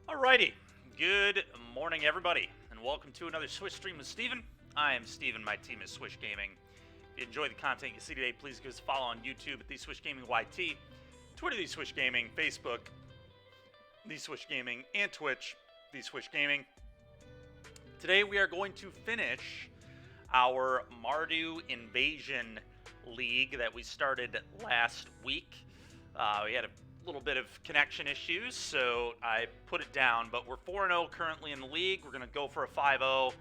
Alrighty, good morning everybody, and welcome to another Swish stream with Steven. I am Steven, my team is Swish Gaming. If you enjoy the content you see today, please give us a follow on YouTube at The Swish Gaming YT, Twitter The Swish Gaming, Facebook The Swish Gaming, and Twitch The Swish Gaming. Today we are going to finish our Mardu Invasion League that we started last week. We had a little bit of connection issues, so I put it down, but we're 4-0 currently in the league. We're going to go for a 5-0.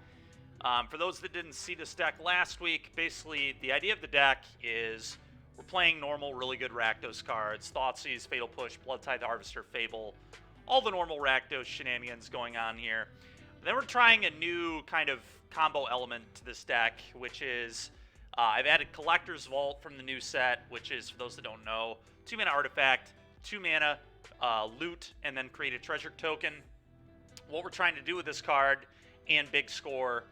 For those that didn't see this deck last week, basically the idea of the deck is we're playing normal, really good Rakdos cards, Thoughtseize, Fatal Push, Bloodtithe Harvester, Fable, all the normal Rakdos shenanigans going on here. But then we're trying a new kind of combo element to this deck, which is I've added Collector's Vault from the new set, which is, for those that don't know, 2-mana artifact, 2 mana, loot, and then create a treasure token. What we're trying to do with this card and Big Score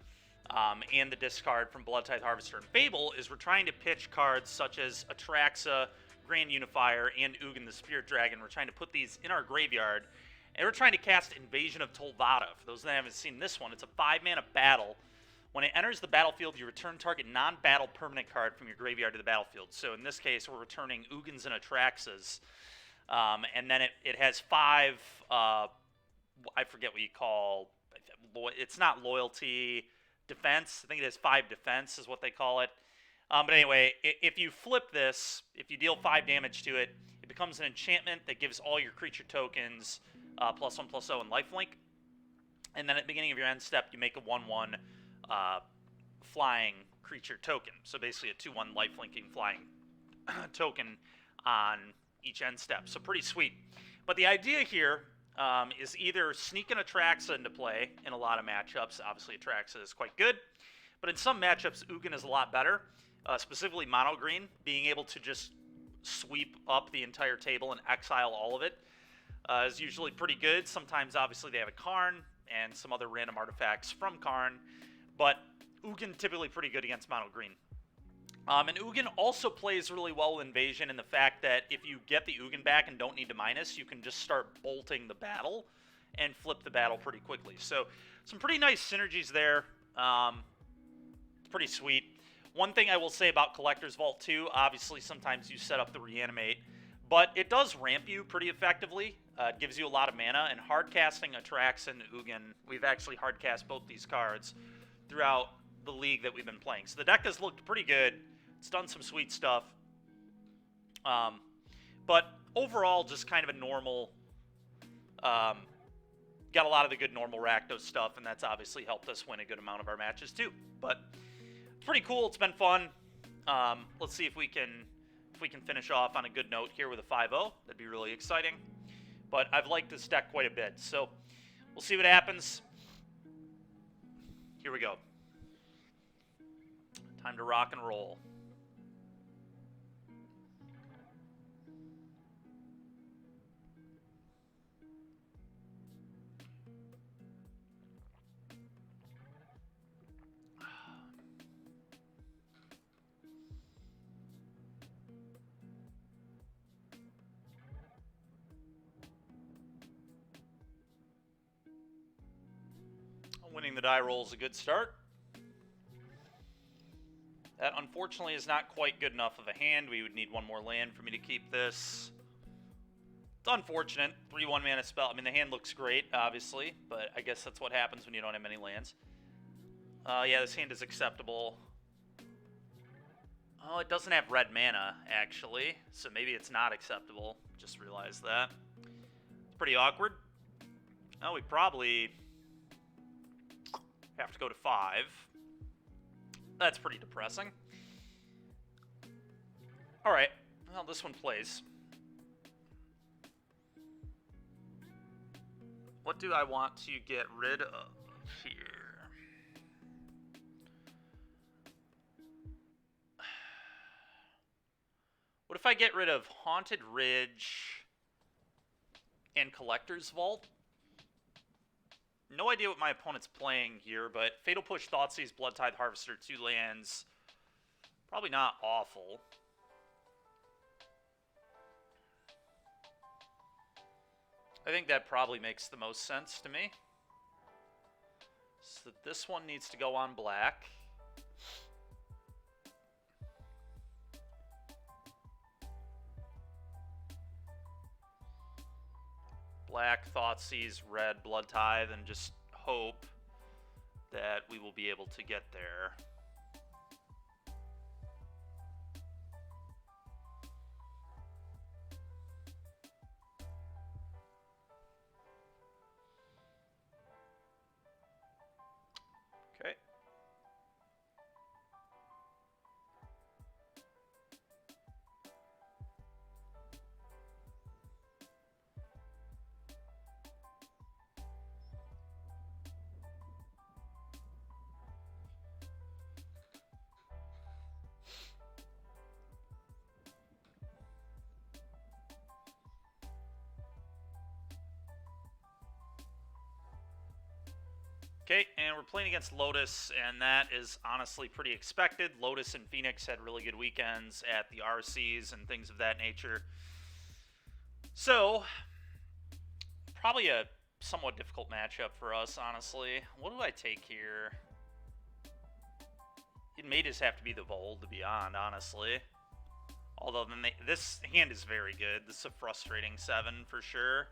and the discard from Bloodtithe Harvester and Fable is we're trying to pitch cards such as Atraxa, Grand Unifier, and Ugin the Spirit Dragon. We're trying to put these in our graveyard, and we're trying to cast Invasion of Tolvada. For those that haven't seen this one, it's a 5-mana battle. When it enters the battlefield, you return target non-battle permanent card from your graveyard to the battlefield. So in this case, we're returning Ugins and Atraxas. And then it has 5, I forget what you call, it's not loyalty, defense. I think it has 5 defense is what they call it. But anyway, if you flip this, if you deal 5 damage to it, it becomes an enchantment that gives all your creature tokens +1/+0 and lifelink. And then at the beginning of your end step, you make a 1/1 flying creature token. So basically a 2/1 lifelinking flying token on each end step. So pretty sweet. But the idea here is either sneak an Atraxa into play in a lot of matchups. Obviously, Atraxa is quite good. But in some matchups, Ugin is a lot better. Specifically, mono green, being able to just sweep up the entire table and exile all of it is usually pretty good. Sometimes, obviously, they have a Karn and some other random artifacts from Karn. But Ugin typically pretty good against mono green. And Ugin also plays really well with Invasion in the fact that if you get the Ugin back and don't need to minus, you can just start bolting the battle and flip the battle pretty quickly. So some pretty nice synergies there. It's pretty sweet. One thing I will say about Collector's Vault 2, obviously sometimes you set up the Reanimate, but it does ramp you pretty effectively. It gives you a lot of mana, and hardcasting Atraxa and Ugin, we've actually hardcast both these cards throughout the league that we've been playing. So the deck has looked pretty good. It's done some sweet stuff. But overall, just kind of a normal... got a lot of the good normal Rakdos stuff, and that's obviously helped us win a good amount of our matches too. But it's pretty cool. It's been fun. Let's see if we can finish off on a good note here with a 5-0. That'd be really exciting. But I've liked this deck quite a bit, so we'll see what happens. Here we go. Time to rock and roll. Winning the die roll is a good start. That, unfortunately, is not quite good enough of a hand. We would need one more land for me to keep this. It's unfortunate. 3/1 mana spell. I mean, the hand looks great, obviously, but I guess that's what happens when you don't have many lands. Yeah, this hand is acceptable. Oh, it doesn't have red mana, actually, so maybe it's not acceptable. Just realized that. It's pretty awkward. Oh, we probably have to go to 5. That's pretty depressing. Alright, well, this one plays. What do I want to get rid of here? What if I get rid of Haunted Ridge and Collector's Vault? No idea what my opponent's playing here, but Fatal Push, Thoughtseize, Bloodtithe Harvester, 2 lands. Probably not awful. I think that probably makes the most sense to me. So this one needs to go on black. Black, Thoughtseize, red, Blood Tithe, and just hope that we will be able to get there. Okay. Okay, and we're playing against Lotus, and that is honestly pretty expected. Lotus and Phoenix had really good weekends at the RCs and things of that nature. So, probably a somewhat difficult matchup for us, honestly. What do I take here? It may just have to be the Vold, to be honestly. Although then this hand is very good. This is a frustrating 7 for sure.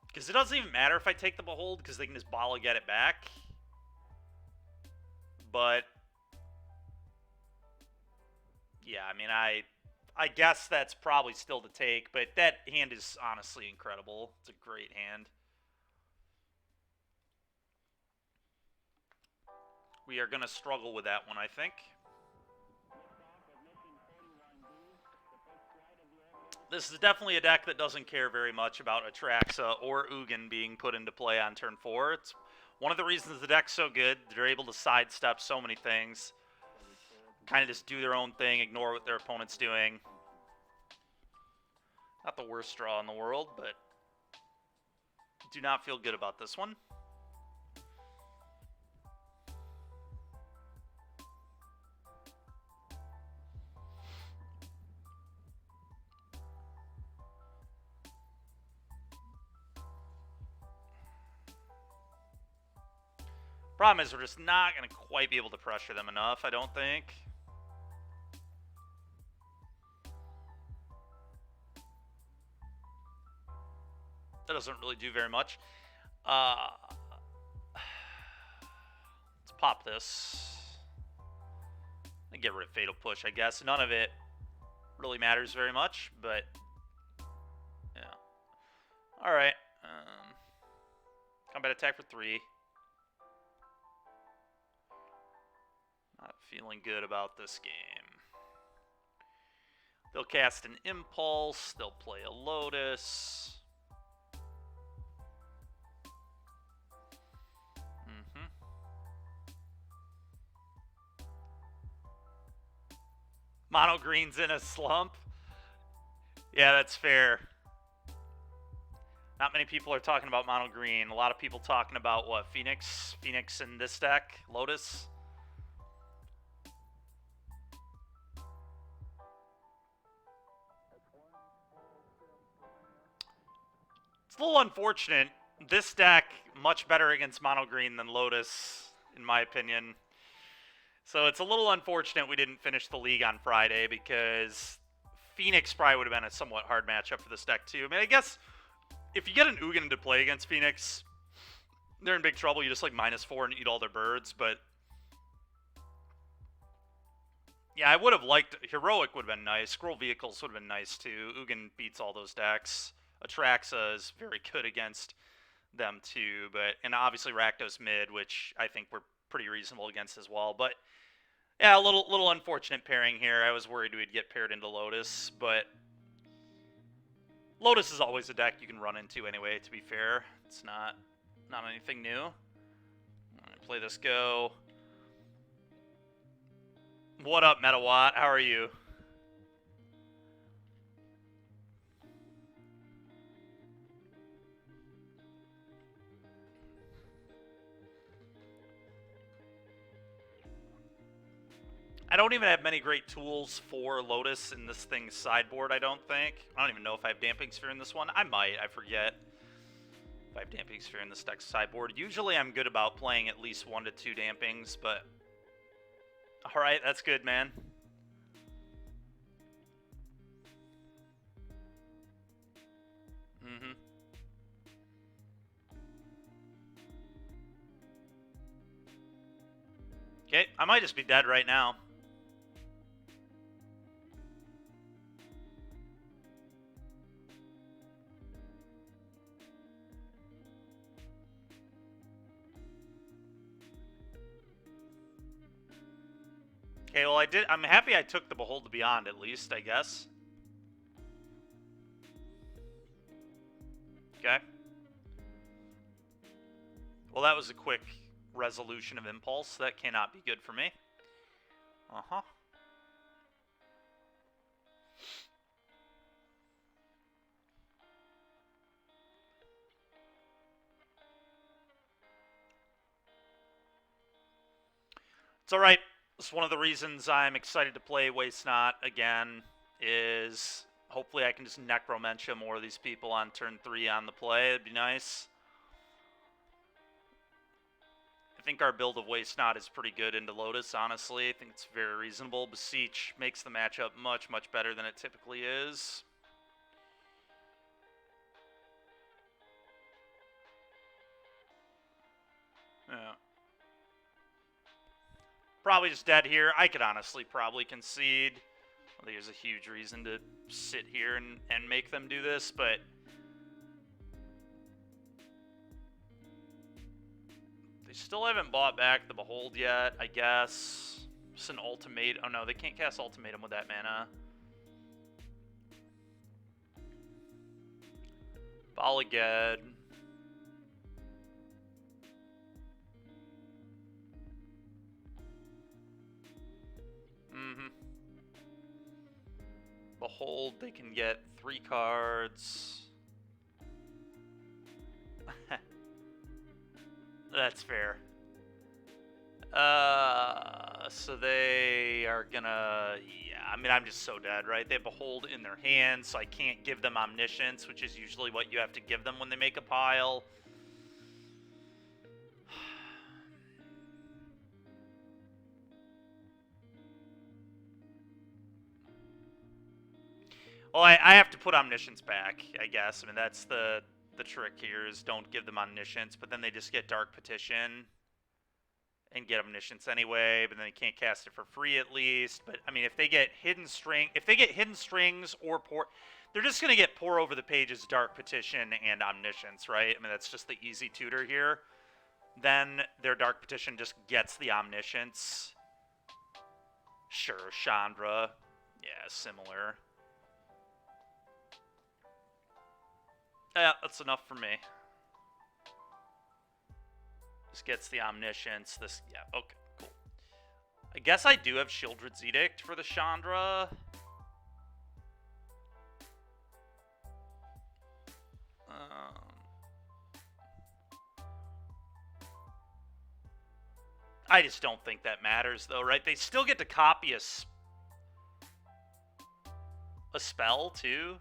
Because it doesn't even matter if I take the Behold, because they can just Bala get it back. But yeah, I mean, I guess that's probably still to take, but that hand is honestly incredible. It's a great hand. We are going to struggle with that one, I think. This is definitely a deck that doesn't care very much about Atraxa or Ugin being put into play on turn 4. It's one of the reasons the deck's so good. They're able to sidestep so many things. Kind of just do their own thing, ignore what their opponent's doing. Not the worst draw in the world, but do not feel good about this one. Problem is, we're just not going to quite be able to pressure them enough, I don't think. That doesn't really do very much. Let's pop this. And get rid of Fatal Push, I guess. None of it really matters very much, but yeah. Alright. Combat attack for 3. Not feeling good about this game. They'll cast an Impulse. They'll play a Lotus. Mono Green's in a slump. Yeah, that's fair. Not many people are talking about Mono Green. A lot of people talking about, what, Phoenix? Phoenix in this deck? Lotus? It's a little unfortunate. This deck, much better against Mono Green than Lotus, in my opinion. So it's a little unfortunate we didn't finish the league on Friday, because Phoenix probably would have been a somewhat hard matchup for this deck too. I mean, I guess if you get an Ugin into play against Phoenix, they're in big trouble. You just like -4 and eat all their birds, but yeah, I would have liked Heroic would have been nice. Scroll Vehicles would have been nice too. Ugin beats all those decks. Atraxa is very good against them too, and obviously Rakdos mid, which I think we're pretty reasonable against as well. But yeah, a little unfortunate pairing here. I was worried we'd get paired into Lotus, but Lotus is always a deck you can run into anyway, to be fair. It's not anything new. I'm gonna play this go. What up, Metawatt? How are you? I don't even have many great tools for Lotus in this thing's sideboard, I don't think. I don't even know if I have Damping Sphere in this one. I might, I forget. If I have Damping Sphere in this deck's sideboard. Usually I'm good about playing at least 1 to 2 Dampings, but... Alright, that's good, man. Okay, I might just be dead right now. Okay, well I'm happy I took the Behold the Beyond at least, I guess. Okay. Well, that was a quick resolution of impulse. That cannot be good for me. Uh-huh. It's alright. It's one of the reasons I'm excited to play Waste Not again, is hopefully I can just Necromentia more of these people on turn 3 on the play. It'd be nice. I think our build of Waste Not is pretty good into Lotus, honestly. I think it's very reasonable. Beseech makes the matchup much, much better than it typically is. Yeah. Probably just dead here. I could honestly probably concede. Well, there's a huge reason to sit here and make them do this, but... They still haven't bought back the Behold yet, I guess. Just an Ultimatum. Oh no, they can't cast Ultimatum with that mana. Balaged. Behold, they can get 3 cards. That's fair. So they are gonna... Yeah, I mean, I'm just so dead, right? They have Behold in their hand, so I can't give them Omniscience, which is usually what you have to give them when they make a pile. Well, I have to put Omniscience back, I guess. I mean, that's the trick here, is don't give them Omniscience, but then they just get Dark Petition and get Omniscience anyway, but then they can't cast it for free at least. But, I mean, if they get Hidden Strings or Pour... They're just going to get Pour Over the Pages, Dark Petition, and Omniscience, right? I mean, that's just the easy tutor here. Then their Dark Petition just gets the Omniscience. Sure, Chandra. Yeah, similar. Yeah, that's enough for me. Just gets the Omniscience. This, yeah, okay, cool. I guess I do have Shieldred's Edict for the Chandra. I just don't think that matters, though, right? They still get to copy a spell, too.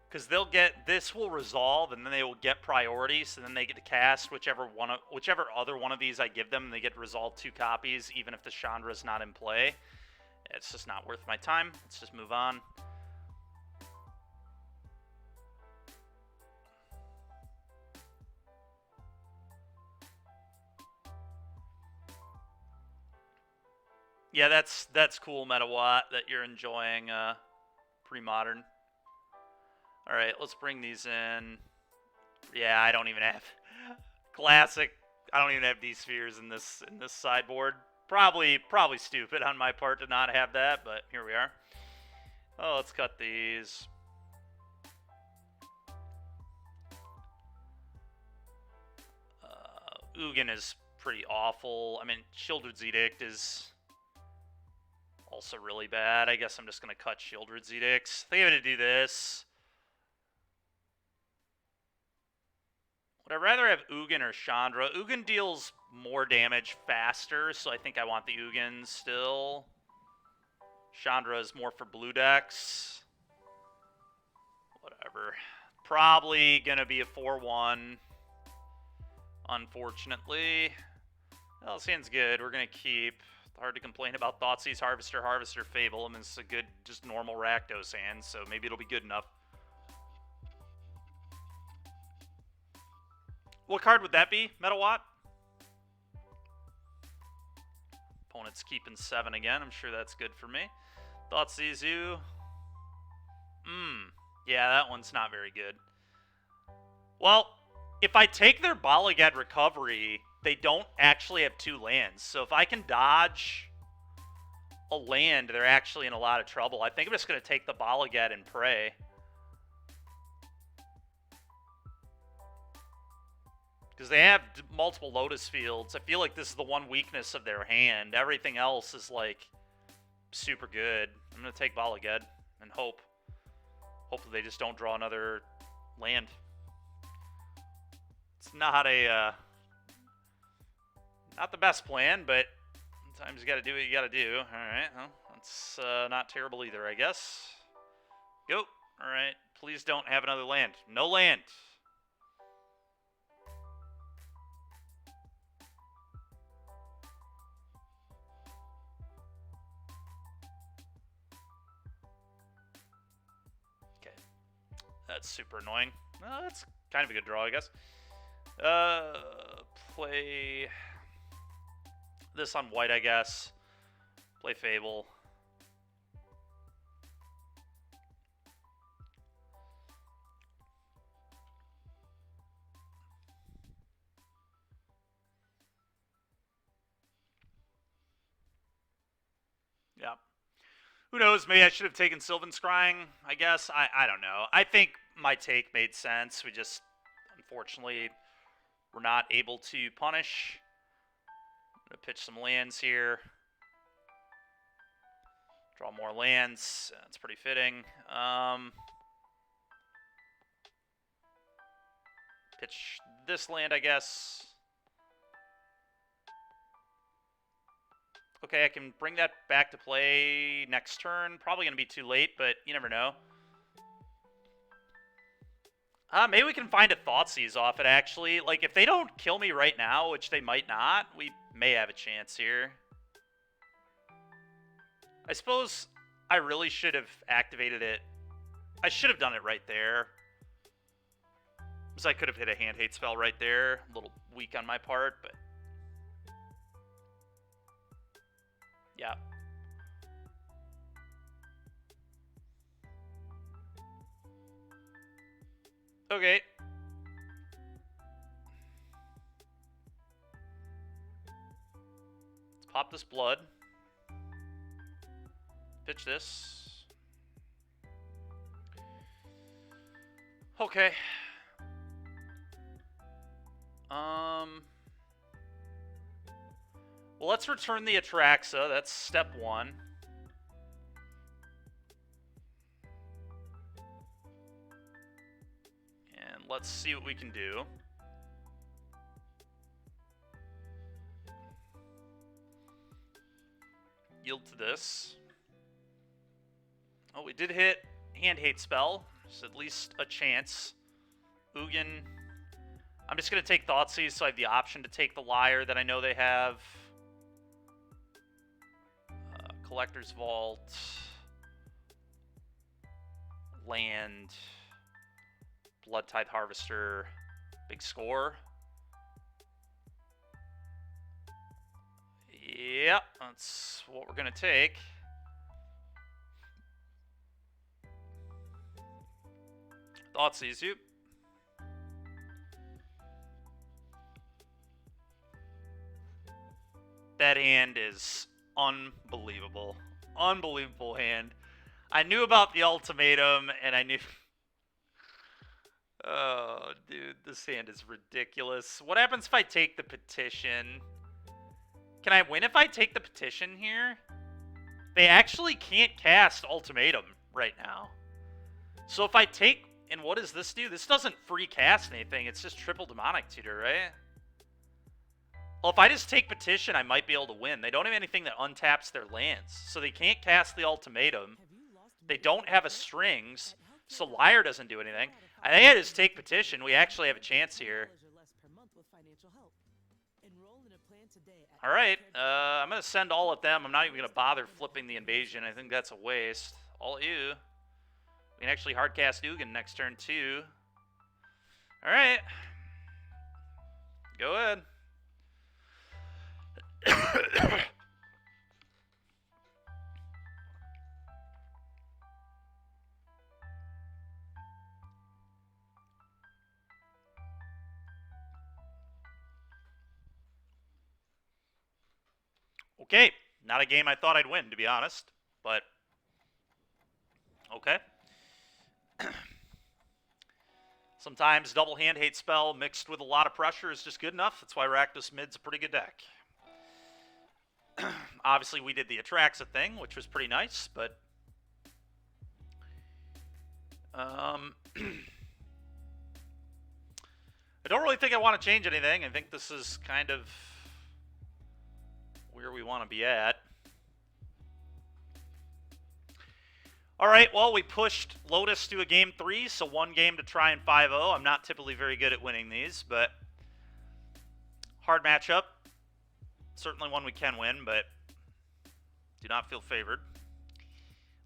Because they'll get, this will resolve, and then they will get priority, so then they get to cast whichever other one of these I give them, and they get to resolve 2 copies, even if the Chandra's not in play. It's just not worth my time. Let's just move on. Yeah, that's cool, Metawatt, that you're enjoying pre-modern. Alright, let's bring these in. Yeah, I don't even have... Classic. I don't even have these spheres in this sideboard. Probably stupid on my part to not have that, but here we are. Oh, let's cut these. Ugin is pretty awful. I mean, Shieldred's Edict is also really bad. I guess I'm just going to cut Shieldred's Edicts. I think I'm going to do this. Would I rather have Ugin or Chandra? Ugin deals more damage faster, so I think I want the Ugin still. Chandra is more for blue decks. Whatever. Probably going to be a 4-1. Unfortunately. Well, this hand's good. We're going to keep. Hard to complain about Thoughtseize, Harvester, Fable. I mean, it's a good, just normal Rakdos hand, so maybe it'll be good enough. What card would that be, Metawatt? Opponent's keeping 7 again. I'm sure that's good for me. Thoughtseize you. Yeah, that one's not very good. Well, if I take their Bala Ged recovery, they don't actually have 2 lands. So if I can dodge a land, they're actually in a lot of trouble. I think I'm just going to take the Bala Ged and pray. Because they have multiple Lotus Fields. I feel like this is the one weakness of their hand. Everything else is, like, super good. I'm going to take Bala Ged and hope. Hopefully they just don't draw another land. It's not a... not the best plan, but sometimes you got to do what you got to do. All right, well, that's not terrible either, I guess. Go. All right, please don't have another land. No land. Okay, that's super annoying. Well, that's kind of a good draw, I guess. Play this on white, I guess. Play Fable. Yeah. Who knows? Maybe I should have taken Sylvan Scrying, I guess. I don't know. I think my take made sense. We just, unfortunately, we're not able to punish. I'm going to pitch some lands here. Draw more lands. That's pretty fitting. Pitch this land, I guess. Okay, I can bring that back to play next turn. Probably going to be too late, but you never know. Maybe we can find a Thoughtseize off it, actually. Like, if they don't kill me right now, which they might not, we may have a chance here. I suppose I really should have activated it. I should have done it right there. Because I could have hit a hand hate spell right there. A little weak on my part, but... yeah. Okay. Let's pop this blood. Pitch this. Okay. Well, let's return the Atraxa. That's step 1. And let's see what we can do. Yield to this. Oh, we did hit hand hate spell. So at least a chance. Ugin. I'm just going to take Thoughtseize so I have the option to take the Liar that I know they have. Collector's Vault. Land. Blood Tithe Harvester. Big score. Yep, that's what we're going to take. Thoughtseize you. That hand is unbelievable. Unbelievable hand. I knew about the ultimatum, and I knew... oh, dude, this hand is ridiculous. What happens if I take the petition? Can I win if I take the petition here? They actually can't cast ultimatum right now. So if I take... And what does this do? This doesn't free cast anything. It's just triple Demonic Tutor, right? Well, if I just take Petition, I might be able to win. They don't have anything that untaps their lands, so they can't cast the Ultimatum. They don't have a Strings, so Liar doesn't do anything. I think I just take Petition. We actually have a chance here. All right, I'm going to send all at them. I'm not even going to bother flipping the Invasion. I think that's a waste. All at you. We can actually hardcast Ugin next turn, too. All right. Go ahead. Okay, not a game I thought I'd win, to be honest, but okay. Sometimes double hand hate spell mixed with a lot of pressure is just good enough. That's why Rakdos Mid's a pretty good deck. Obviously, we did the Atraxa thing, which was pretty nice, but I don't really think I want to change anything. I think this is kind of where we want to be at. All right, well, we pushed Lotus to a game 3, so 1 game to try and 5-0. I'm not typically very good at winning these, but hard matchup. Certainly one we can win, but do not feel favored.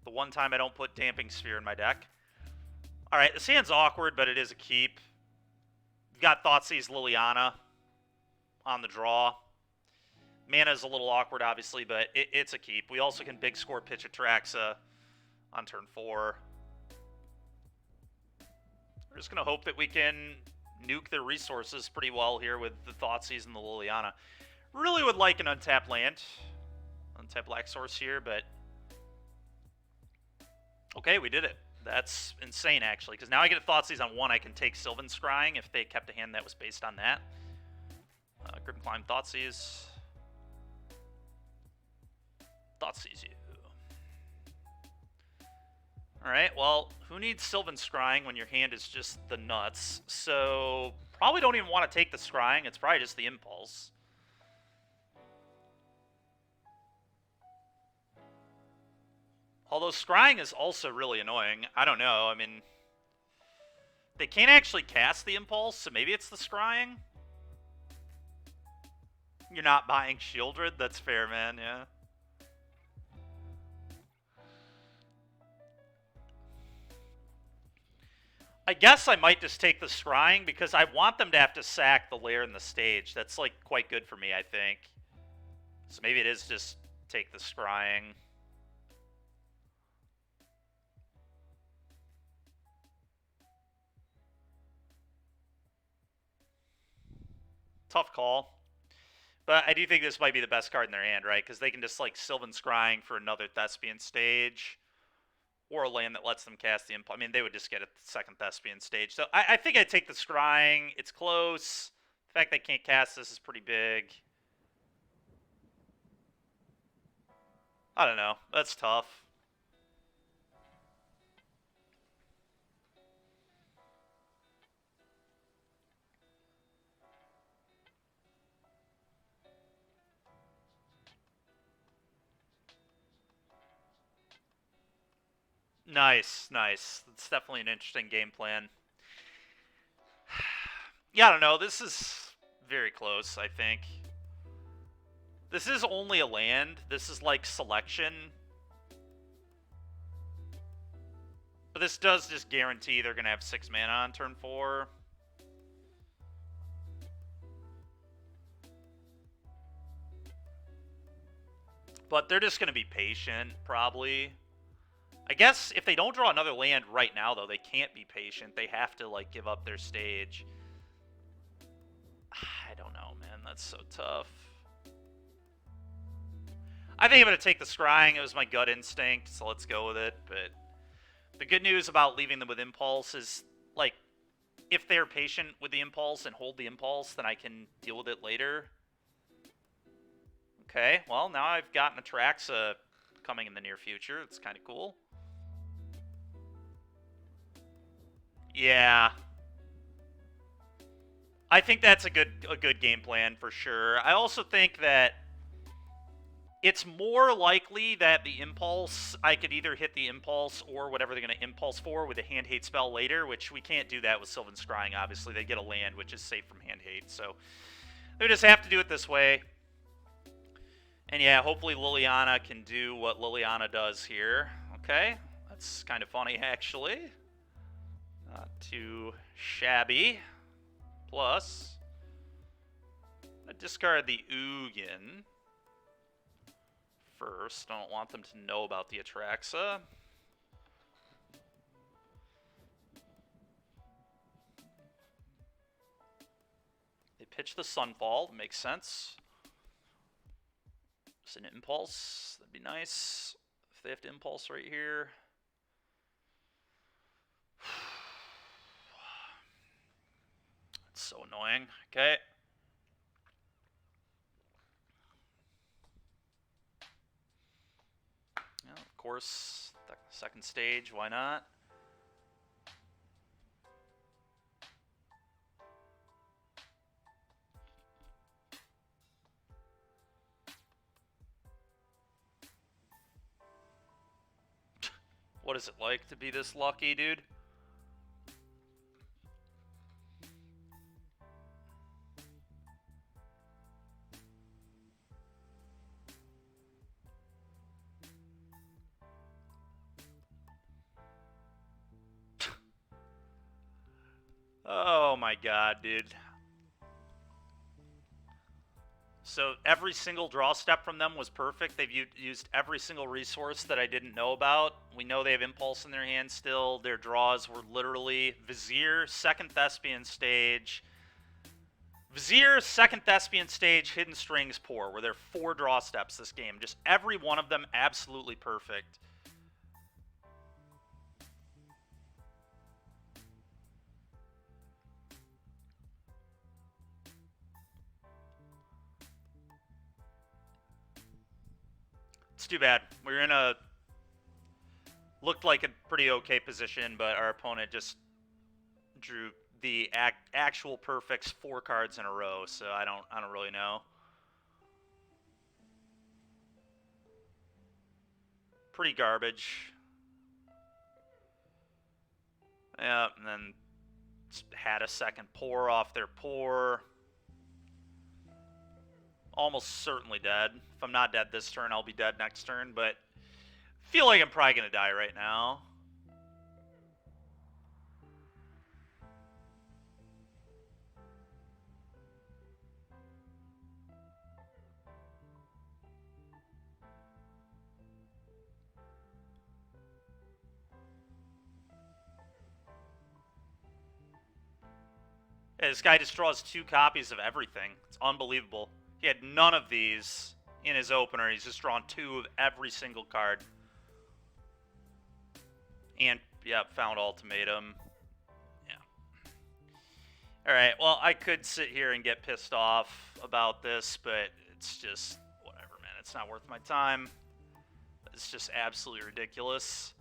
The one time I don't put Damping Sphere in my deck. All right, this hand's awkward, but it is a keep. We've got Thoughtseize Liliana on the draw. Mana's a little awkward, obviously, but it's a keep. We also can big score pitch Atraxa on turn 4. We're just going to hope that we can nuke their resources pretty well here with the Thoughtseize and the Liliana. Really would like an untapped land. Untapped Black Source here, but okay, we did it. That's insane, actually, because now I get a Thoughtseize on 1. I can take Sylvan Scrying if they kept a hand that was based on that. Grim Climb, Thoughtseize. Thoughtseize you. Alright, well, who needs Sylvan Scrying when your hand is just the nuts? So, probably don't even want to take the Scrying. It's probably just the Impulse. Although Scrying is also really annoying. I don't know. I mean, they can't actually cast the Impulse, so maybe it's the Scrying. You're not buying Shieldred? That's fair, man, yeah. I guess I might just take the Scrying because I want them to have to sack the Lair and the Stage. That's, like, quite good for me, I think. So maybe it is just take the Scrying. Tough call. But I do think this might be the best card in their hand, right? Because they can just, like, Sylvan Scrying for another Thespian Stage. Or a land that lets them cast the Impulse. I mean, they would just get a second Thespian Stage. So I think I'd take the Scrying. It's close. The fact they can't cast this is pretty big. I don't know. That's tough. Nice, nice. It's definitely an interesting game plan. Yeah, I don't know. This is very close, I think. This is only a land. This is like selection. But this does just guarantee they're going to have 6 mana on turn 4. But they're just going to be patient, probably. I guess if they don't draw another land right now, though, they can't be patient. They have to, like, give up their stage. I don't know, man. That's so tough. I think I'm going to take the Scrying. It was my gut instinct, so let's go with it. But the good news about leaving them with Impulse is, like, if they're patient with the Impulse and hold the Impulse, then I can deal with it later. Okay, well, now I've got an Atraxa coming in the near future. It's kind of cool. Yeah. I think that's a good game plan for sure. I also think that it's more likely that the impulse, I could either hit the impulse or whatever they're going to impulse for with a hand hate spell later, which we can't do that with Sylvan Scrying, obviously. They get a land, which is safe from hand hate, so they just have to do it this way. And yeah, hopefully Liliana can do what Liliana does here. Okay, that's kind of funny, actually. Not too shabby. Plus, I discard the Ugin first. I don't want them to know about the Atraxa. They pitch the Sunfall. That makes sense. Just an Impulse. That'd be nice. If they have to Impulse right here. It's so annoying. Okay. Yeah, of course, second stage, why not? What is it like to be this lucky, dude? Oh my god, dude. So every single draw step from them was perfect. They've used every single resource that I didn't know about. We know they have Impulse in their hand still. Their draws were literally Vizier, second Thespian stage. Vizier, second Thespian stage, Hidden Strings, Pour. Were there 4 draw steps this game. Just every one of them absolutely perfect. It's too bad. We were in a looked like a pretty okay position, but our opponent just drew the actual perfects 4 cards in a row. So I don't really know. Pretty garbage. Yeah, and then had a second pour off their pour. Almost certainly dead. If I'm not dead this turn, I'll be dead next turn, but feel like I'm probably going to die right now. Yeah, this guy just draws 2 copies of everything. It's unbelievable. He had none of these in his opener. He's just drawn 2 of every single card. And, yeah, found Ultimatum. Yeah. Alright, well, I could sit here and get pissed off about this, but it's just, whatever, man. It's not worth my time. It's just absolutely ridiculous.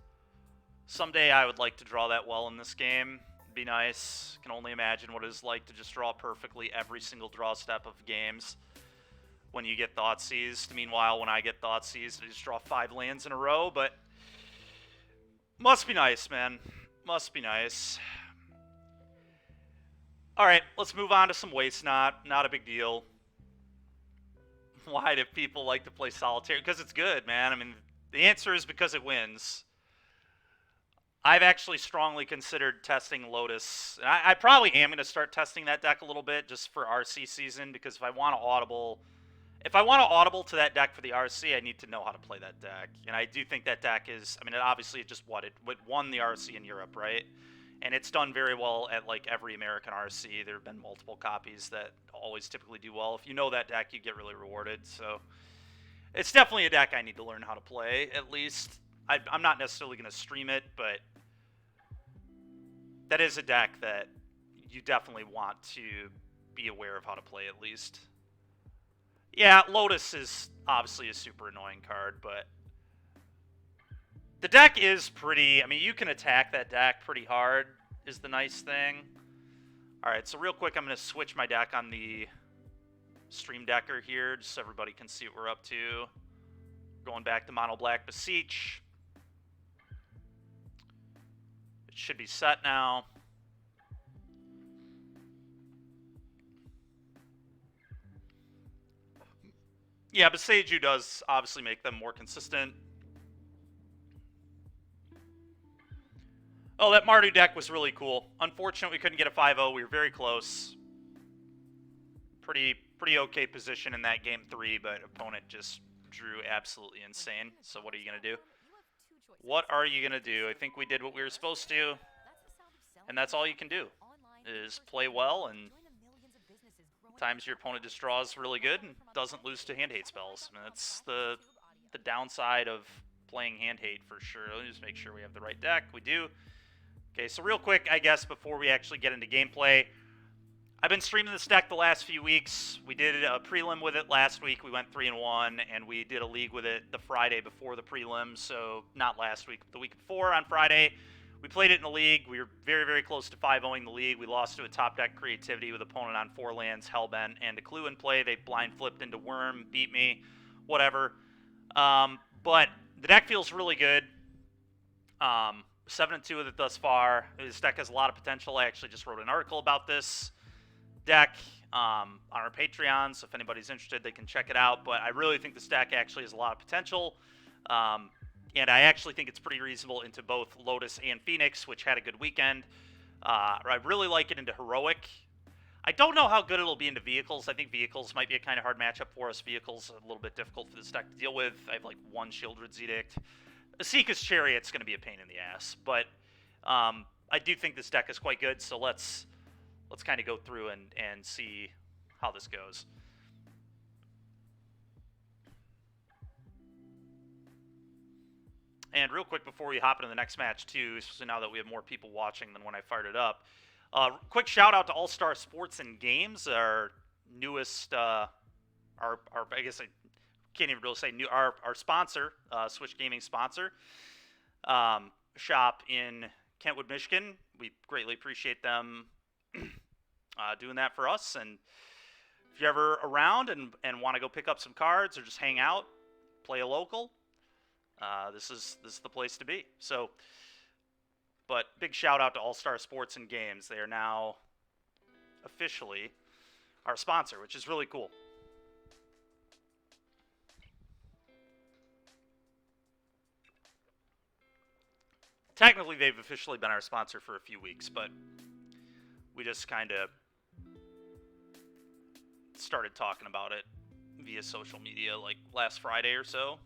Someday I would like to draw that well in this game. It'd be nice. Can only imagine what it's like to just draw perfectly every single draw step of games when you get Thoughtseized. Meanwhile, when I get Thoughtseized, I just draw 5 lands in a row, but must be nice, man. Must be nice. Alright, let's move on to some Waste Not. Not a big deal. Why do people like to play Solitaire? Because it's good, man. I mean, the answer is because it wins. I've actually strongly considered testing Lotus. I probably am going to start testing that deck a little bit just for RC season, because if I want to audible to that deck for the RC, I need to know how to play that deck. And I do think that deck is, I mean, it won the RC in Europe, right? And it's done very well at like every American RC. There have been multiple copies that always typically do well. If you know that deck, you get really rewarded. So it's definitely a deck I need to learn how to play, at least. I'm not necessarily going to stream it, but that is a deck that you definitely want to be aware of how to play, at least. Yeah, Lotus is obviously a super annoying card, but the deck is pretty... I mean, you can attack that deck pretty hard. is the nice thing. Alright, so real quick, I'm going to switch my deck on the Stream Decker here, just so everybody can see what we're up to. Going back to Mono Black Beseech. It should be set now. Yeah, Beseiju does obviously make them more consistent. Oh, that Mardu deck was really cool. Unfortunately, we couldn't get a 5-0. We were very close. Pretty okay position in that game 3, but opponent just drew absolutely insane. So what are you going to do? What are you going to do? I think we did what we were supposed to. And that's all you can do, is play well, and times your opponent just draws really good and doesn't lose to hand hate spells. I mean, that's the downside of playing hand hate for sure. Let me just make sure we have the right deck. We do. Okay, so real quick, I guess, before we actually get into gameplay, I've been streaming this deck the last few weeks. We did a prelim with it last week. We went 3-1, and we did a league with it the Friday before the prelim, so not last week, but the week before on Friday. We played it in the league. We were very, very close to 5-0ing the league. We lost to a top deck Creativity with opponent on 4 lands, Hellbent, and a Clue in play. They blind flipped into Worm, beat me, whatever. But the deck feels really good. 7-2 with it thus far. This deck has a lot of potential. I actually just wrote an article about this deck on our Patreon, so if anybody's interested, they can check it out. But I really think this deck actually has a lot of potential. And I actually think it's pretty reasonable into both Lotus and Phoenix, which had a good weekend. I really like it into Heroic. I don't know how good it'll be into Vehicles. I think Vehicles might be a kind of hard matchup for us. Vehicles are a little bit difficult for this deck to deal with. I have like 1 Shieldred's Edict. Asika's Chariot's going to be a pain in the ass. But I do think this deck is quite good, so let's kind of go through and see how this goes. And real quick before we hop into the next match too, especially now that we have more people watching than when I fired it up, quick shout out to All Star Sports and Games, our newest, I guess I can't even really say new, our sponsor, Switch Gaming sponsor, shop in Kentwood, Michigan. We greatly appreciate them doing that for us. And if you're ever around and want to go pick up some cards or just hang out, play a local, this is the place to be. So, but big shout out to All Star Sports and Games. They are now officially our sponsor, which is really cool. Technically, they've officially been our sponsor for a few weeks, but we just kind of started talking about it via social media like last Friday or so.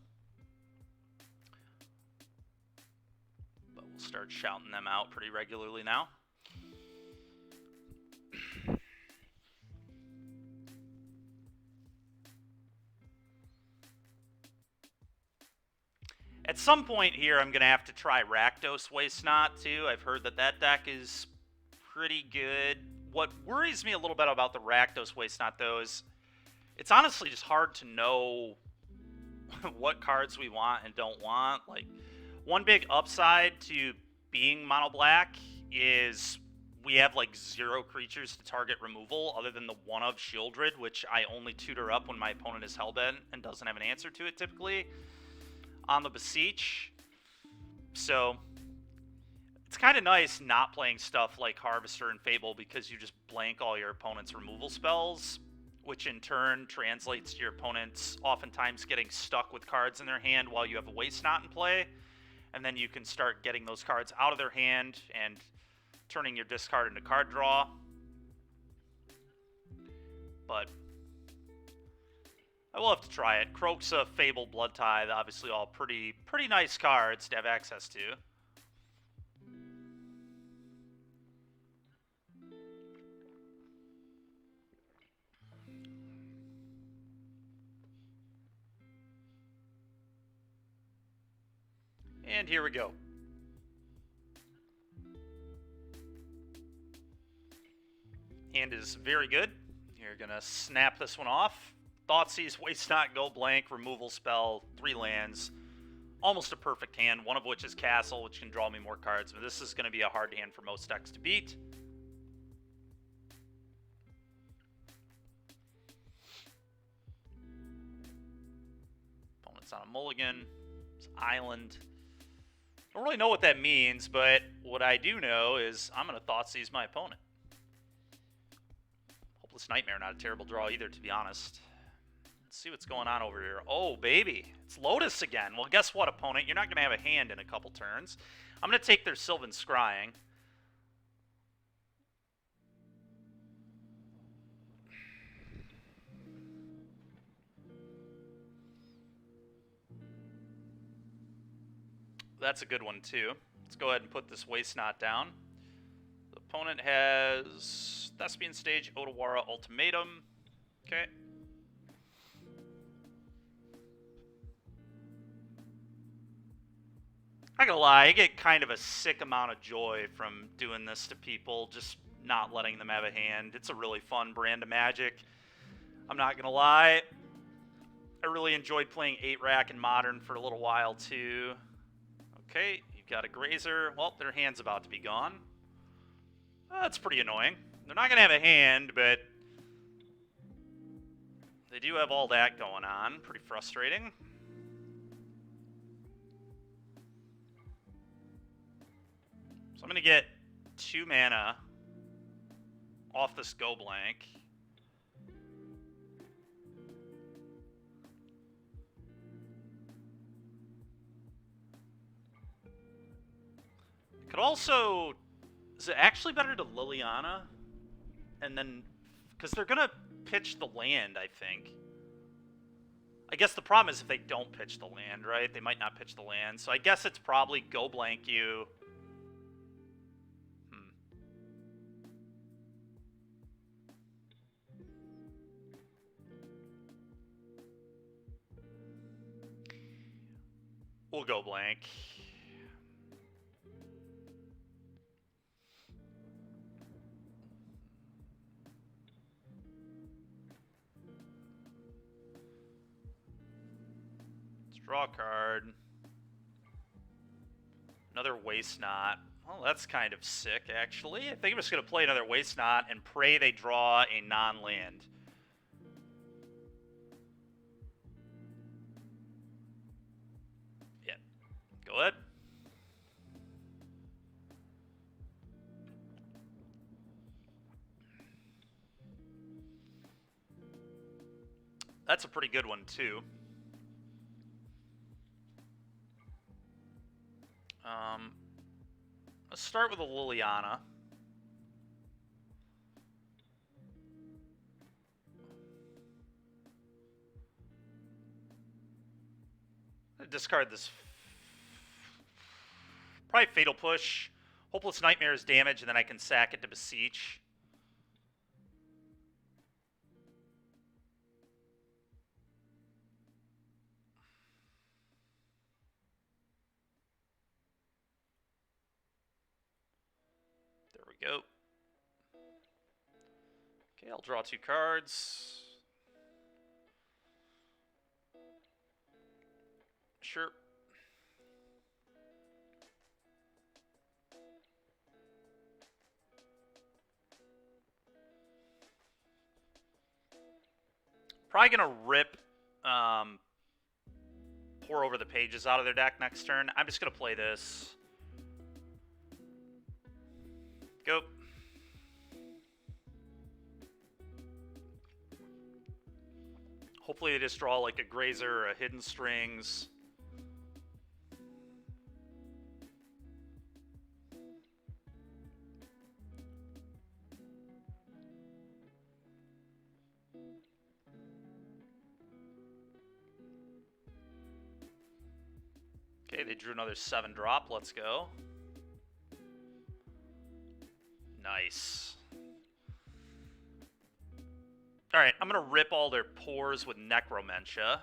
But we'll start shouting them out pretty regularly now. At some point here, I'm going to have to try Rakdos Waste Not, too. I've heard that that deck is pretty good. What worries me a little bit about the Rakdos Waste Not, though, is it's honestly just hard to know what cards we want and don't want. Like, one big upside to being mono black is we have, like, 0 creatures to target removal other than the one of Shieldred, which I only tutor up when my opponent is Hellbent and doesn't have an answer to it, typically, on the Beseech. So it's kind of nice not playing stuff like Harvester and Fable because you just blank all your opponent's removal spells, which in turn translates to your opponents oftentimes getting stuck with cards in their hand while you have a Waste Not in play, and then you can start getting those cards out of their hand and turning your discard into card draw. But I will have to try it. Kroxa, Fable, Blood Tithe, obviously all pretty nice cards to have access to. And here we go. Hand is very good. You're going to snap this one off. Thoughtseize, Waste Not, go blank, removal spell, 3 lands, almost a perfect hand, one of which is Castle, which can draw me more cards, but this is going to be a hard hand for most decks to beat. Opponent's on a mulligan. It's Island. Don't really know what that means, but what I do know is I'm going to Thoughtseize my opponent. Hopeless Nightmare, not a terrible draw either, to be honest. Let's see what's going on over here. Oh, baby. It's Lotus again. Well, guess what, opponent? You're not going to have a hand in a couple turns. I'm going to take their Sylvan Scrying. That's a good one, too. Let's go ahead and put this Waste Not down. The opponent has Thespian Stage, Otawara Ultimatum. Okay. Not gonna lie, I get kind of a sick amount of joy from doing this to people, just not letting them have a hand. It's a really fun brand of Magic. I'm not gonna lie. I really enjoyed playing 8-Rack in Modern for a little while, too. Okay, you've got a Grazer. Well, their hand's about to be gone. That's pretty annoying. They're not gonna have a hand, but they do have all that going on. Pretty frustrating. So I'm going to get 2 mana off this Go Blank. Could also... Is it actually better to Liliana? And then... Because they're going to pitch the land, I think. I guess the problem is if they don't pitch the land, right? They might not pitch the land. So I guess it's probably Go Blank you... We'll go blank. Let's draw a card. Another Waste Not. Well, that's kind of sick, actually. I think I'm just going to play another Waste Not and pray they draw a non-land. Go ahead. That's a pretty good one, too. Let's start with a Liliana. Discard this. Probably Fatal Push. Hopeless Nightmare is damage, and then I can sack it to Beseech. There we go. Okay, I'll draw 2 cards. Sure. Probably going to rip Pour Over the Pages out of their deck next turn. I'm just going to play this. Go. Hopefully they just draw like a Grazer or a Hidden Strings. Okay, they drew another 7-drop. Let's go. Nice. Alright, I'm going to rip all their pores with Necromentia.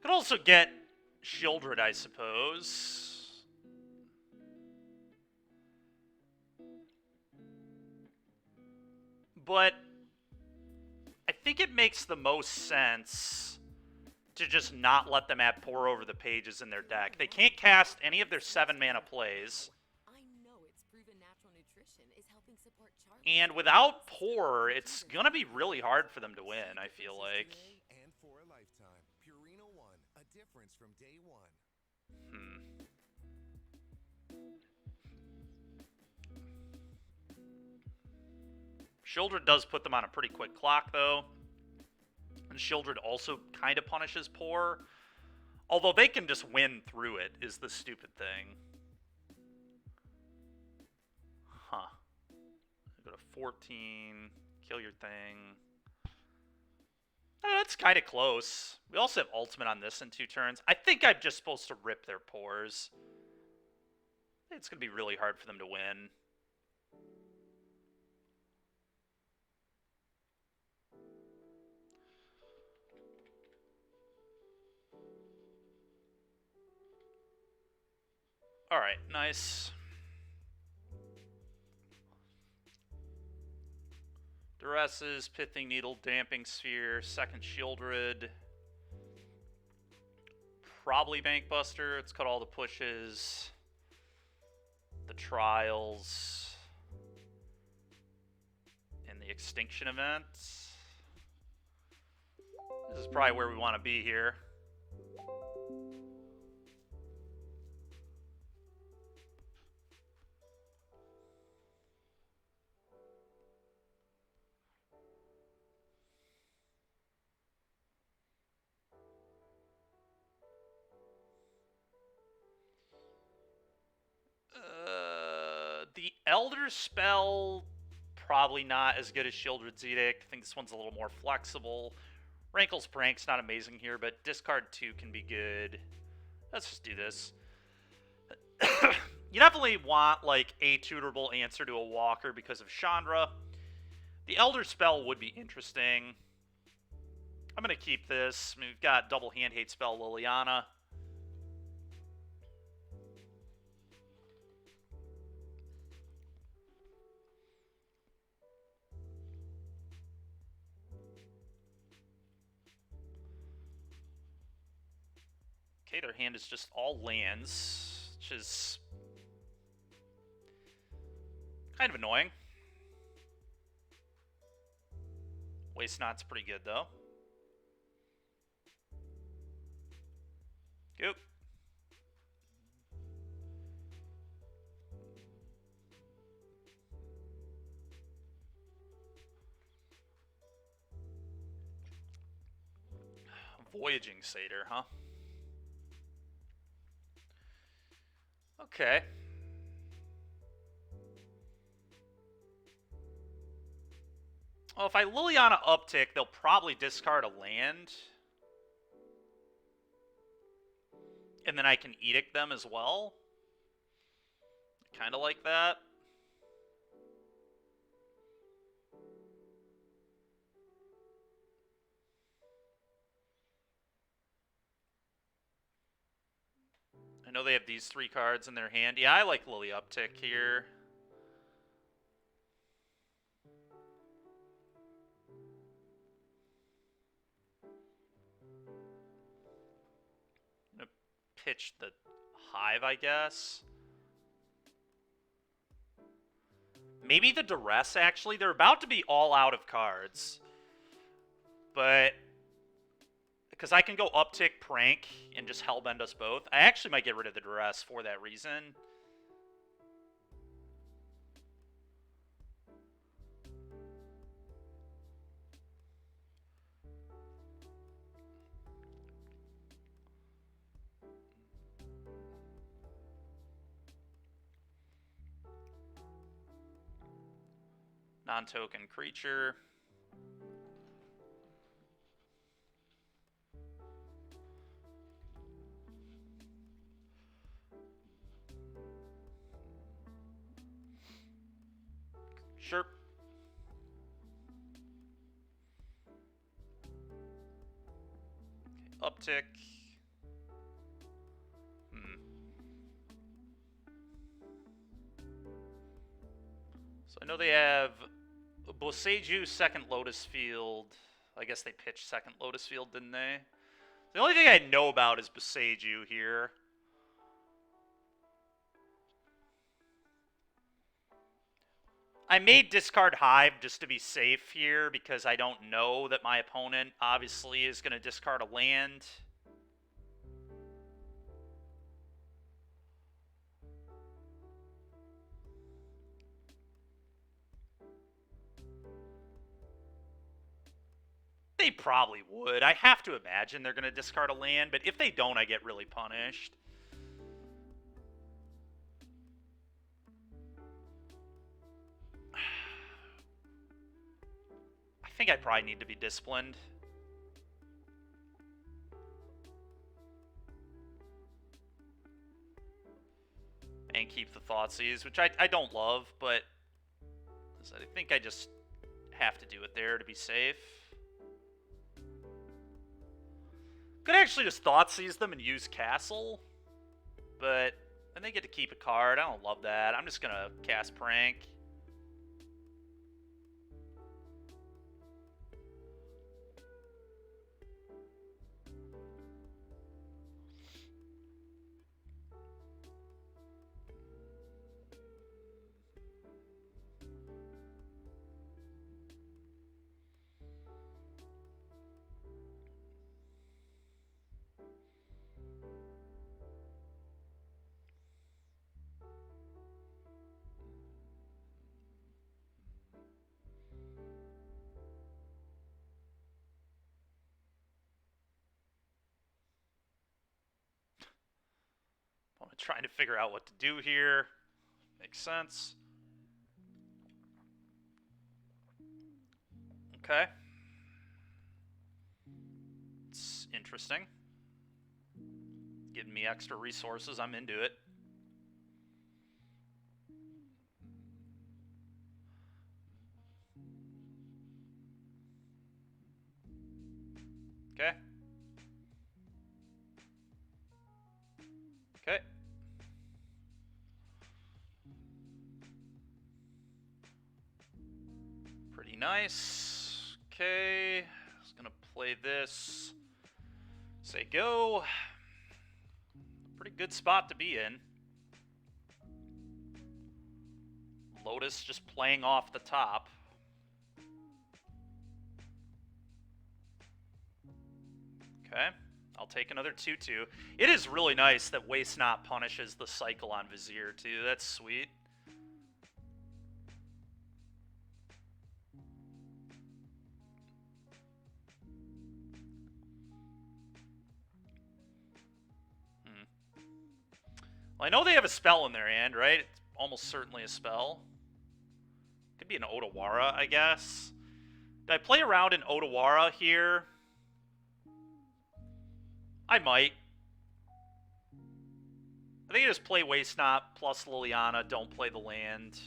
Could also get Shieldred, I suppose. But I think it makes the most sense to just not let them have pour over the pages in their deck. They can't cast any of their 7-mana plays. And without pour, it's going to be really hard for them to win, I feel like. Shieldred does put them on a pretty quick clock, though. And Shieldred also kind of punishes pour. Although they can just win through it, is the stupid thing. Huh. Go to 14, kill your thing. That's kind of close. We also have ultimate on this in 2 turns. I think I'm just supposed to rip their pores. It's going to be really hard for them to win. Alright, nice. Duresses, Pithing Needle, Damping Sphere, second Shieldred. Probably Bankbuster. It's got all the pushes. The trials. And the extinction event. This is probably where we want to be here. The Elder Spell, probably not as good as Shieldred's Edict. I think this one's a little more flexible. Rankle's Prank's not amazing here, but discard 2 can be good. Let's just do this. You definitely want, like, a tutorable answer to a Walker because of Chandra. The Elder Spell would be interesting. I'm going to keep this. I mean, we've got double hand hate spell Liliana. Okay, their hand is just all lands, which is kind of annoying. Waste Not's pretty good, though. Goop. Voyaging Satyr, huh? Okay. Well, if I Liliana uptick, they'll probably discard a land. And then I can Edict them as well. Kind of like that. I know they have these 3 cards in their hand. Yeah, I like Lily uptick here. I'm gonna pitch the Hive, I guess. Maybe the Duress, actually. They're about to be all out of cards. But because I can go uptick Prank and just hellbend us both. I actually might get rid of the Duress for that reason. Non-token creature. Sure. Okay, uptick. So I know they have Boseju second Lotus Field. I guess they pitched second Lotus Field, didn't they? The only thing I know about is Boseju here. I may discard Hive just to be safe here because I don't know that my opponent obviously is going to discard a land. They probably would. I have to imagine they're going to discard a land, but if they don't, I get really punished. I think I probably need to be disciplined. And keep the Thoughtseize, which I don't love, but I think I just have to do it there to be safe. Could actually just Thoughtseize them and use Castle, but then they get to keep a card. I don't love that. I'm just going to cast Prank. I'm trying to figure out what to do here. Makes sense. Okay. It's interesting. Giving me extra resources. I'm into it. Okay. Okay. Pretty nice. Okay. Just gonna play this. Say go. Pretty good spot to be in. Lotus just playing off the top. Okay. I'll take another 2/2. It is really nice that Waste Not punishes the cycle on Vizier, too. That's sweet. Well, I know they have a spell in their hand, right? It's almost certainly a spell. Could be an Otawara, I guess. Did I play around in Otawara here? I might. I think I just play Waste Not plus Liliana, don't play the land.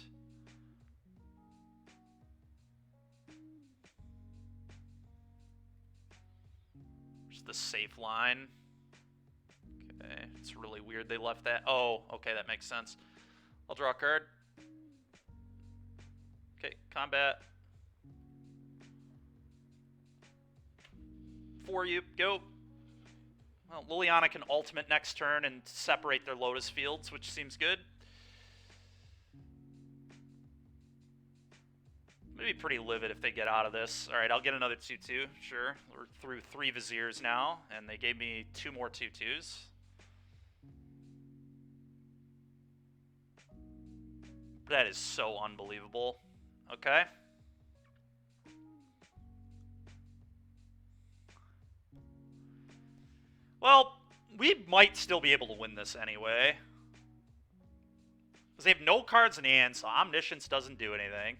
Just the safe line. Okay, it's really weird they left that. Oh, okay, that makes sense. I'll draw a card. Okay, combat. For you, go. Well, Liliana can ultimate next turn and separate their Lotus Fields, which seems good. Maybe pretty livid if they get out of this. All right, I'll get another 2/2, sure. We're through 3 Viziers now, and they gave me 2 more 2/2s. That is so unbelievable. Okay. Well, we might still be able to win this anyway. Because they have no cards in hand, so Omniscience doesn't do anything.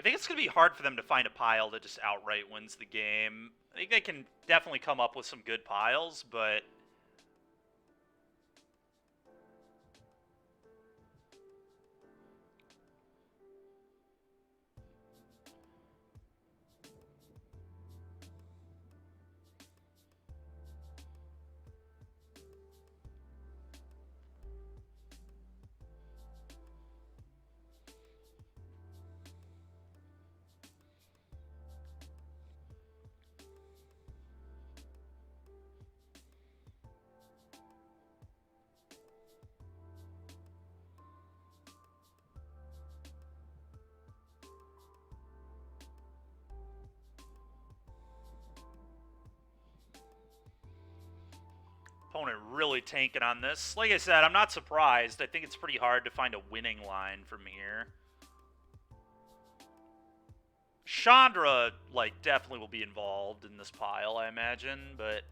think it's going to be hard for them to find a pile that just outright wins the game. I think they can definitely come up with some good piles, but... Opponent really tanking on this. Like I said, I'm not surprised. I think it's pretty hard to find a winning line from here. Chandra, like, definitely will be involved in this pile, I imagine, but...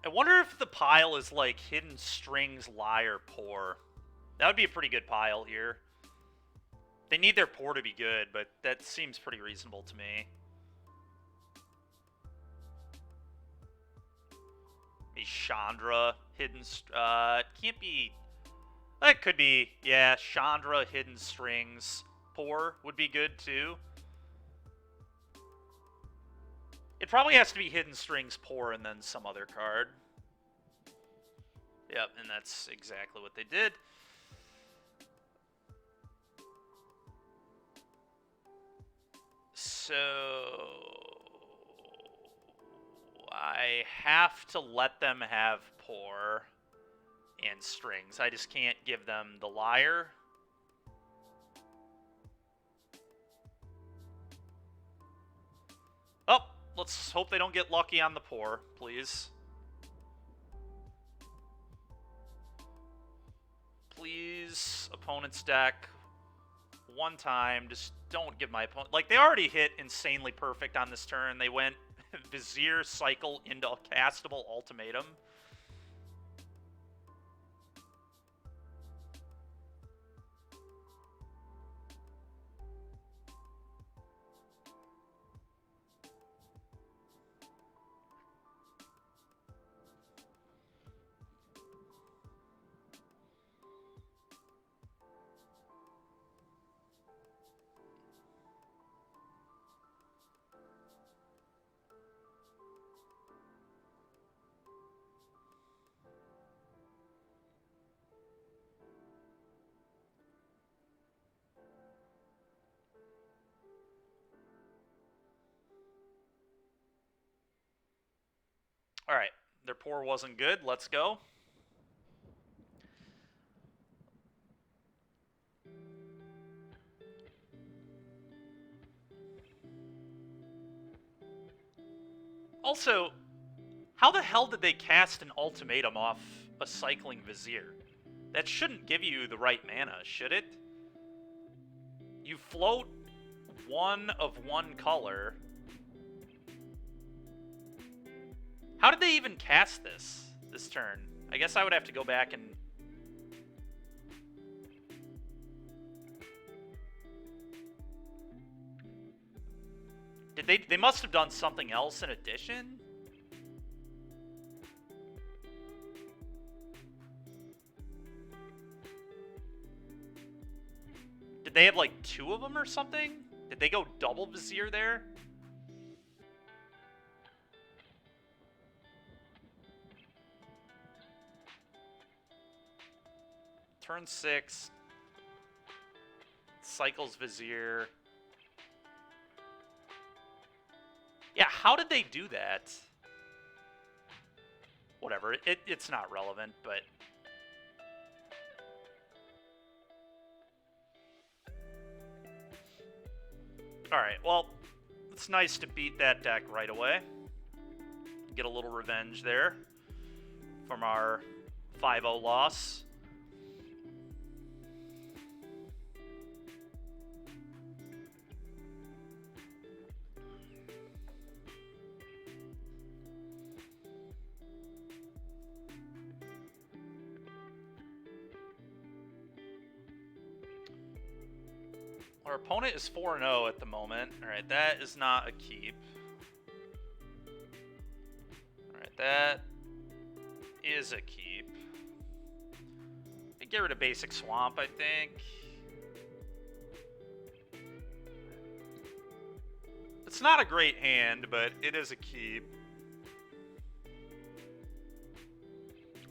I wonder if the pile is like hidden strings, liar, pour. That would be a pretty good pile here. They need their pour to be good, but that seems pretty reasonable to me. Maybe Chandra, hidden... can't be... That could be, yeah, Chandra, hidden strings, pour would be good too. It probably has to be hidden strings, pour, and then some other card. Yep, and that's exactly what they did. So... I have to let them have pour and strings. I just can't give them the liar. Oh, let's hope they don't get lucky on the pour, please. Please, opponent's deck, one time, just don't give my opponent... Like, they already hit insanely perfect on this turn. They went Vizier, cycle into castable ultimatum. All right, their pour wasn't good. Let's go. Also, how the hell did they cast an ultimatum off a cycling Vizier? That shouldn't give you the right mana, should it? You float one of one color. How did they even cast this turn? I guess I would have to go back and... They must have done something else in addition? Did they have like two of them or something? Did they go double Vizier there? Turn 6. Cycles Vizier. Yeah, how did they do that? Whatever, it's not relevant, but... Alright, well, it's nice to beat that deck right away. Get a little revenge there from our 5-0 loss. Our opponent is 4-0 at the moment. Alright, that is not a keep. Alright, that is a keep. Get rid of basic swamp, I think. It's not a great hand, but it is a keep.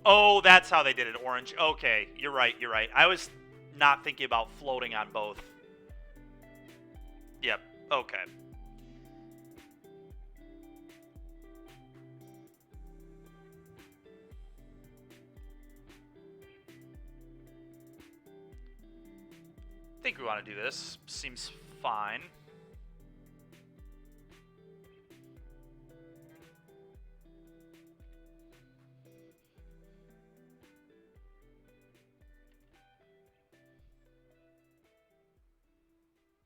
Oh, that's how they did it, orange. Okay, you're right, you're right. I was not thinking about floating on both. Yep, okay. I think we want to do this. Seems fine.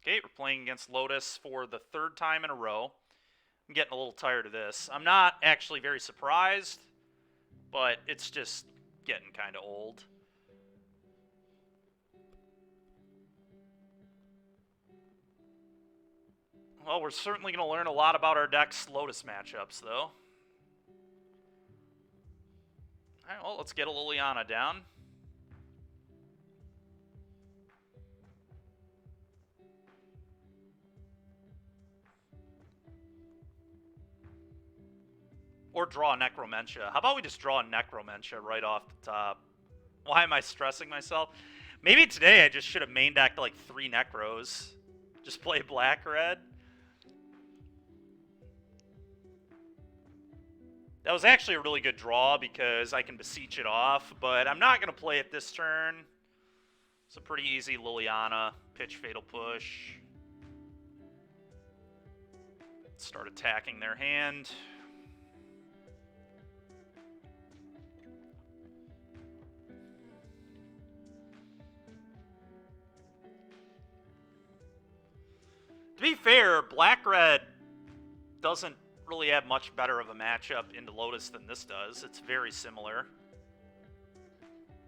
Okay, we're playing against Lotus for the 3rd time in a row. I'm getting a little tired of this. I'm not actually very surprised, but it's just getting kind of old. Well, we're certainly going to learn a lot about our deck's Lotus matchups, though. Alright, well, let's get a Liliana down. Or draw a Necromentia. How about we just draw a Necromentia right off the top? Why am I stressing myself? Maybe today I just should have main decked like 3 Necros. Just play black-red. That was actually a really good draw because I can beseech it off, but I'm not going to play it this turn. It's a pretty easy Liliana, pitch Fatal Push. Start attacking their hand. To be fair, black-red doesn't really have much better of a matchup into Lotus than this does. It's very similar.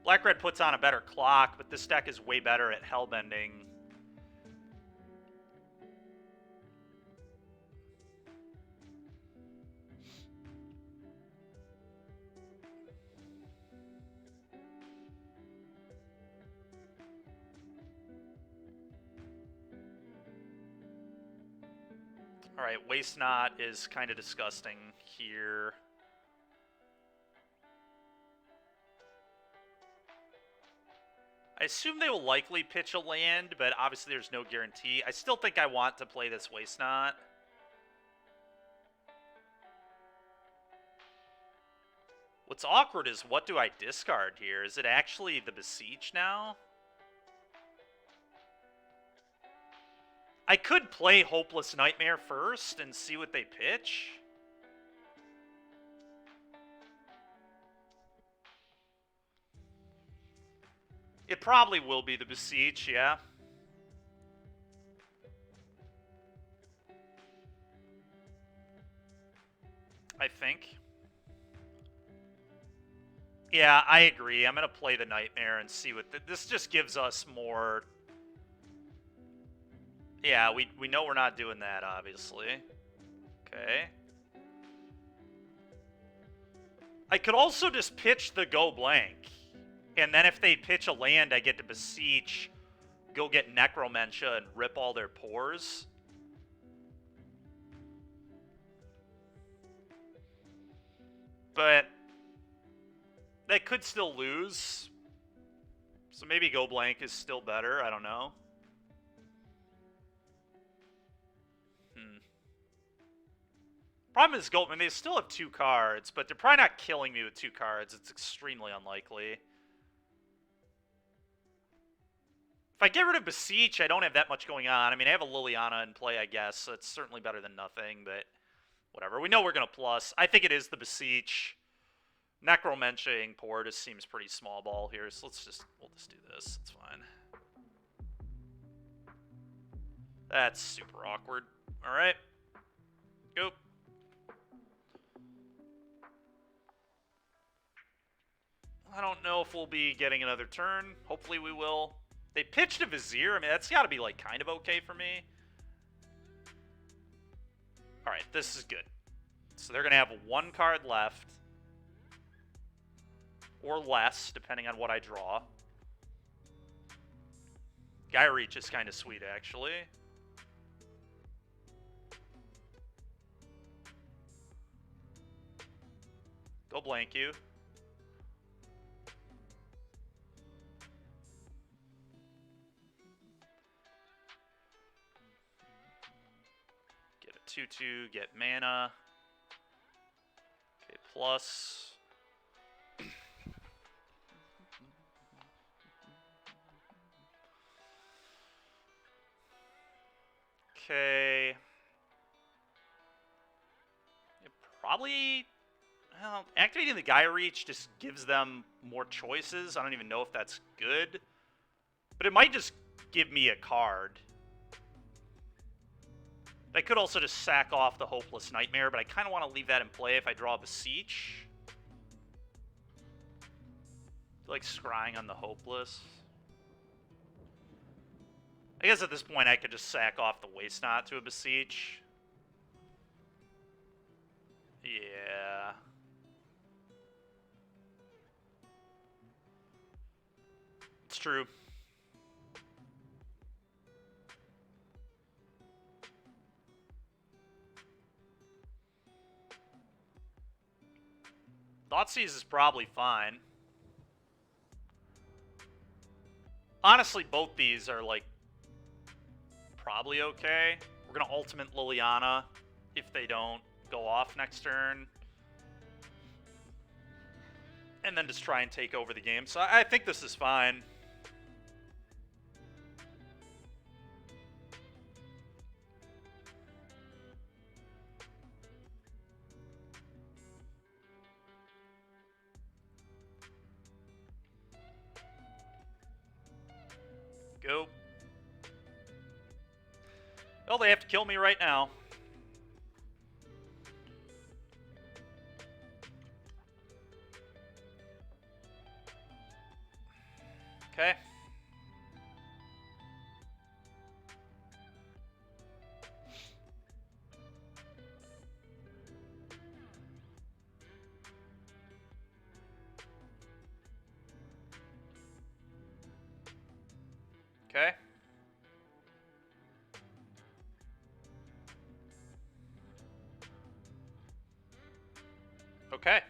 Black-red puts on a better clock, but this deck is way better at hellbending. Alright, Waste Not is kind of disgusting here. I assume they will likely pitch a land, but obviously there's no guarantee. I still think I want to play this Waste Not. What's awkward is, what do I discard here? Is it actually the Beseech now? I could play Hopeless Nightmare first and see what they pitch. It probably will be the Beseech, yeah. I think. Yeah, I agree. I'm going to play the Nightmare and see what... This just gives us more... Yeah, we know we're not doing that, obviously. Okay. I could also just pitch the Go Blank. And then if they pitch a land, I get to Beseech, go get Necromentia, and rip all their pores. But they could still lose. So maybe Go Blank is still better. I don't know. Problem is, Goldman, they still have 2 cards, but they're probably not killing me with 2 cards. It's extremely unlikely. If I get rid of Beseech, I don't have that much going on. I mean, I have a Liliana in play, I guess, so it's certainly better than nothing, but whatever. We know we're going to plus. I think it is the Beseech. Necromentioning Portis seems pretty small ball here, so we'll just do this. It's fine. That's super awkward. All right. Go. I don't know if we'll be getting another turn. Hopefully we will. They pitched a Vizier. I mean, that's got to be, like, kind of okay for me. All right, this is good. So they're going to have one card left. Or less, depending on what I draw. Guy Reach is kind of sweet, actually. They'll blank you. Get a 2/2, get mana. Okay, plus. Okay. Probably. Well, activating the Gaia Reach just gives them more choices. I don't even know if that's good. But it might just give me a card. I could also just sack off the Hopeless Nightmare, but I kind of want to leave that in play if I draw a Beseech. Like scrying on the Hopeless. I guess at this point I could just sack off the Waste Not to a Beseech. Yeah. It's true. Thoughtseize is probably fine. Honestly, both these are, like, probably okay. We're going to Ultimate Liliana if they don't go off next turn. And then just try and take over the game. So I think this is fine. Go. Well, they have to kill me right now. Okay. Okay. Okay.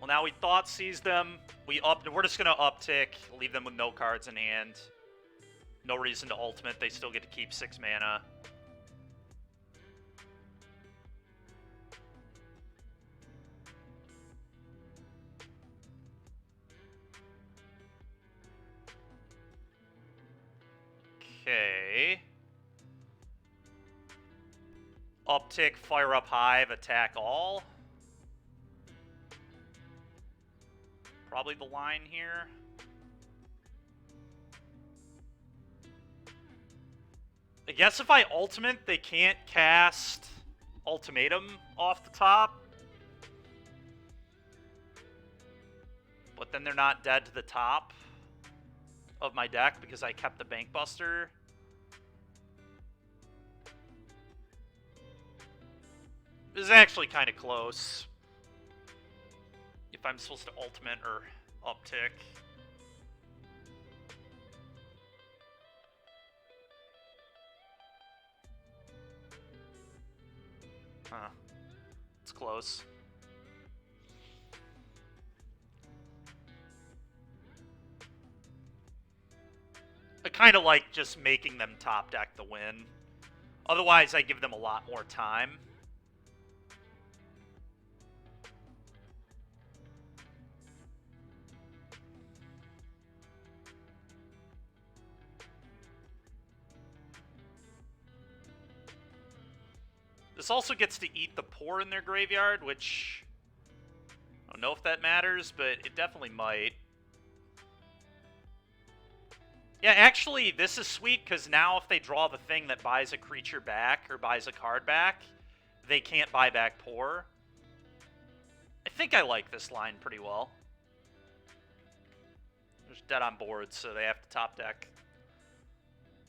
Well, now we Thoughtseize them. We're just gonna uptick, leave them with no cards in hand. No reason to ultimate. They still get to keep 6 mana. Okay. Uptick, fire up Hive, attack all. Probably the line here. I guess if I ultimate, they can't cast Ultimatum off the top. But then they're not dead to the top of my deck because I kept the Bankbuster. This is actually kind of close. If I'm supposed to ultimate or uptick. Huh. It's close. I kind of like just making them top deck the win. Otherwise, I give them a lot more time. This also gets to eat the poor in their graveyard, which I don't know if that matters, but it definitely might. Yeah, actually, this is sweet, because now if they draw the thing that buys a creature back, or buys a card back, they can't buy back poor. I think I like this line pretty well. There's dead on board, so they have to top deck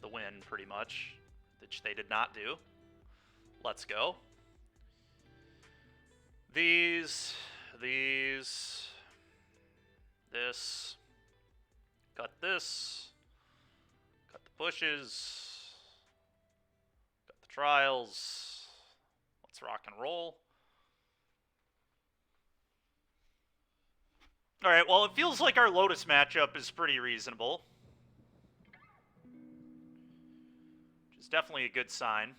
the win, pretty much, which they did not do. Let's go. These, this, cut this, cut the pushes, cut the trials. Let's rock and roll. Alright, well, it feels like our Lotus matchup is pretty reasonable, which is definitely a good sign.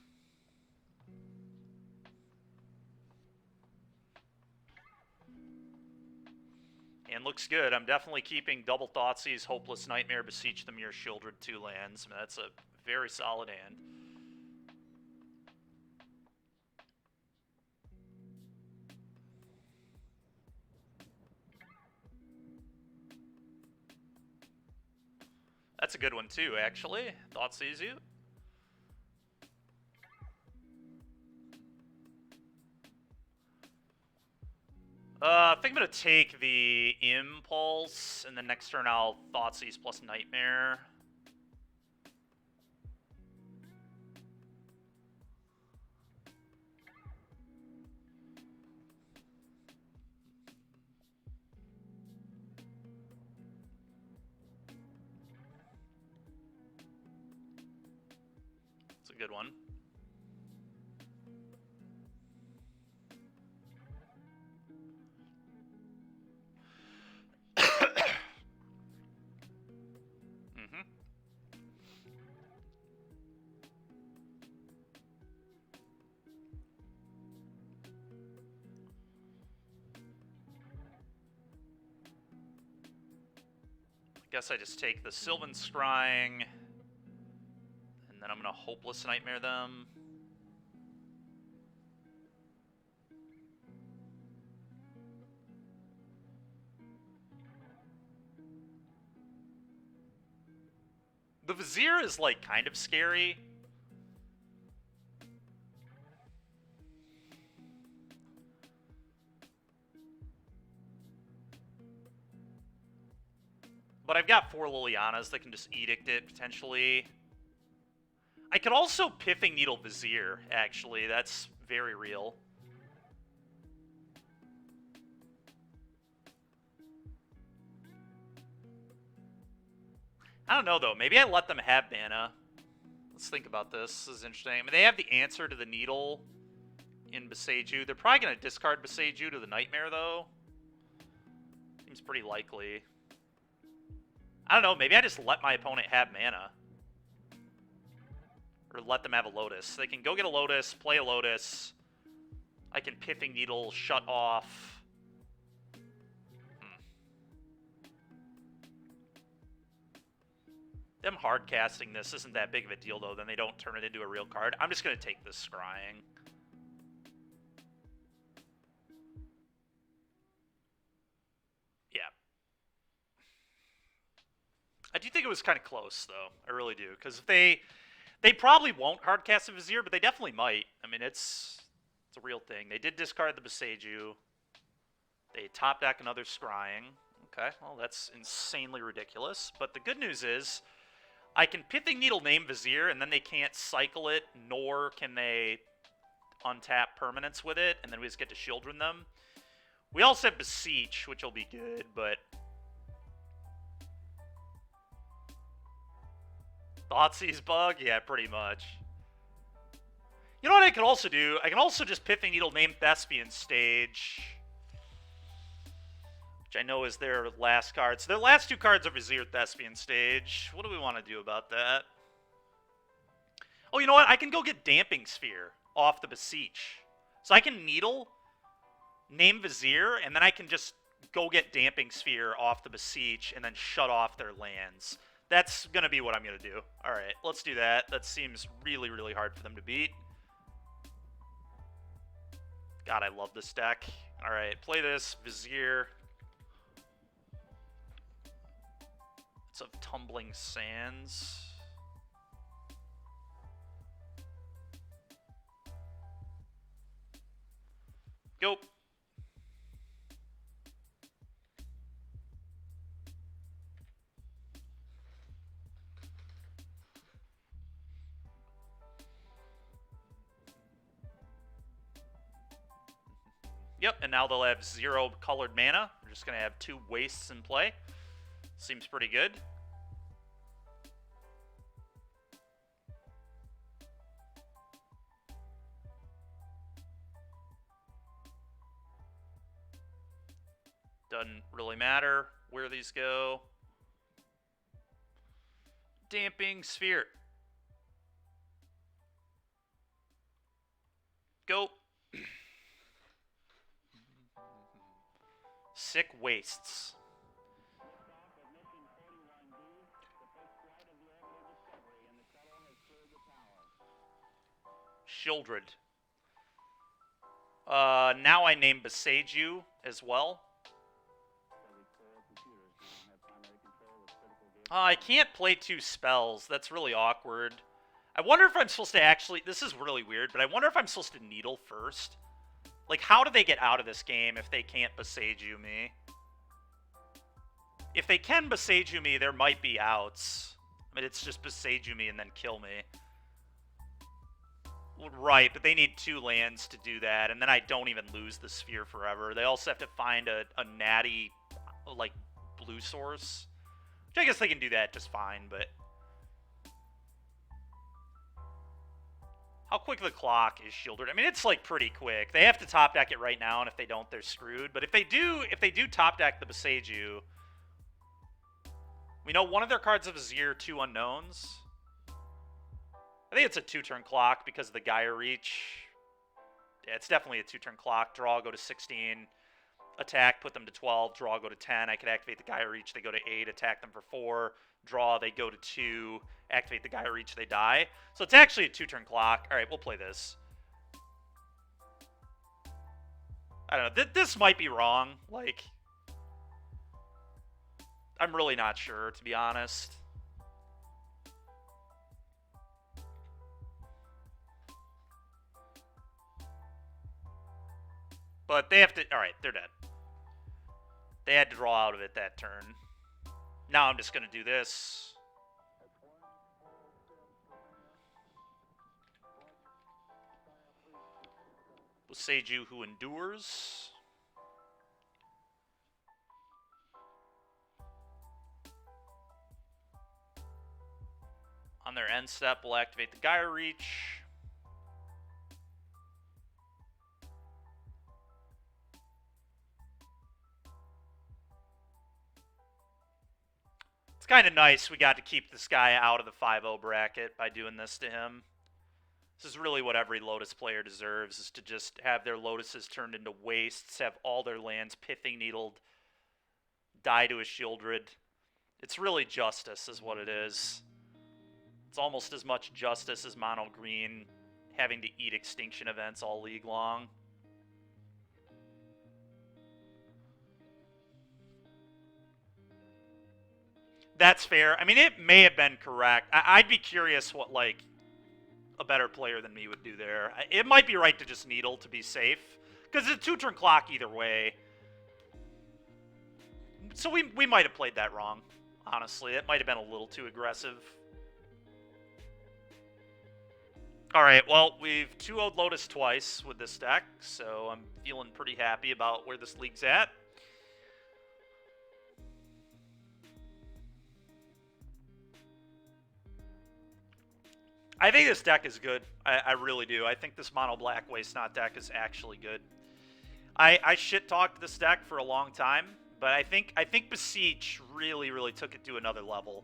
And looks good. I'm definitely keeping Double Thoughtseize, Hopeless Nightmare, Beseech the Mere Shieldred 2 lands. I mean, that's a very solid hand. That's a good one too, actually. Thoughtseize you. I think I'm going to take the Impulse, and then next turn I'll Thoughtseize plus Nightmare. It's a good one. Guess I just take the Sylvan Scrying, and then I'm going to Hopeless Nightmare them. The Vizier is, like, kind of scary. But I've got 4 Lilianas that can just Edict it, potentially. I could also Pithing Needle Vizier, actually. That's very real. I don't know, though. Maybe I let them have mana. Let's think about this. This is interesting. I mean, they have the answer to the Needle in Beseiju. They're probably going to discard Beseiju to the Nightmare, though. Seems pretty likely. I don't know, maybe I just let my opponent have mana. Or let them have a Lotus. They can go get a Lotus, play a Lotus. I can Pithing Needle, shut off. Them hard casting this isn't that big of a deal, though. Then they don't turn it into a real card. I'm just going to take this Scrying. Yeah. I do think it was kind of close, though. I really do. Because if they probably won't hardcast a Vizier, but they definitely might. I mean, it's a real thing. They did discard the Beseiju. They top deck another Scrying. Okay, well, that's insanely ridiculous. But the good news is, I can Pithing Needle name Vizier, and then they can't cycle it, nor can they untap permanents with it, and then we just get to Shieldren them. We also have Beseech, which will be good, but Thoughtseize bug? Yeah, pretty much. You know what I can also do? I can also just Pithing Needle name Thespian Stage, which I know is their last card. So their last 2 cards are Vizier, Thespian Stage. What do we want to do about that? Oh, you know what? I can go get Damping Sphere off the Beseech. So I can Needle, name Vizier, and then I can just go get Damping Sphere off the Beseech and then shut off their lands. That's going to be what I'm going to do. All right, let's do that. That seems really, really hard for them to beat. God, I love this deck. Alright, play this. Vizier. It's of Tumbling Sands. Go. Yep, and now they'll have 0 colored mana. We're just going to have 2 wastes in play. Seems pretty good. Doesn't really matter where these go. Damping Sphere. Go. Sick Wastes. Shieldred. Now I name Besage You as well. I can't play 2 spells. That's really awkward. I wonder if I'm supposed to actually... This is really weird, but I wonder if I'm supposed to Needle first. Like, how do they get out of this game if they can't Besage You me? If they can Besage You me, there might be outs. I mean, it's just Besage You me and then kill me. Right, but they need 2 lands to do that, and then I don't even lose the Sphere forever. They also have to find a natty, like, blue source. Which I guess they can do that just fine, but... How quick the clock is Shieldred? I mean, it's, like, pretty quick. They have to top deck it right now, and if they don't, they're screwed. But if they do top deck the Besage You, we know one of their cards of Vizier, 2 unknowns. I think it's a 2-turn clock because of the Gaia Reach. Yeah, it's definitely a 2-turn clock. Draw, go to 16. Attack, put them to 12. Draw, go to 10. I could activate the Gaia Reach. They go to 8. Attack them for 4. Draw, they go to 2. Activate the Gaia Reach. They die. So it's actually a 2-turn clock. All right, we'll play this. I don't know. This might be wrong. Like, I'm really not sure, to be honest. But they have to... Alright, they're dead. They had to draw out of it that turn. Now I'm just going to do this. Besage You Who Endures. On their end step, we'll activate the Gaia Reach. It's kind of nice we got to keep this guy out of the 5-0 bracket by doing this to him. This is really what every Lotus player deserves, is to just have their Lotuses turned into wastes, have all their lands pithing needled, die to a Shieldred. It's really justice is what it is. It's almost as much justice as mono green having to eat extinction events all league long. That's fair. I mean, it may have been correct. I'd be curious what, like, a better player than me would do there. It might be right to just needle to be safe, because it's a 2-turn clock either way. So we might have played that wrong, honestly. It might have been a little too aggressive. Alright, well, we've 2-0'd Lotus twice with this deck, so I'm feeling pretty happy about where this league's at. I think this deck is good. I really do. I think this mono black waste not deck is actually good. I shit talked this deck for a long time, but I think Beseech really took it to another level.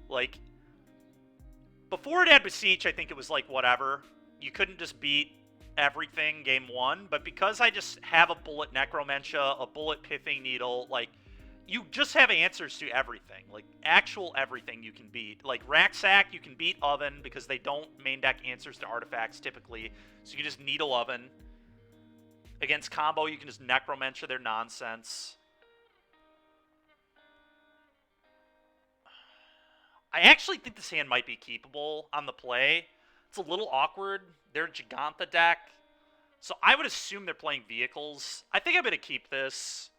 Like, before it had Beseech, I think it was like whatever. You couldn't just beat everything game 1, but because I just have a bullet Necromentia, a bullet Pithing Needle, like, you just have answers to everything. Like, actual everything you can beat. Like, Racksack, you can beat Oven because they don't main deck answers to artifacts typically. So you can just Needle Oven. Against combo, you can just Necromancer their nonsense. I actually think this hand might be keepable on the play. It's a little awkward. They're Giganta deck. So I would assume they're playing vehicles. I think I'm going to keep this.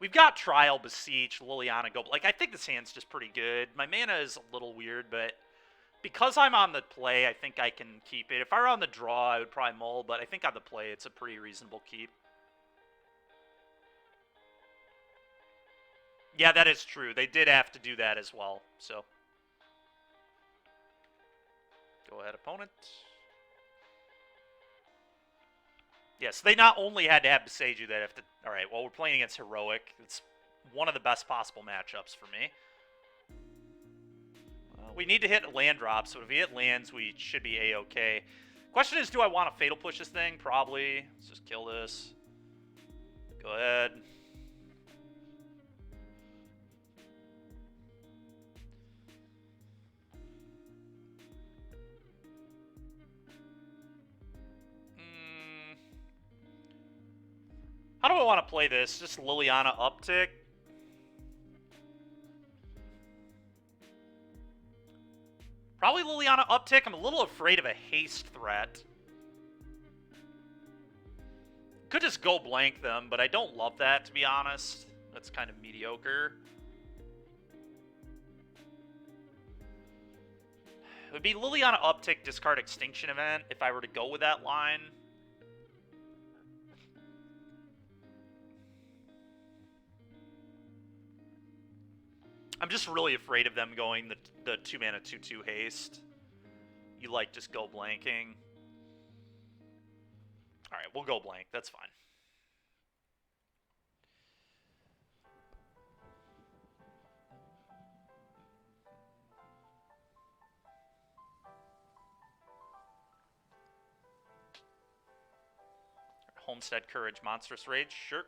We've got Trial, Beseech, Liliana, Go. Like, I think this hand's just pretty good. My mana is a little weird, but because I'm on the play, I think I can keep it. If I were on the draw, I would probably mull, but I think on the play, it's a pretty reasonable keep. Yeah, that is true. They did have to do that as well, so. Go ahead, opponent. Yes, they not only had to have Beseiju, they have to... Alright, well, we're playing against Heroic. It's one of the best possible matchups for me. We need to hit land drops, so if we hit lands, we should be A-okay. Question is, do I want to Fatal Push this thing? Probably. Let's just kill this. Go ahead. How do I want to play this? Just Liliana uptick? Probably Liliana uptick. I'm a little afraid of a haste threat. Could just go blank them, but I don't love that, to be honest. That's kind of mediocre. It would be Liliana uptick, discard Extinction Event if I were to go with that line. I'm just really afraid of them going the 2-mana 2/2 haste. You like just go blanking. Alright, we'll go blank. That's fine. Homestead Courage, Monstrous Rage, sure.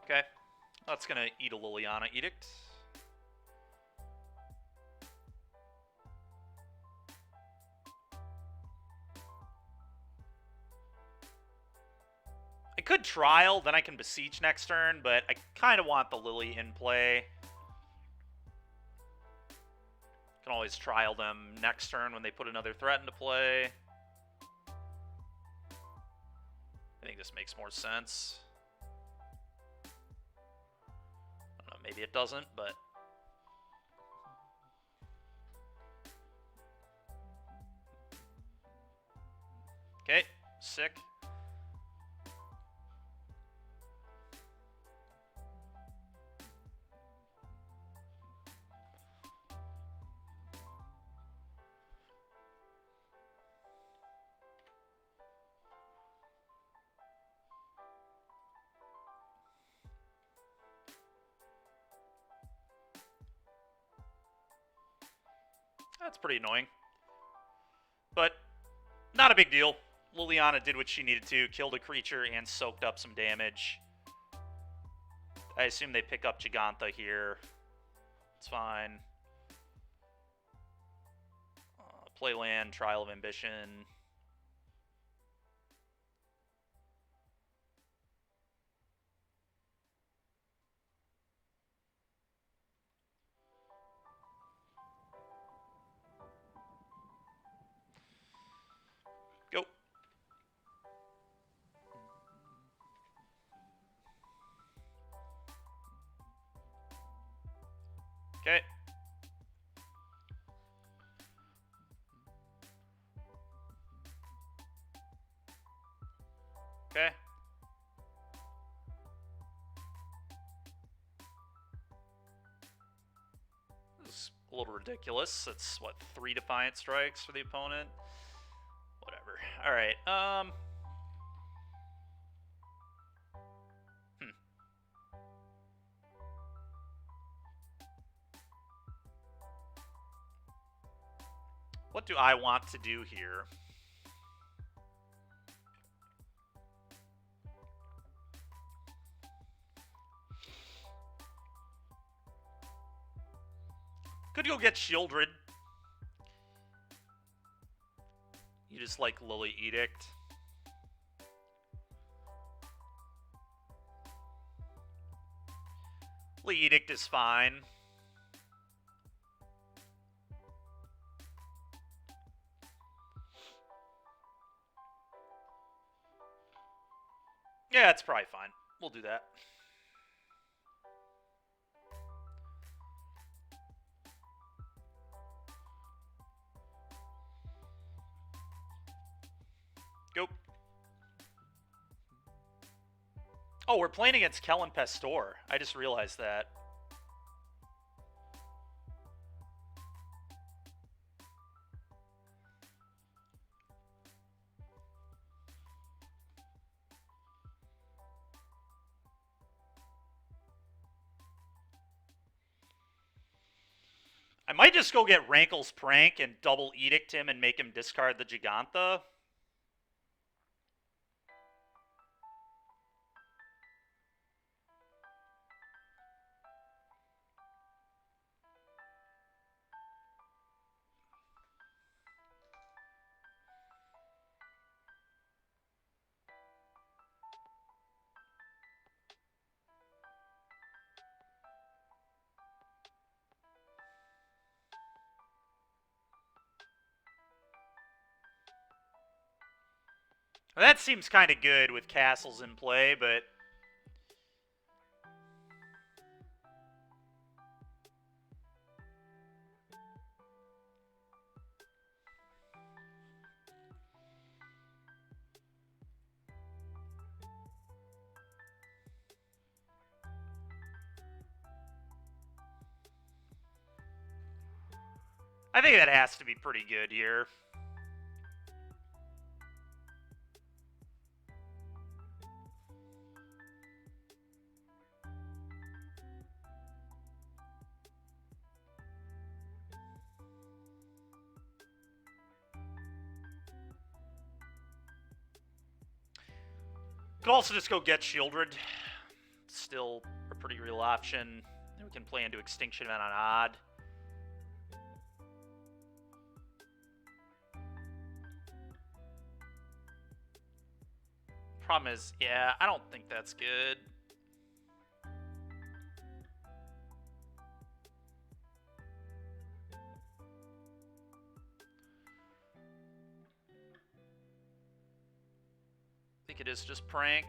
Okay, that's gonna eat a Liliana Edict. I could Trial, then I can Beseech next turn, but I kind of want the Lily in play. Can always Trial them next turn when they put another threat into play. I think this makes more sense. I don't know, maybe it doesn't, but... Okay, sick. That's pretty annoying. But not a big deal. Liliana did what she needed to, killed a creature and soaked up some damage. I assume they pick up Giganta here. It's fine. Play land, Trial of Ambition. Go. Okay. Okay. This is a little ridiculous. That's, what, 3 Defiant Strikes for the opponent? Whatever. Alright, What do I want to do here? Could go get Shieldred. You just like Lily Edict. Lily Edict is fine. Yeah, it's probably fine. We'll do that. Go. Oh, we're playing against Kellen Pastor. I just realized that. I might just go get Rankle's Prank and double Edict him and make him discard the Giganta. That seems kind of good with castles in play, but... I think that has to be pretty good here. Could also just go get Shieldred. Still a pretty real option. Then we can play into Extinction Event on Odd. Problem is, yeah, I don't think that's good. I think it is just Prank.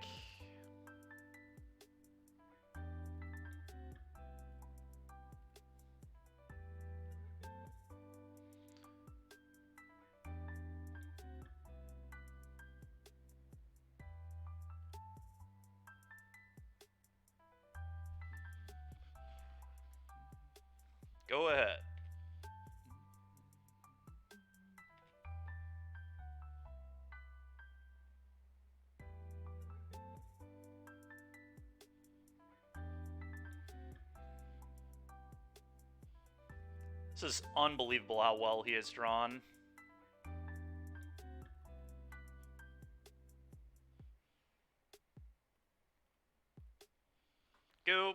Go ahead. This is unbelievable how well he has drawn. Go.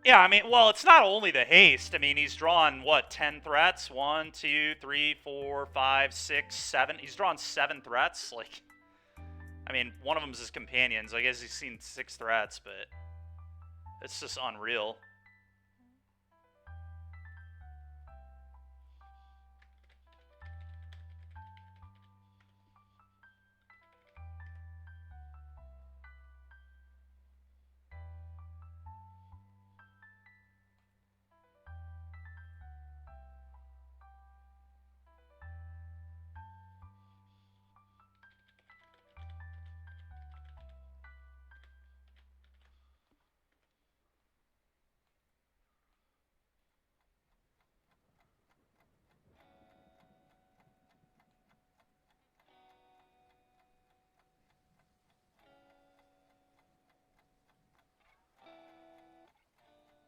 Yeah, I mean, well, it's not only the haste. I mean, he's drawn, what, 10 threats? 1, 2, 3, 4, 5, 6, 7. He's drawn 7 threats. Like, I mean, one of them is his companions. I guess he's seen 6 threats, but it's just unreal.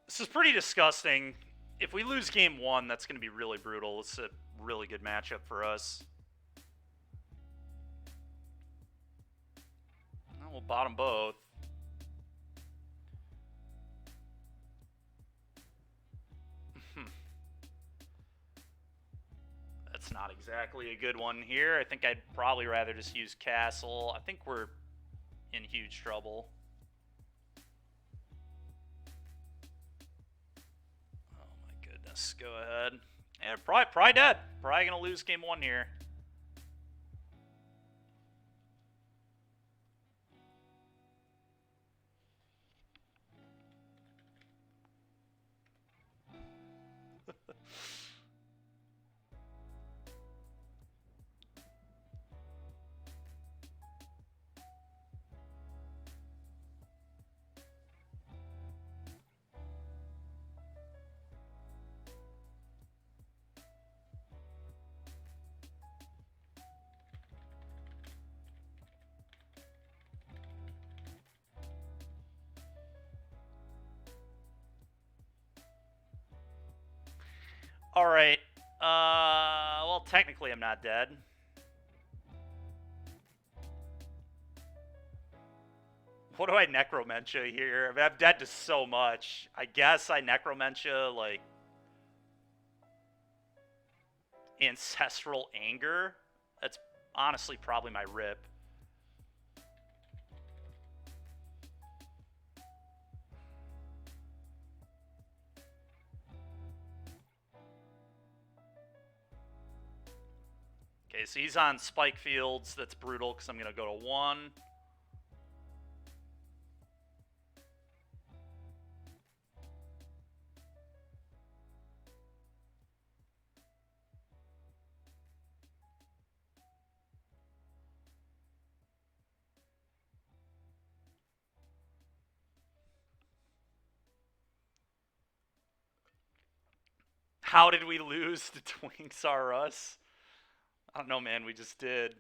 This is pretty disgusting. If we lose game 1, that's going to be really brutal. It's a really good matchup for us. We'll bottom both. That's not exactly a good one here. I think I'd probably rather just use castle. I think we're in huge trouble. Oh my goodness. Go ahead. Yeah, probably dead. Probably gonna lose game 1 here. Alright. Well, technically I'm not dead. What do I necromentia here? I mean, I'm dead to so much. I guess I necromentia, like, ancestral anger. That's honestly probably my rip. Okay, so he's on spike fields. That's brutal because I'm going to go to 1. How did we lose to Twinks R Us? I don't know, man. We just did.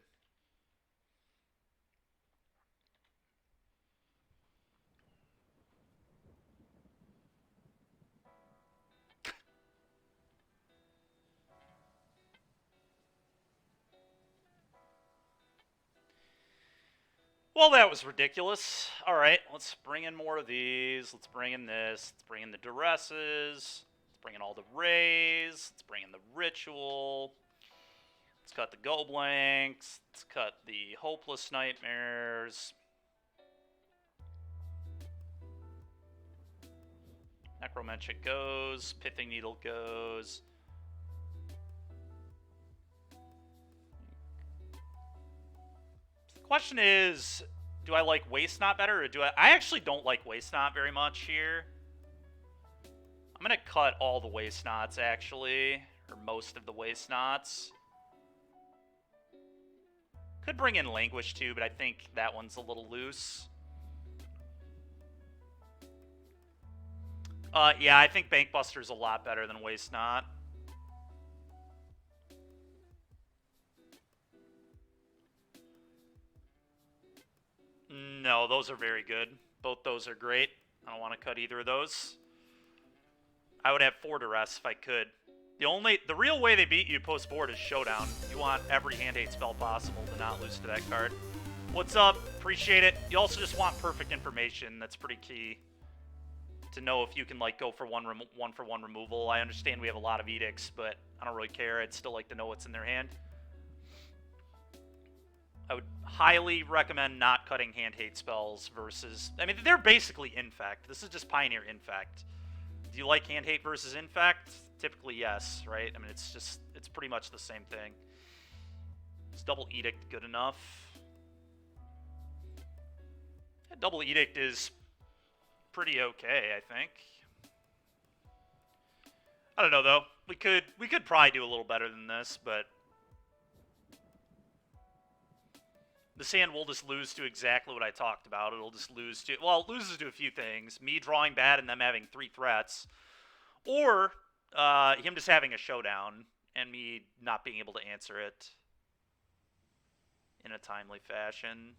Well, that was ridiculous. All right, let's bring in more of these. Let's bring in this. Let's bring in the duresses. Let's bring in all the rays. Let's bring in the ritual. Let's cut the go blanks. Let's cut the hopeless nightmares. Necromantic goes. Pithing needle goes. The question is, do I like Waste Knot better, or do I actually don't like Waste Knot very much here. I'm going to cut all the Waste Knots, actually, or most of the Waste Knots. Could bring in Languish, too, but I think that one's a little loose. Yeah, I think Bankbuster's a lot better than Waste Knot. No, those are very good. Both those are great. I don't want to cut either of those. I would have 4 duress if I could. The real way they beat you post-board is Showdown. You want every hand-hate spell possible to not lose to that card. What's up? Appreciate it. You also just want perfect information. That's pretty key to know if you can, like, go for one-for-one removal. I understand we have a lot of edicts, but I don't really care. I'd still like to know what's in their hand. I would highly recommend not cutting hand-hate spells versus... I mean, they're basically Infect. This is just Pioneer Infect. Do you like hand-hate versus Infect? Typically, yes, right? I mean, it's pretty much the same thing. Is Double Edict good enough? Yeah, Double Edict is pretty okay, I think. I don't know, though. We could probably do a little better than this, but... This hand will just lose to exactly what I talked about. It'll just lose to... Well, it loses to a few things. Me drawing bad and them having 3 threats. Or him just having a showdown and me not being able to answer it in a timely fashion.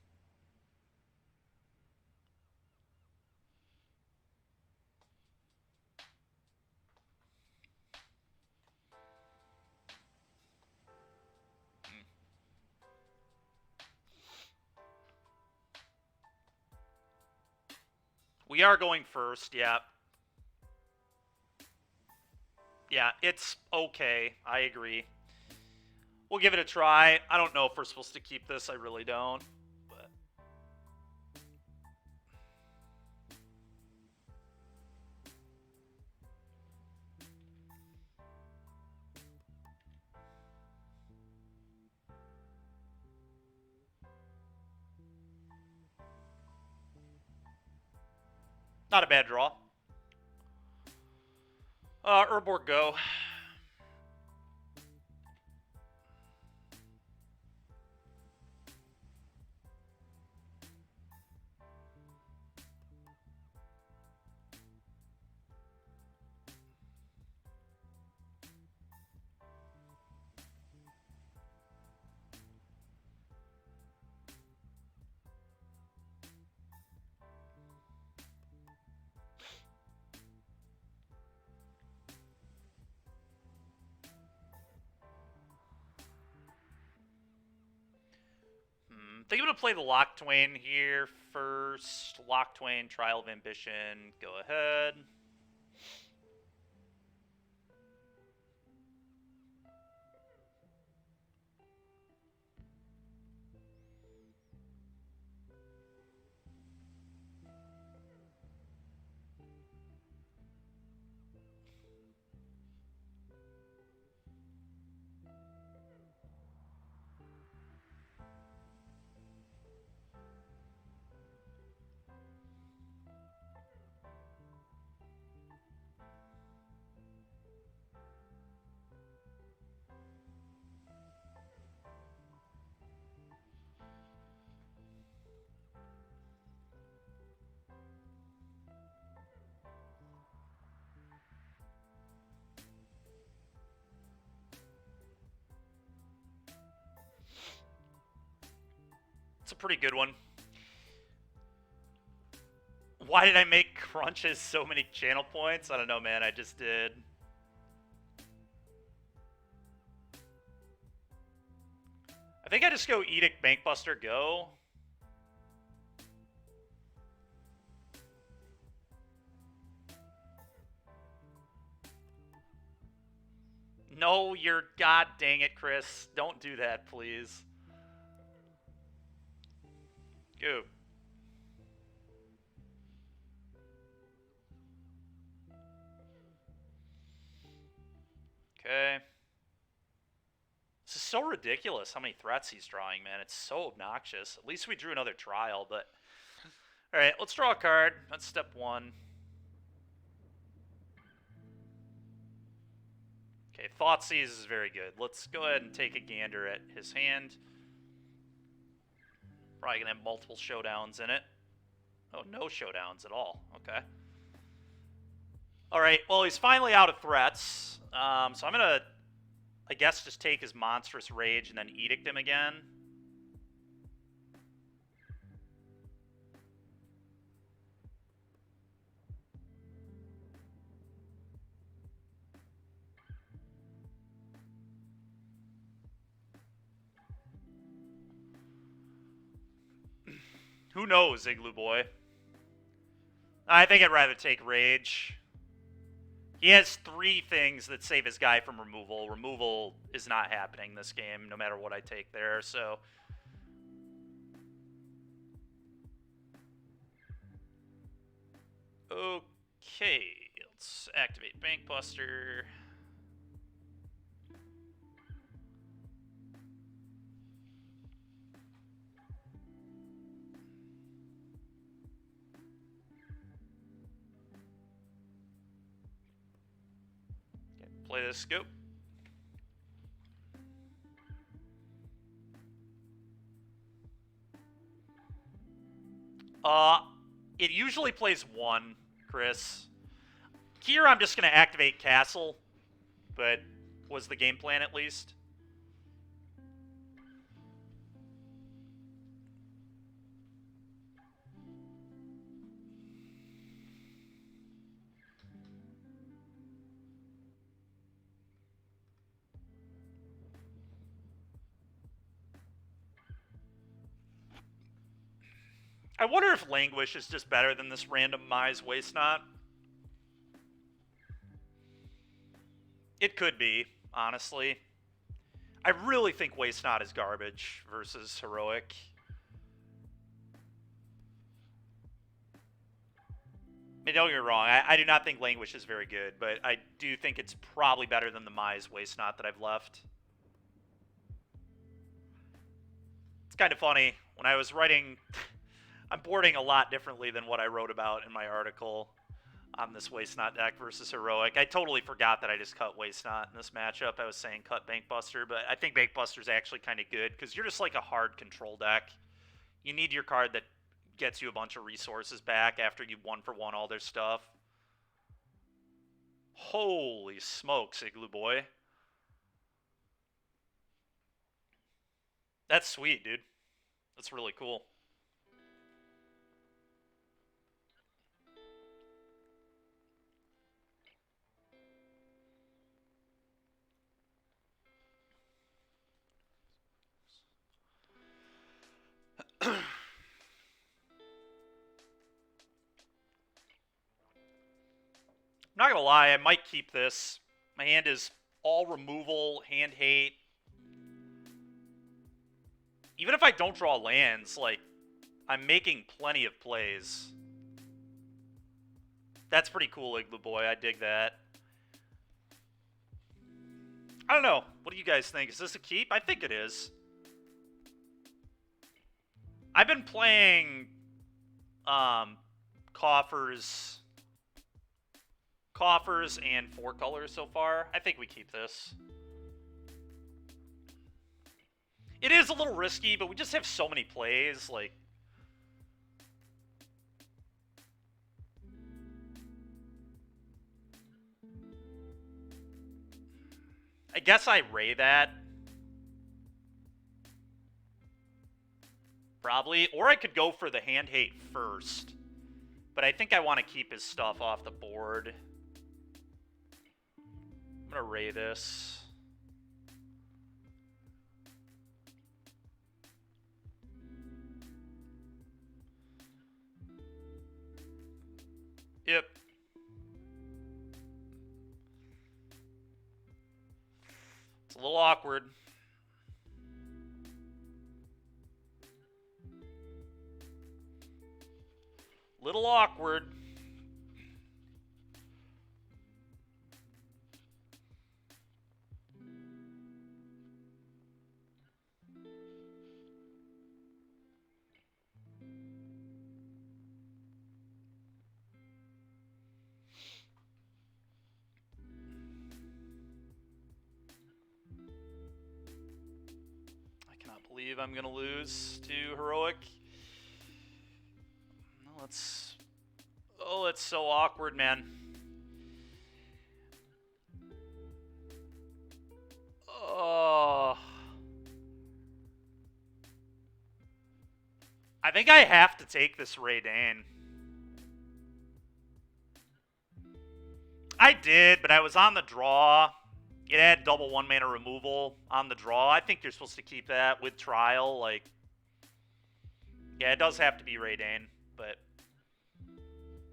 We are going first, yeah. Yeah, it's okay. I agree. We'll give it a try. I don't know if we're supposed to keep this. I really don't. But not a bad draw. Urborg go. I think I'm going to play the Lock Twain here first. Lock Twain, Trial of Ambition. Go ahead. It's a pretty good one. Why did I make crunches so many channel points? I don't know, man. I just did. I think I just go Edict, Bankbuster, go. No, you're... God dang it, Chris. Don't do that, please. Go. Okay. This is so ridiculous how many threats he's drawing, man. It's so obnoxious. At least we drew another trial, but... Alright, let's draw a card. That's step one. Okay, Thoughtseize is very good. Let's go ahead and take a gander at his hand. Probably gonna have multiple showdowns in it. Oh, no showdowns at all. Okay. Alright, well, he's finally out of threats. So I'm gonna, I guess, just take his Monstrous Rage and then Edict him again. Who knows, Igloo Boy? I think I'd rather take Rage. He has 3 things that save his guy from removal. Removal is not happening this game, no matter what I take there, so... Okay, let's activate Bankbuster. Play this scope. It usually plays 1, Chris. Here I'm just going to activate Castle, but was the game plan at least? I wonder if Languish is just better than this randomized Waste Not. It could be, honestly. I really think Waste Not is garbage versus Heroic. I mean, don't get me wrong, I do not think Languish is very good, but I do think it's probably better than the Mize Waste Not that I've left. It's kind of funny. When I was writing, I'm boarding a lot differently than what I wrote about in my article on this Waste Not deck versus Heroic. I totally forgot that I just cut Waste Not in this matchup. I was saying cut Bankbuster, but I think Bankbuster's actually kind of good because you're just like a hard control deck. You need your card that gets you a bunch of resources back after you 1-for-1 all their stuff. Holy smokes, Igloo Boy. That's sweet, dude. That's really cool. Not gonna lie, I might keep this. My hand is all removal, hand hate. Even if I don't draw lands, like, I'm making plenty of plays. That's pretty cool, Igloo Boy. I dig that. I don't know. What do you guys think? Is this a keep? I think it is. I've been playing coffers and 4 colors so far. I think we keep this. It is a little risky, but we just have so many plays, like... I guess I Ray that. Probably. Or I could go for the hand hate first. But I think I want to keep his stuff off the board. I'm going to Ray this. Yep. It's a little awkward. Little awkward. I cannot believe I'm going to lose to Heroic. No, let's... Oh, it's so awkward, man. Oh. I think I have to take this Ray Dane. I did, but I was on the draw. It had double 1-mana removal on the draw. I think you're supposed to keep that with trial. Like, yeah, it does have to be Ray Dane, but...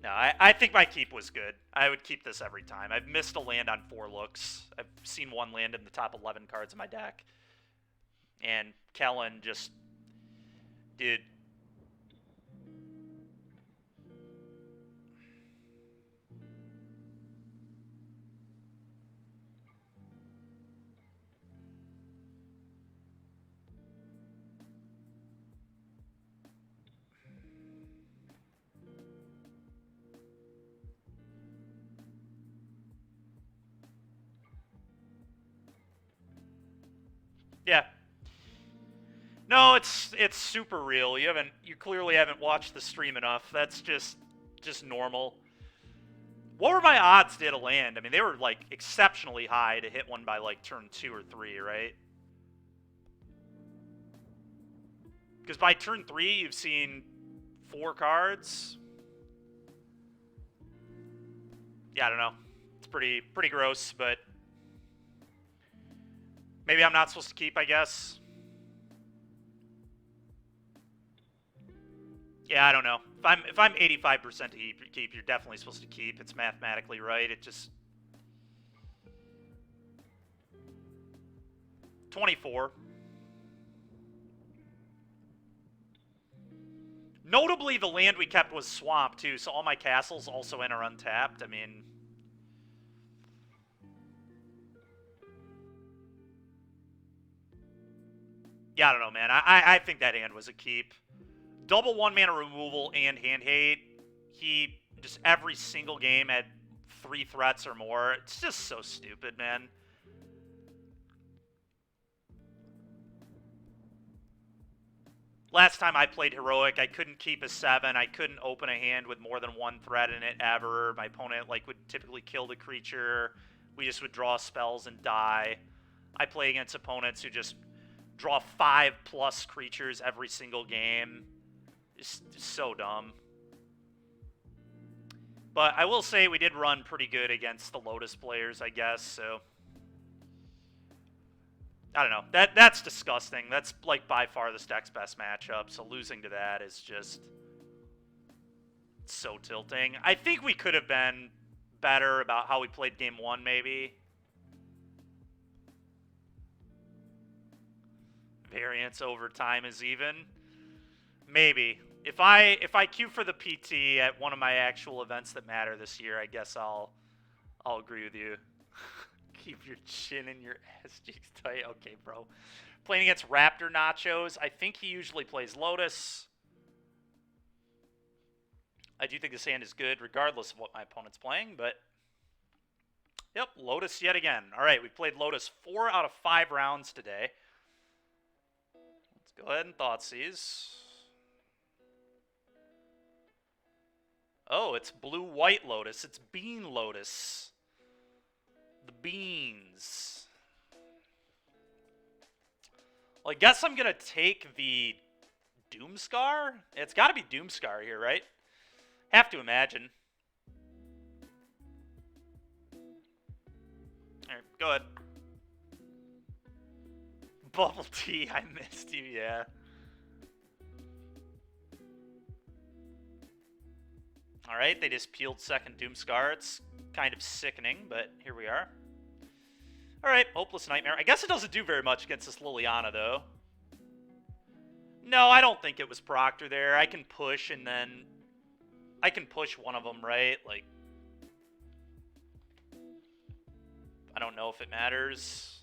No, I think my keep was good. I would keep this every time. I've missed a land on 4 looks. I've seen one land in the top 11 cards of my deck. And Kellen just did... Yeah. No, it's super real. You clearly haven't watched the stream enough. That's just normal. What were my odds to hit a land? I mean, they were like exceptionally high to hit one by like turn 2 or 3, right? Because by turn 3, you've seen 4 cards. Yeah, I don't know. It's pretty gross, but maybe I'm not supposed to keep, I guess. Yeah, I don't know. If I'm 85% to keep, you're definitely supposed to keep. It's mathematically right. It just... 24. Notably, the land we kept was swamp, too, so all my castles also enter untapped. I mean... Yeah, I don't know, man. I think that hand was a keep. Double 1-mana removal and hand hate. He just every single game had 3 threats or more. It's just so stupid, man. Last time I played Heroic, I couldn't keep a 7. I couldn't open a hand with more than 1 threat in it ever. My opponent like would typically kill the creature. We just would draw spells and die. I play against opponents who just draw 5+ creatures every single game. It's so dumb. But I will say we did run pretty good against the Lotus players, I guess, so... I don't know. That's disgusting. That's, like, by far this deck's best matchup, so losing to that is just so tilting. I think we could have been better about how we played game 1, maybe. Variance over time is even. Maybe. If I queue for the PT at one of my actual events that matter this year, I guess I'll agree with you. Keep your chin and your ass cheeks tight. Okay, bro. Playing against Raptor Nachos. I think he usually plays Lotus. I do think this hand is good regardless of what my opponent's playing, but... Yep, Lotus yet again. Alright, we played Lotus 4 out of 5 rounds today. Let's go ahead and Thoughtseize. Oh, it's blue-white Lotus. It's Bean Lotus. The beans. Well, I guess I'm going to take the Doomscar? It's got to be Doomscar here, right? Have to imagine. Alright, go ahead. Bubble tea, I missed you, yeah. Alright, they just peeled second Doomscar. It's kind of sickening, but here we are. Alright, Hopeless Nightmare. I guess it doesn't do very much against this Liliana, though. No, I don't think it was Proctor there. I can push, and then... I can push one of them, right? Like... I don't know if it matters.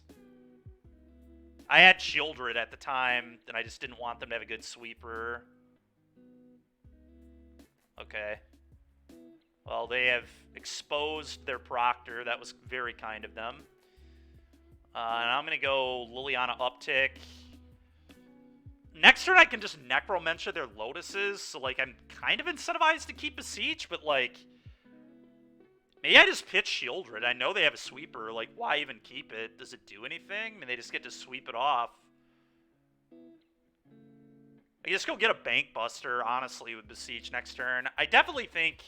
I had Shieldred at the time, and I just didn't want them to have a good sweeper. Okay. Well, they have exposed their Proctor. That was very kind of them. And I'm going to go Liliana Uptick. Next turn, I can just Necromentia their Lotuses. So, like, I'm kind of incentivized to keep a Siege, but, like... Maybe I just pitch Shieldred. I know they have a sweeper. Like, why even keep it? Does it do anything? I mean, they just get to sweep it off. I just go get a Bank Buster, honestly, with Besiege next turn. I definitely think...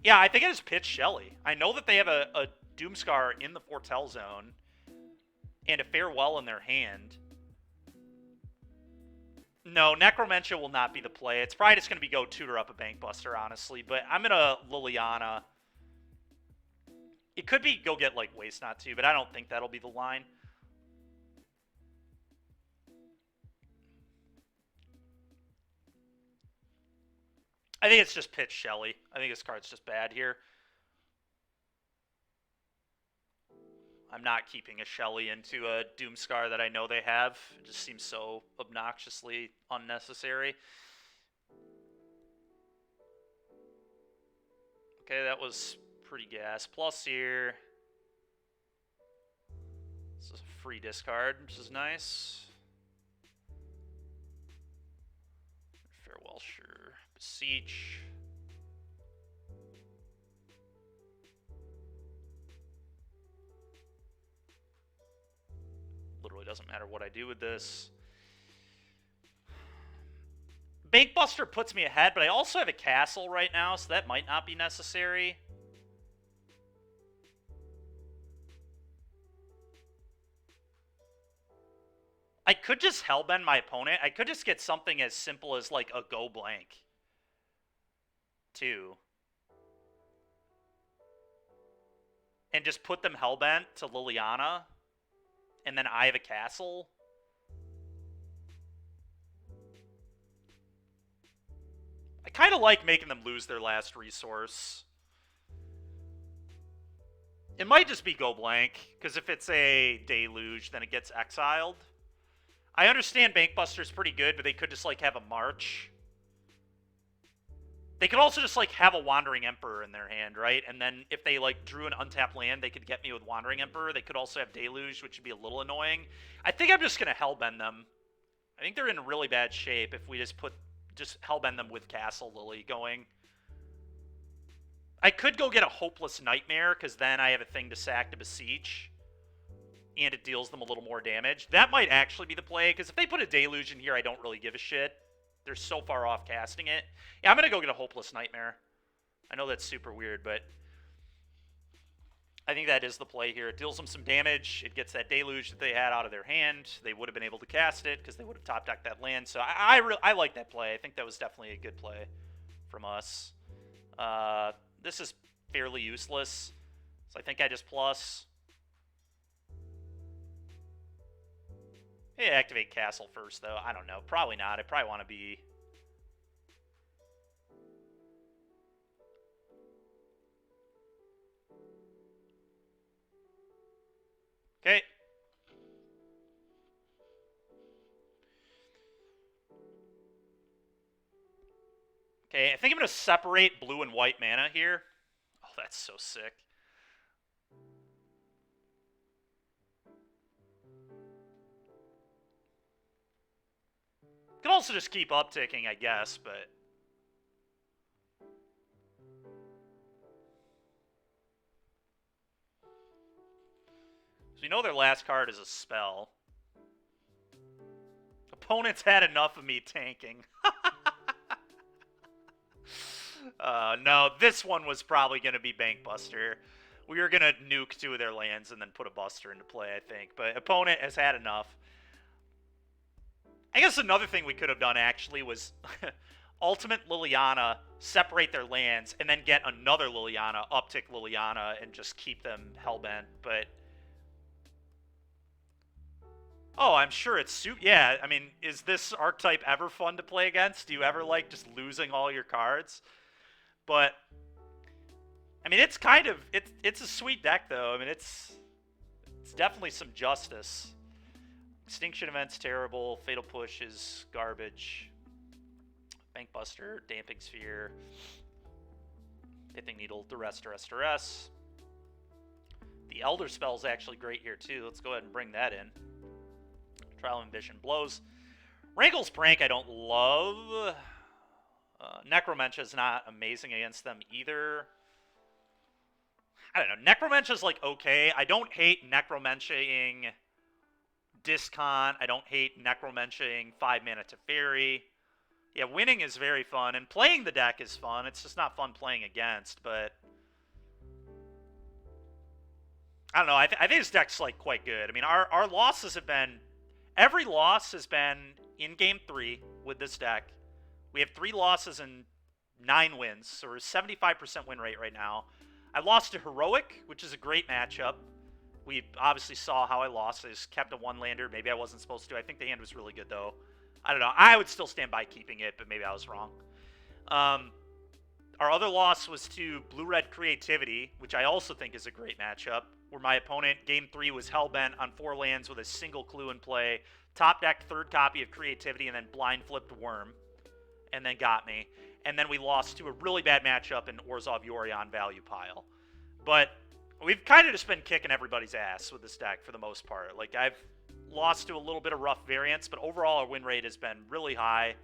Yeah, I think I just pitch Shelly. I know that they have a Doomscar in the Foretell Zone and a Farewell in their hand. No, Necromentia will not be the play. It's probably just going to be go tutor up a Bank Buster, honestly. But I'm going to Liliana. It could be go get, like, Waste Not To, but I don't think that'll be the line. I think it's just pitch Shelly. I think this card's just bad here. I'm not keeping a Shelly into a Doomscar that I know they have. It just seems so obnoxiously unnecessary. Okay, that was pretty gas. Plus here. This is a free discard, which is nice. Farewell, sure. Beseech. Literally doesn't matter what I do with this. Bankbuster puts me ahead, but I also have a castle right now, so that might not be necessary. I could just hellbend my opponent. I could just get something as simple as, like, a go blank. Too. And just put them hellbent to Liliana. and then I have a castle. I kind of like making them lose their last resource. It might just be go blank, because if it's a deluge, then it gets exiled. I understand Bankbuster's pretty good, but they could just, like, have a march. They could also just, like, have a Wandering Emperor in their hand, right? And then if they, like, drew an untapped land, they could get me with Wandering Emperor. They could also have Deluge, which would be a little annoying. I think I'm just going to Hellbend them. I think they're in really bad shape if we just Hellbend them with Castle Lily going. I could go get a Hopeless Nightmare, because then I have a thing to sack to Beseech. And it deals them a little more damage. That might actually be the play, because if they put a Deluge in here, I don't really give a shit. They're so far off casting it. Yeah, I'm going to go get a Hopeless Nightmare. I know that's super weird, but I think that is the play here. It deals them some damage. It gets that Deluge that they had out of their hand. They would have been able to cast it because they would have top-decked that land. So I like that play. I think that was definitely a good play from us. This is fairly useless, so I think I just plus. Hey, activate Castle first, though. I don't know. Probably not. I probably want to be... Okay. Okay, I think I'm going to separate blue and white mana here. Oh, that's so sick. Can also just keep upticking, I guess, but... So you know their last card is a spell. Opponents had enough of me tanking. No, this one was probably going to be Bankbuster. We were going to nuke 2 of their lands and then put a Buster into play, I think. But opponent has had enough. I guess another thing we could have done, actually, was Ultimate Liliana, separate their lands, and then get another Liliana, uptick Liliana, and just keep them hellbent. But... Oh, I'm sure it's... Yeah, I mean, is this archetype ever fun to play against? Do you ever like just losing all your cards? But, I mean, it's kind of... It's a sweet deck, though. I mean, it's definitely some justice. Extinction Event's terrible. Fatal Push is garbage. Bankbuster, Damping Sphere. Pithing Needle, Duress. The Elder Spell's actually great here, too. Let's go ahead and bring that in. Trial of Ambition blows. Wrangle's Prank I don't love. Necromentia not amazing against them either. I don't know. Necromencia's like okay. I don't hate Necromencia-ing Discount. I don't hate Necromencia-ing 5-mana Teferi. Yeah, winning is very fun, and playing the deck is fun. It's just not fun playing against, but... I don't know. I think this deck's like quite good. I mean, our losses have been... Every loss has been in Game 3 with this deck. We have 3 losses and 9 wins, so we're 75% win rate right now. I lost to Heroic, which is a great matchup. We obviously saw how I lost. I just kept a 1-lander. Maybe I wasn't supposed to. I think the hand was really good, though. I don't know. I would still stand by keeping it, but maybe I was wrong. Our other loss was to Blue-Red Creativity, which I also think is a great matchup, where my opponent, Game 3, was hellbent on 4 lands with a single clue in play, top decked 3rd copy of Creativity, and then blind flipped Worm, and then got me. And then we lost to a really bad matchup in Orzhov Yorion Value Pile. But we've kind of just been kicking everybody's ass with this deck for the most part. Like, I've lost to a little bit of rough variance, but overall our win rate has been really high.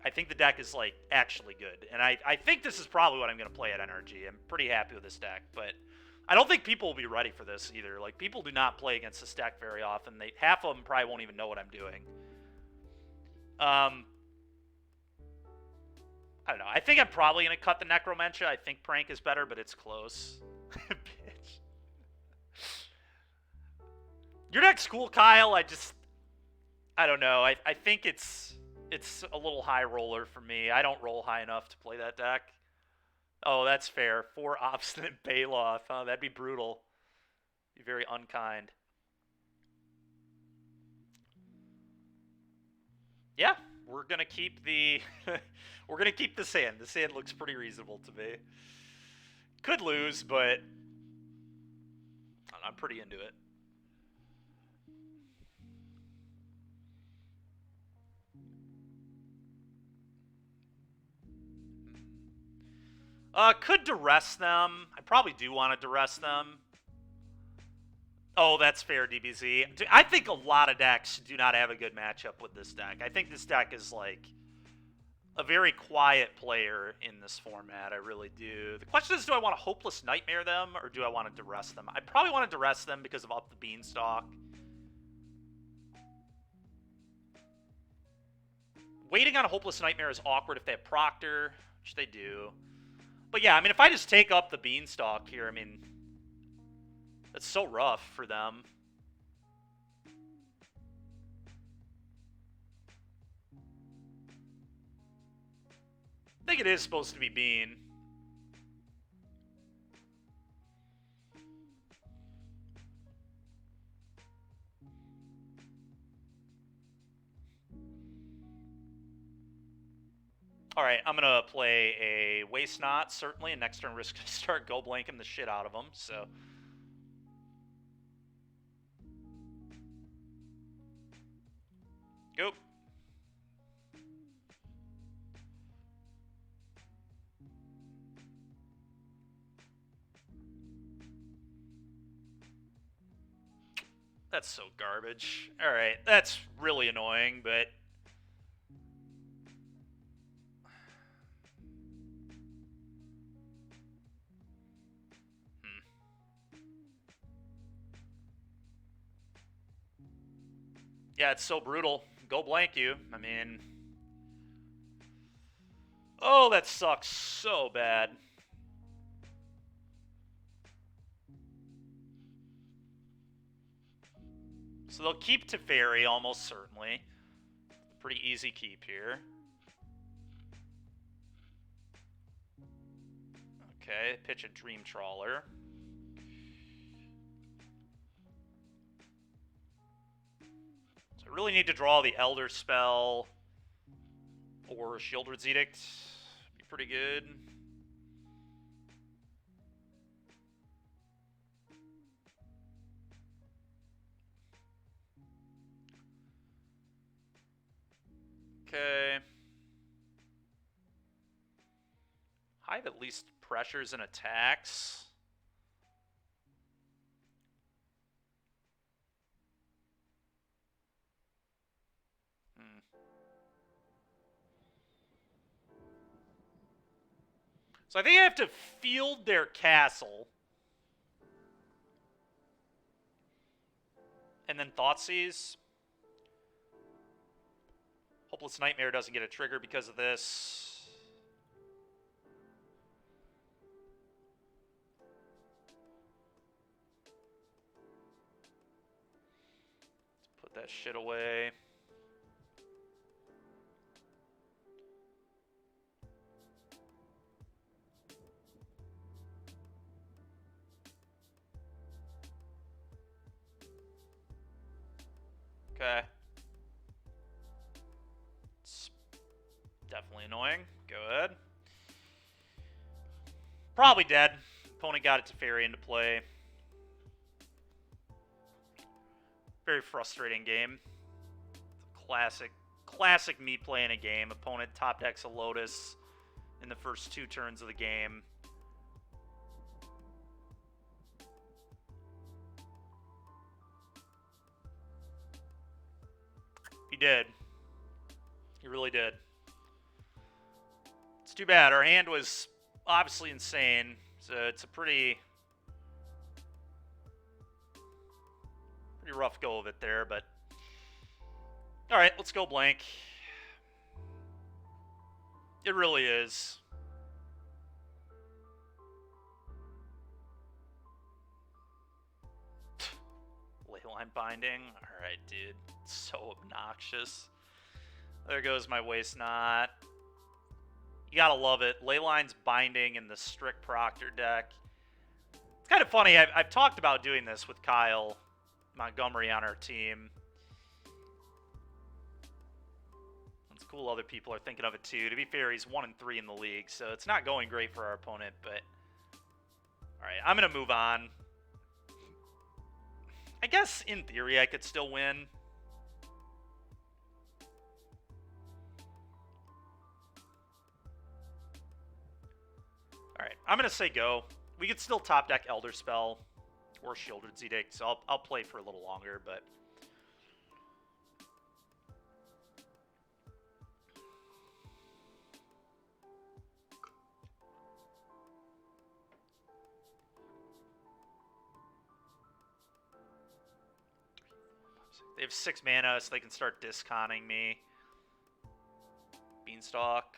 I think the deck is, like, actually good. And I think this is probably what I'm going to play at NRG. I'm pretty happy with this deck, but I don't think people will be ready for this either. Like, people do not play against this deck very often. Half of them probably won't even know what I'm doing. I don't know. I think I'm probably going to cut the Necromencia. I think Prank is better, but it's close. Bitch. Your deck's cool, Kyle. I don't know. I think it's a little high roller for me. I don't roll high enough to play that deck. Oh, that's fair. 4 Obstinate Baloth. Huh? That'd be brutal. Be very unkind. Yeah, we're gonna keep the we're gonna keep the sand. The sand looks pretty reasonable to me. Could lose, but I'm pretty into it. Could duress them. I probably do want to duress them. Oh, that's fair, DBZ. I think a lot of decks do not have a good matchup with this deck. I think this deck is like a very quiet player in this format. I really do. The question is, do I want to Hopeless Nightmare them, or do I want to duress them? I probably want to duress them because of Up the Beanstalk. Waiting on a Hopeless Nightmare is awkward if they have Proctor, which they do. But yeah, I mean, if I just take up the Beanstalk here, I mean, that's so rough for them. I think it is supposed to be Bean. Alright, I'm going to play a Waste Not, certainly, and next turn risk to start go blanking the shit out of them, so... Go. That's so garbage. Alright, that's really annoying, but... Yeah, it's so brutal. Go blank you. I mean... Oh, that sucks so bad. So they'll keep Teferi, almost certainly. Pretty easy keep here. Okay, pitch a Dream Trawler. So I really need to draw the Elder Spell or Shieldred's Edict. Be pretty good. Okay. Hive at least pressures and attacks. So I think I have to field their castle. And then Thoughtseize. Hopeless Nightmare doesn't get a trigger because of this. Let's put that shit away. Okay. It's definitely annoying. Go ahead. Probably dead. Opponent got it to Teferi into play. Very frustrating game. Classic me playing a game. Opponent top decks a Lotus in the first 2 turns of the game. He did. He really did. It's too bad. Our hand was obviously insane. So it's a pretty rough go of it there, but all right, let's go blank. It really is. Leyline Binding. All right, dude. So obnoxious. There goes my Waste Not. You gotta love it. Leyline's Binding in the Strict Proctor deck. It's kind of funny. I've talked about doing this with Kyle Montgomery on our team. cool other people are thinking of it too. To be fair, he's 1-3 in the league, so it's not going great for our opponent, but... Alright, I'm going to move on. I guess, in theory, I could still win. Alright, I'm going to say go. We could still top deck Elder Spell or Shieldred's Edict, so I'll play for a little longer, but... They have 6 mana, so they can start disconning me. Beanstalk.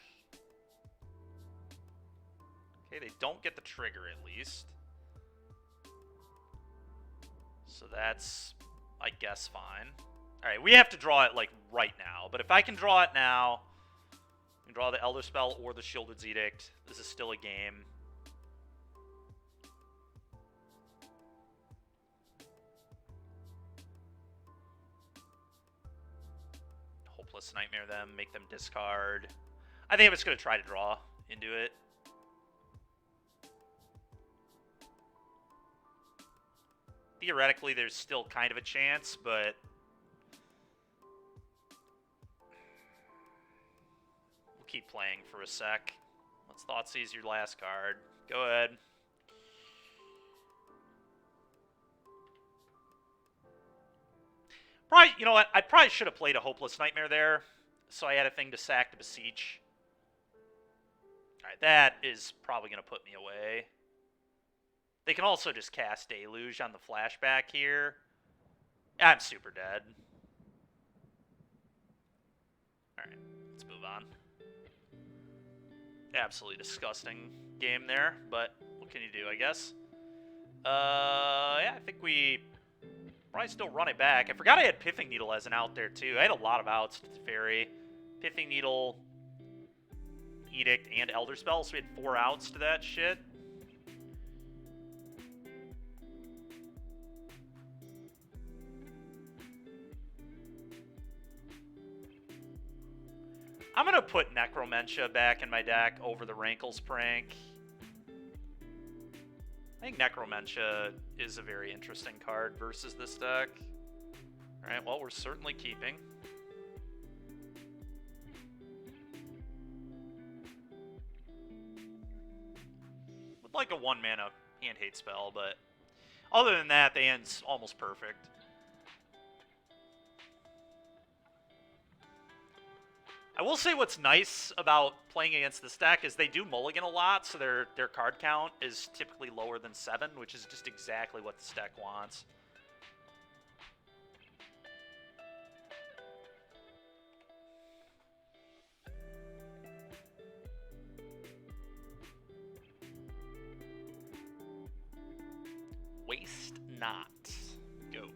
Okay, they don't get the trigger at least. So that's, I guess, fine. Alright, we have to draw it, like, right now. But if I can draw it now, I can draw the Elder Spell or the Shieldred's Edict. This is still a game. Hopeless Nightmare them, make them discard. I think I'm just going to try to draw into it. Theoretically, there's still kind of a chance, but... We'll keep playing for a sec. Let's Thoughtseize your last card. Go ahead. Probably, you know what? I probably should have played a Hopeless Nightmare there, so I had a thing to sack to Beseech. Alright, that is probably going to put me away. They can also just cast Deluge on the flashback here. I'm super dead. Alright, let's move on. Absolutely disgusting game there, but what can you do, I guess? Yeah, I think we probably still run it back. I forgot I had Pithing Needle as an out there, too. I had a lot of outs to Fairy. Pithing Needle, Edict, and Elder Spell, so we had 4 outs to that shit. I'm going to put Necromentia back in my deck over the Rankles Prank. I think Necromentia is a very interesting card versus this deck. Alright, well, we're certainly keeping. Would like a 1-mana hand-hate spell, but other than that, the hand's almost perfect. I will say what's nice about playing against this deck is they do mulligan a lot, so their card count is typically lower than 7, which is just exactly what this deck wants. Waste not. Go.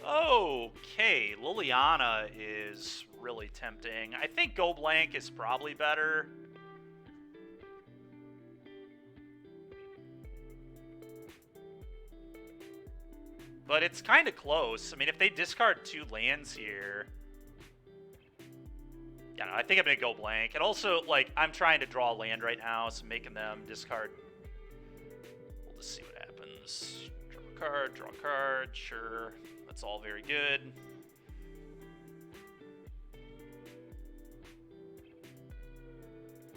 Okay, Liliana is really tempting. I think Go Blank is probably better. But it's kind of close. I mean, if they discard 2 lands here... Yeah, no, I think I'm going to Go Blank. And also, like, I'm trying to draw a land right now, so making them discard... We'll just see what happens. Draw a card, sure. That's all very good.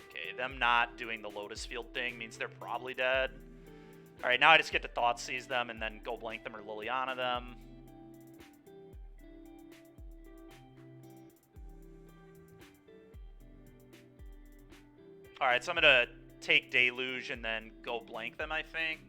Okay, them not doing the Lotus Field thing means they're probably dead. Alright, now I just get to Thoughtseize them and then Go Blank them or Liliana them. Alright, so I'm going to take Deluge and then Go Blank them, I think.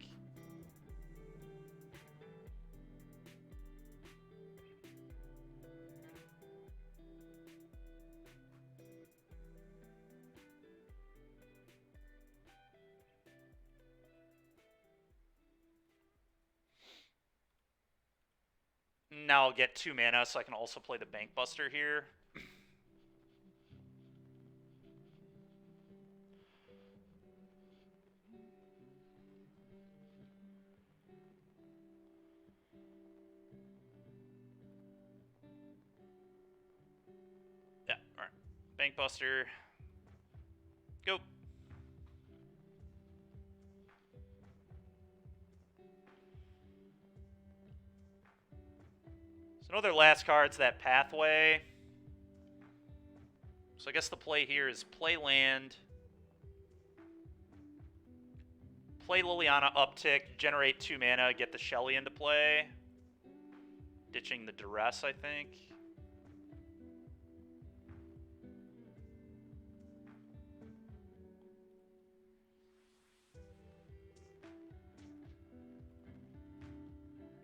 Now I'll get 2 mana, so I can also play the Bank Buster here. Bankbuster. Go. So another last card's that Pathway. So I guess the play here is play land, play Liliana uptick, generate 2 mana, get the Shelly into play. Ditching the Duress, I think.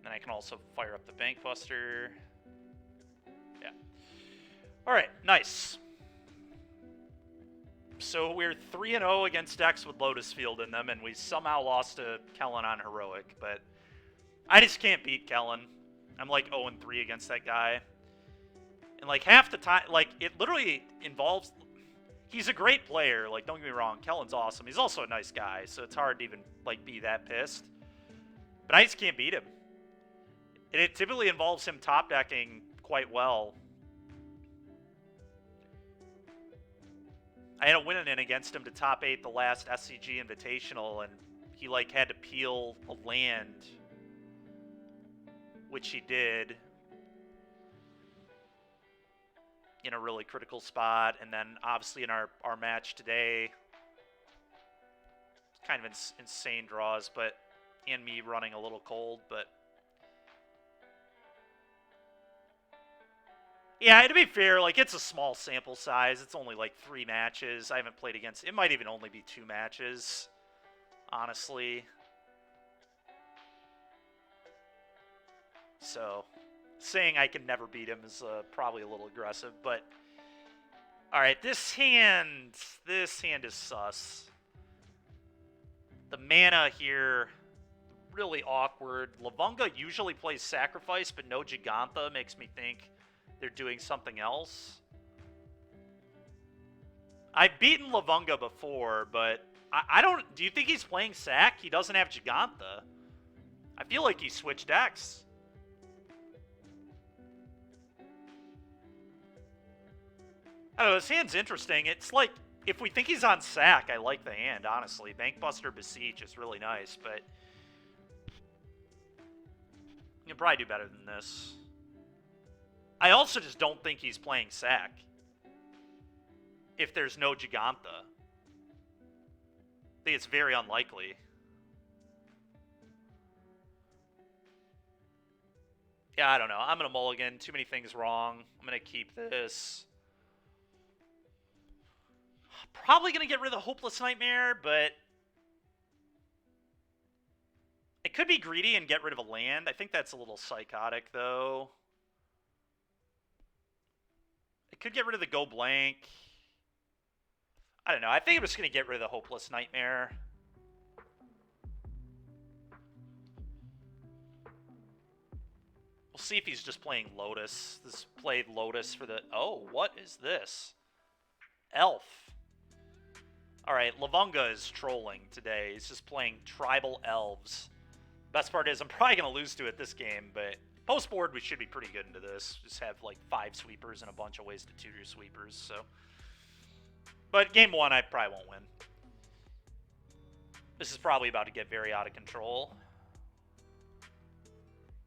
Then I can also fire up the Bankbuster. Yeah. Alright, nice. So we're 3-0 against decks with Lotus Field in them, and we somehow lost to Kellen on Heroic, but I just can't beat Kellen. I'm like 0-3 against that guy. And like half the time, like it literally involves, he's a great player, like don't get me wrong, Kellen's awesome. He's also a nice guy, so it's hard to even like be that pissed. But I just can't beat him. And it typically involves him top decking quite well. I had a win-in against him to top 8 the last SCG Invitational, and he like had to peel a land, which he did in a really critical spot. And then obviously in our match today, kind of insane draws, but and me running a little cold, but yeah, to be fair, like it's a small sample size. It's only like 3 matches. I haven't played against, it might even only be 2 matches, honestly. So saying I can never beat him is probably a little aggressive, but all right, this hand is sus. The mana here, really awkward. Lavunga usually plays Sacrifice, but no Giganta makes me think they're doing something else. I've beaten Lavunga before, but I don't... Do you think he's playing Sac? He doesn't have Giganta. I feel like he switched decks. I don't know, this hand's interesting. It's like, if we think he's on Sac, I like the hand, honestly. Bankbuster Beseech is really nice, but you can probably do better than this. I also just don't think he's playing Sac if there's no Giganta. I think it's very unlikely. Yeah, I don't know. I'm going to mulligan. Too many things wrong. I'm going to keep this. Probably going to get rid of the Hopeless Nightmare, but it could be greedy and get rid of a land. I think that's a little psychotic, though. It could get rid of the Go Blank. I don't know. I think I'm just going to get rid of the Hopeless Nightmare. We'll see if he's just playing Lotus. This played Lotus for the... Oh, what is this? Elf. Alright, Lavunga is trolling today. He's just playing Tribal Elves. Best part is I'm probably going to lose to it this game, but post-board we should be pretty good into this. Just have like 5 sweepers and a bunch of ways to tutor sweepers, so... But game 1 I probably won't win. This is probably about to get very out of control.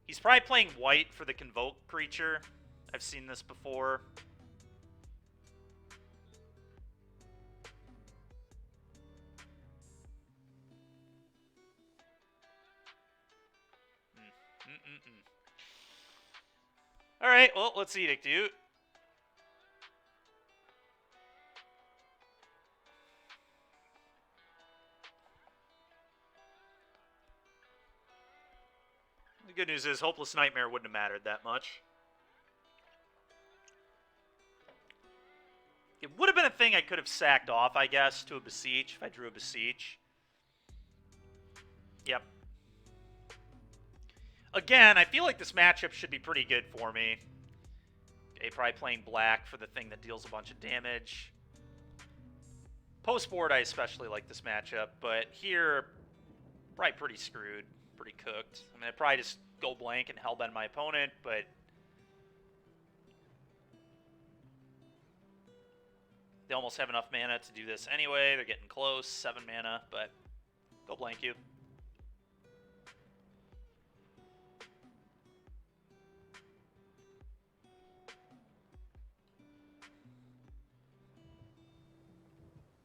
He's probably playing white for the Convoke creature. I've seen this before. Alright, well, let's Edict you. The good news is Hopeless Nightmare wouldn't have mattered that much. It would have been a thing I could have sacked off, I guess, to a Beseech, if I drew a Beseech. Yep. Again, I feel like this matchup should be pretty good for me. Okay, probably playing black for the thing that deals a bunch of damage. Post-board, I especially like this matchup, but here, probably pretty screwed, pretty cooked. I mean, I'd probably just go blank and hellbend my opponent, but... They almost have enough mana to do this anyway. They're getting close, 7 mana, but go blank you.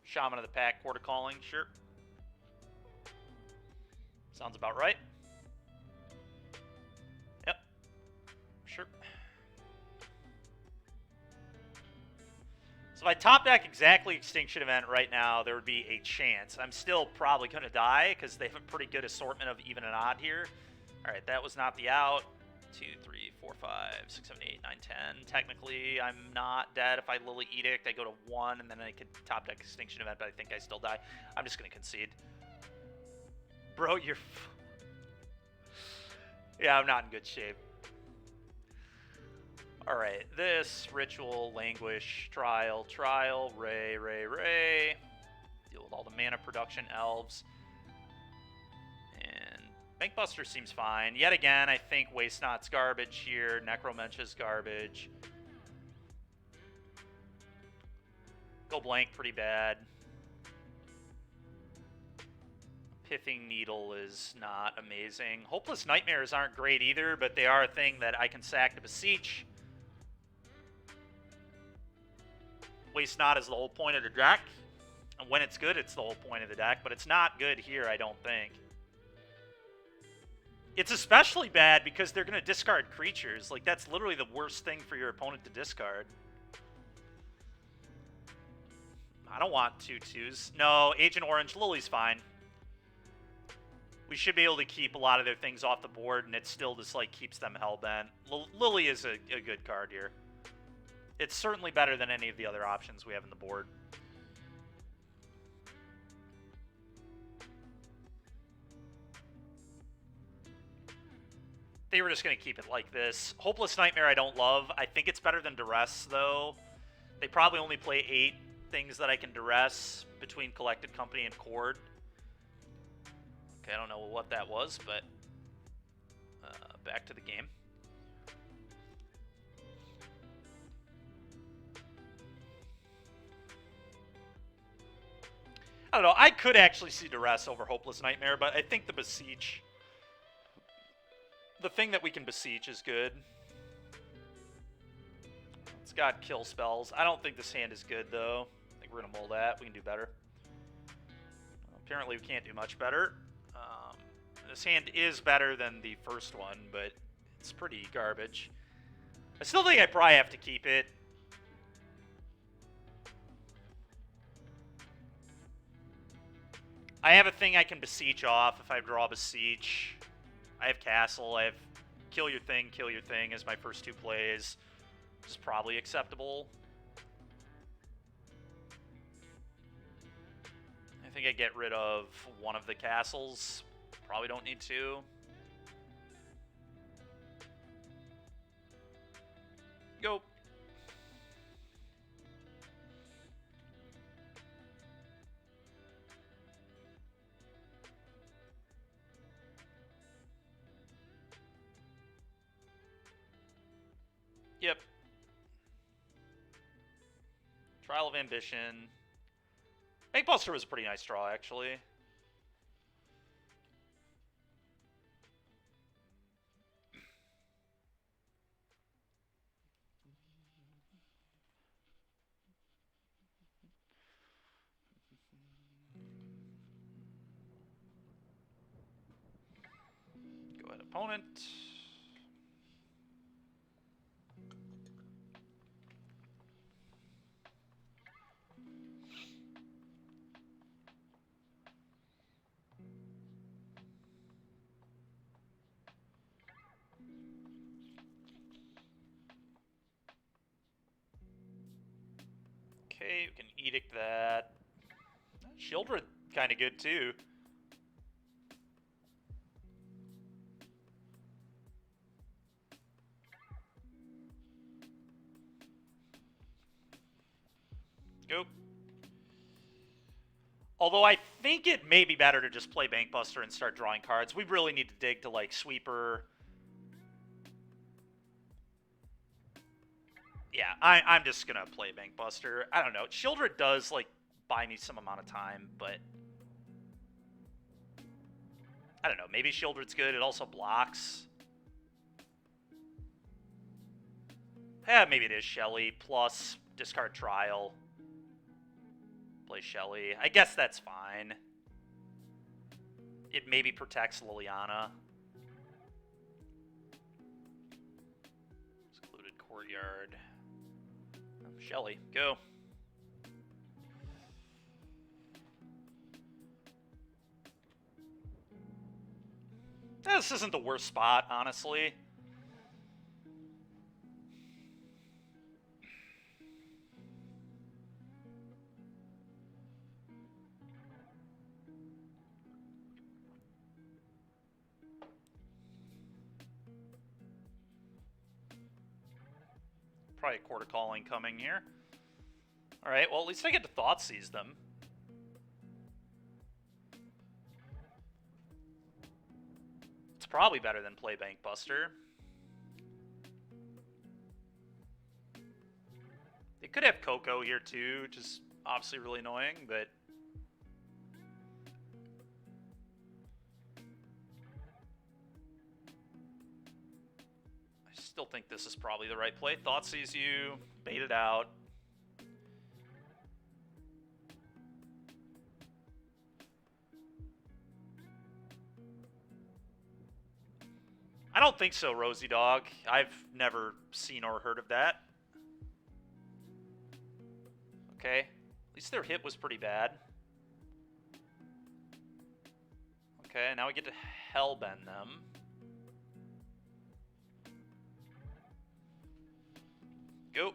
Shaman of the Pack, Quarter Calling, sure. Sounds about right. Yep, sure. So if I top deck exactly Extinction Event right now, there would be a chance. I'm still probably going to die because they have a pretty good assortment of even and odd here. All right, that was not the out. 2, 3, 4, 5, 6, 7, 8, 9, 10. Technically, I'm not dead. If I Lily Edict, I go to 1, and then I could top deck Extinction Event, but I think I still die. I'm just going to concede. Bro, you're... Yeah, I'm not in good shape. Alright, this, Ritual, Languish, Trial, Ray. Deal with all the mana production, Elves. And Bankbuster seems fine. Yet again, I think Waste Not's garbage here. Necromencha's garbage. Go blank, pretty bad. Pithing Needle is not amazing. Hopeless Nightmares aren't great either, but they are a thing that I can sack to Beseech. Waste Not is the whole point of the deck. And when it's good, it's the whole point of the deck, but it's not good here, I don't think. It's especially bad because they're going to discard creatures. Like, that's literally the worst thing for your opponent to discard. I don't want 2/2s. No, Agent Orange, Lily's fine. We should be able to keep a lot of their things off the board, and it still just, like, keeps them hellbent. Lily is a good card here. It's certainly better than any of the other options we have in the board. They were just going to keep it like this. Hopeless Nightmare I don't love. I think it's better than Duress, though. They probably only play 8 things that I can Duress between Collected Company and Chord. Okay, I don't know what that was, but back to the game. I don't know. I could actually see Duress over Hopeless Nightmare, but I think the Beseech... The thing that we can Beseech is good. It's got kill spells. I don't think this hand is good, though. I think we're going to mull that. We can do better. Apparently, we can't do much better. This hand is better than the first one, but it's pretty garbage. I still think I probably have to keep it. I have a thing I can Beseech off if I draw Beseech. I have Castle. I have kill your thing as my first 2 plays. Which is probably acceptable. I think I get rid of one of the castles. Probably don't need to. Go. Yep. Trial of Ambition. Bankbuster was a pretty nice draw, actually. Go ahead, opponent. Okay, we can Edict that. Shieldred, kind of good too. Go. Although I think it may be better to just play Bankbuster and start drawing cards. We really need to dig to, like, Sweeper. Yeah, I'm just gonna play Bank Buster. I don't know. Shieldred does like buy me some amount of time, but I don't know. Maybe Shieldred's good. It also blocks. Yeah, maybe it is Shelly plus discard Trial. Play Shelly. I guess that's fine. It maybe protects Liliana. Secluded Courtyard. Shelly, go. This isn't the worst spot, honestly. Probably a Quarter Calling coming here. Alright, well, at least I get to Thoughtseize them. It's probably better than play Bank Buster. They could have Coco here too, which is obviously really annoying, but I still think this is probably the right play. Thoughtseize you, bait it out. I don't think so, Rosie Dog. I've never seen or heard of that. Okay. At least their hit was pretty bad. Okay, now we get to Hellbend them. Go.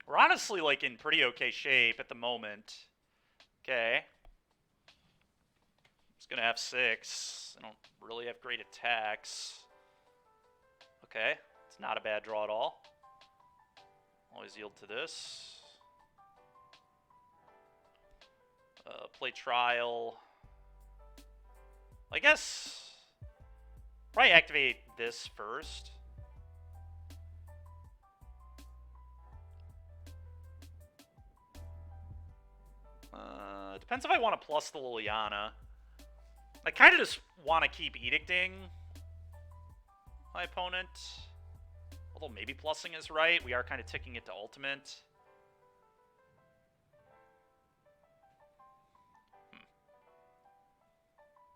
We're honestly, like, in pretty okay shape at the moment. Okay. It's gonna have 6. I don't really have great attacks. Okay. It's not a bad draw at all. Always yield to this. Play Trial. I guess probably activate this first. Depends if I want to plus the Liliana. I kind of just want to keep edicting my opponent. Although maybe plussing is right. We are kind of ticking it to ultimate.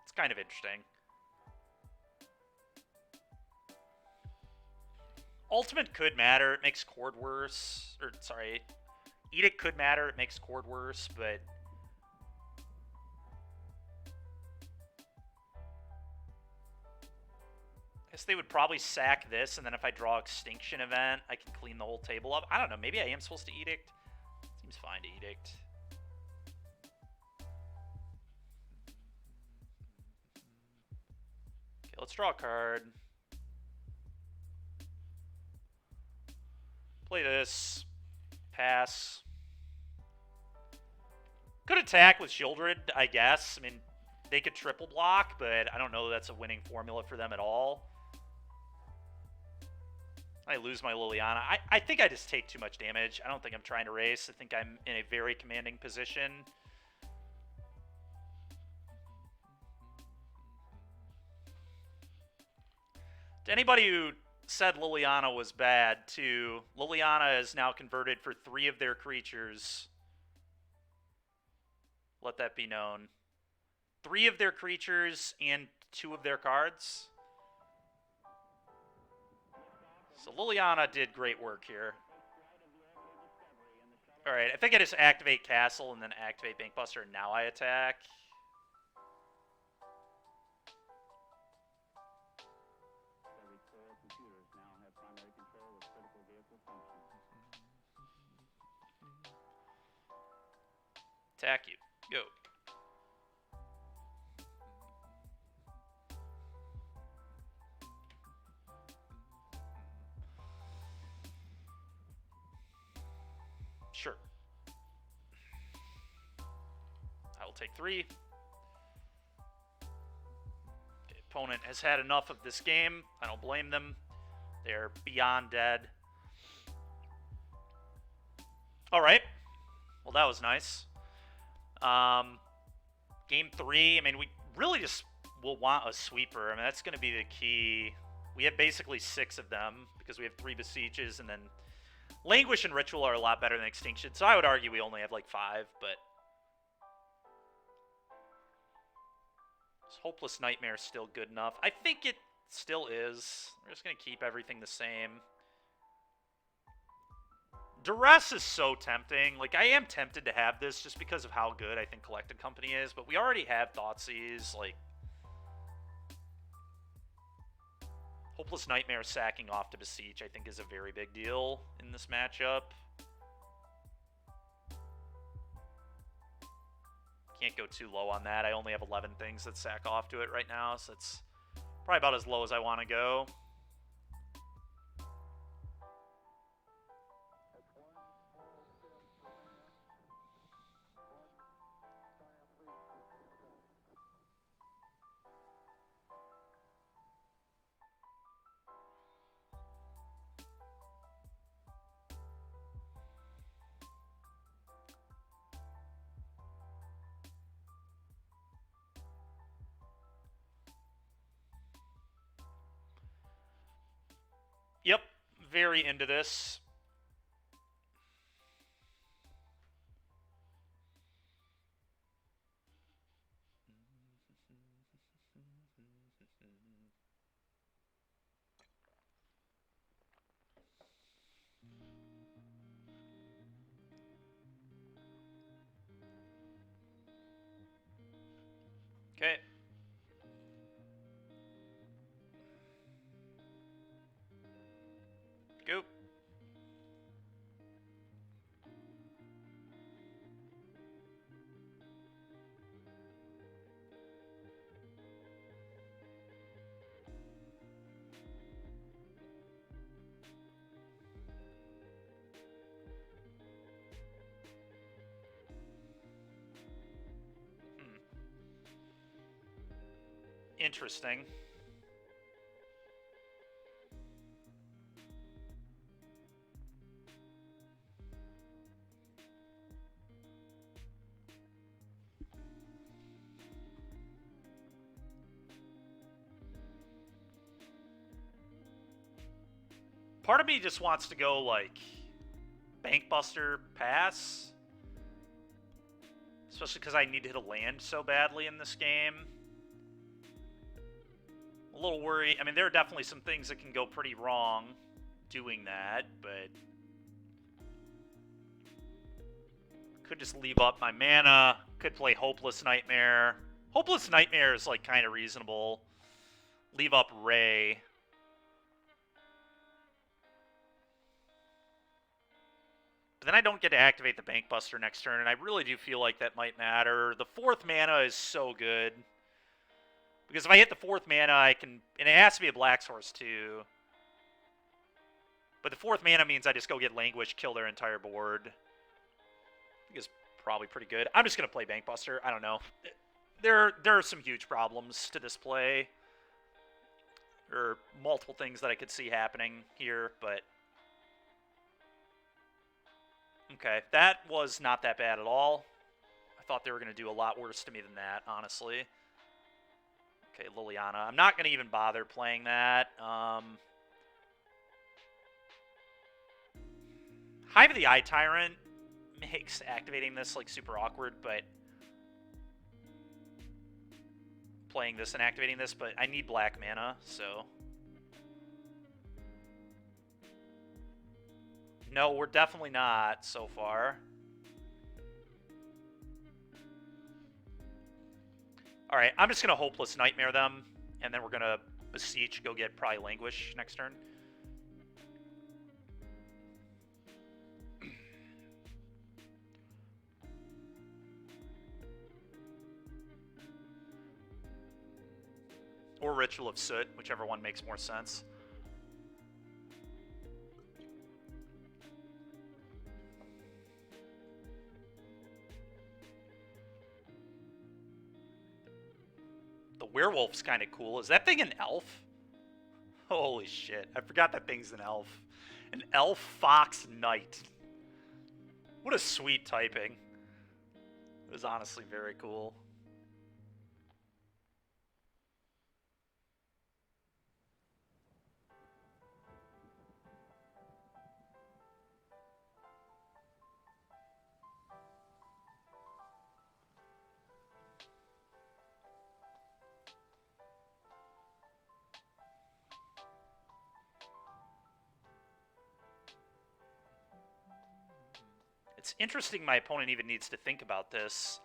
It's kind of interesting. Ultimate could matter. It makes Chord worse. Or, sorry. Edict could matter. It makes Chord worse, but I guess they would probably sack this, and then if I draw Extinction Event, I can clean the whole table up. I don't know. Maybe I am supposed to Edict. Seems fine to Edict. Okay, let's draw a card. Play this. Pass. Could attack with Shieldred, I guess. I mean, they could triple block, but I don't know that's a winning formula for them at all. I lose my Liliana. I think I just take too much damage. I don't think I'm trying to race. I think I'm in a very commanding position. To anybody who said Liliana was bad, too, Liliana is now converted for 3 of their creatures. Let that be known. 3 of their creatures and 2 of their cards. So Liliana did great work here. Alright, I think I just activate Castle and then activate Bankbuster, and now I attack. Attack you. Go. Sure. I will take 3. Opponent has had enough of this game. I don't blame them. They're beyond dead. All right. Well, that was nice. Game 3, I mean, we really just will want a sweeper. I mean, that's going to be the key. We have basically 6 of them because we have 3 Beseeches, and then Languish and Ritual are a lot better than Extinction, so I would argue we only have like 5, but is Hopeless Nightmare still good enough? I think it still is. We're just going to keep everything the same. Duress is so tempting. Like, I am tempted to have this just because of how good I think Collected Company is, but we already have Thoughtseize. Like, Hopeless Nightmare sacking off to Beseech, I think, is a very big deal in this matchup. Can't go too low on that. I only have 11 things that sack off to it right now, so it's probably about as low as I want to go. Yep, very into this. Okay. Go. Interesting. Part of me just wants to go, like, Bankbuster pass. Especially because I need to hit a land so badly in this game. A little worried. I mean, there are definitely some things that can go pretty wrong doing that, but could just leave up my mana. Could play Hopeless Nightmare. Hopeless Nightmare is, like, kind of reasonable. Leave up Ray. But then I don't get to activate the Bankbuster next turn, and I really do feel like that might matter. The 4th mana is so good. Because if I hit the 4th mana, I can... And it has to be a Black Source, too. But the 4th mana means I just go get Languish, kill their entire board. I think it's probably pretty good. I'm just going to play Bankbuster. I don't know. There are some huge problems to this play. There are multiple things that I could see happening here, but... Okay, that was not that bad at all. I thought they were going to do a lot worse to me than that, honestly. Okay, Liliana. I'm not going to even bother playing that. Hive of the Eye Tyrant makes activating this, like, super awkward, but... Playing this and activating this, but I need black mana, so... No, we're definitely not so far. Alright, I'm just going to Hopeless Nightmare them, and then we're going to Beseech, go get probably Languish next turn. Or Ritual of Soot, whichever one makes more sense. werewolf's kind of cool. Is that thing an elf? Holy shit. I forgot that thing's an elf. An elf fox knight. What a sweet typing. It was honestly very cool. It's interesting my opponent even needs to think about this.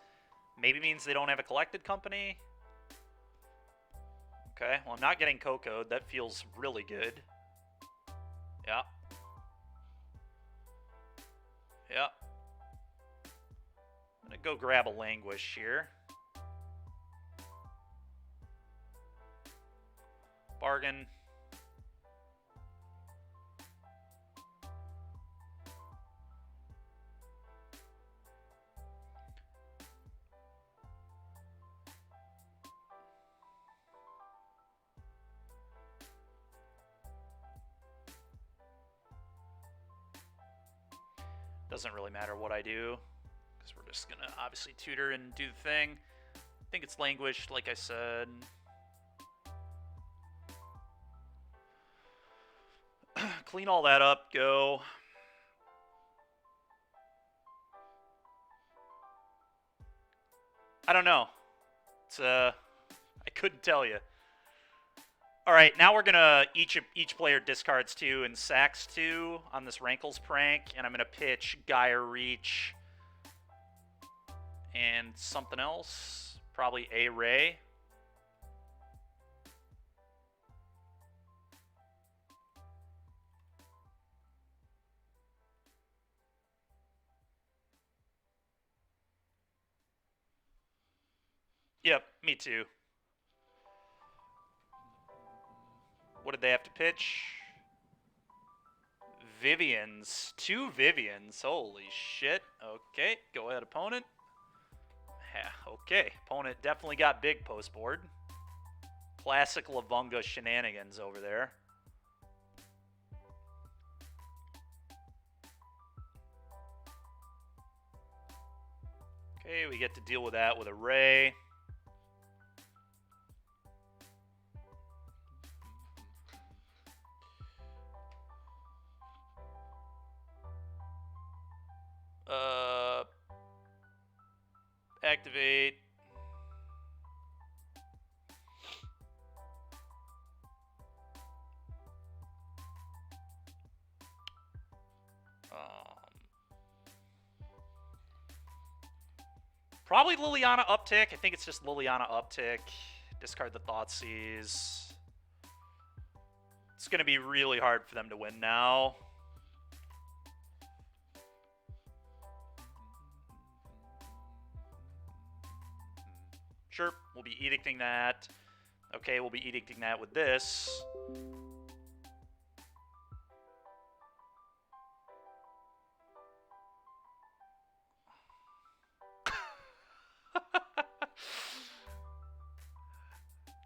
Maybe means they don't have a collected company. Okay, well, I'm not getting Coco'd. That feels really good. Yeah. Yeah. I'm going to go grab a Languish here. Bargain. Doesn't really matter what I do, because we're just going to obviously tutor and do the thing. I think it's Languished, like I said. Clean all that up, go. I don't know. It's I couldn't tell you. All right, now we're gonna each player discards 2 and sacks 2 on this Rankles prank, and I'm gonna pitch Gyre Reach and something else, probably a Ray. Yep, me too. What did they have to pitch? Vivians. 2 Vivians. Holy shit. Okay, go ahead, opponent. Yeah, okay, opponent definitely got big post board. Classic Lavunga shenanigans over there. Okay, we get to deal with that with a Ray. Activate. Probably Liliana Uptick. I think it's just Liliana Uptick. Discard the Thoughtseize. It's going to be really hard for them to win now. Sure, we'll be edicting that. Okay, we'll be edicting that with this.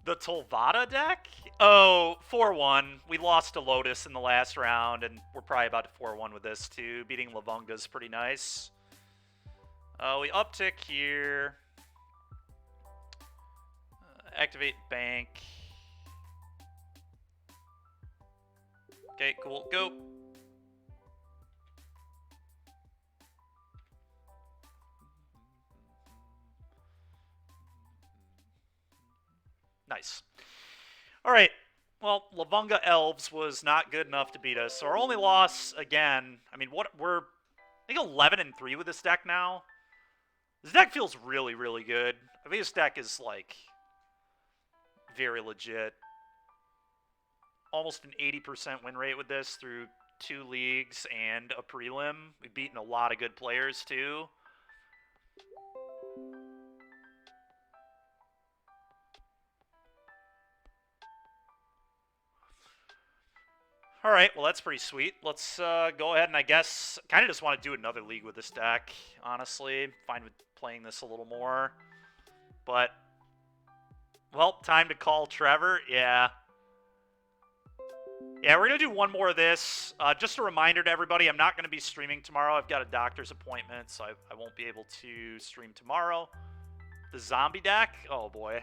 The Tolvada deck? Oh, 4-1. We lost to Lotus in the last round, and we're probably about to 4-1 with this, too. Beating Lavunga's pretty nice. We uptick here. Activate Bank. Okay, cool. Go. Nice. All right. Well, Lavunga Elves was not good enough to beat us. So our only loss, again, I mean, we're, I think, 11-3 with this deck now. This deck feels really, really good. I think this deck is, like, very legit. Almost an 80% win rate with this through 2 leagues and a prelim. We've beaten a lot of good players, too. All right, well, that's pretty sweet. Let's go ahead and I guess kind of just want to do another league with this deck, honestly. Fine with playing this a little more. But Well, time to call Trevor. Yeah. Yeah, we're going to do one more of this. Just a reminder to everybody, I'm not going to be streaming tomorrow. I've got a doctor's appointment, so I won't be able to stream tomorrow. The zombie deck? Oh, boy.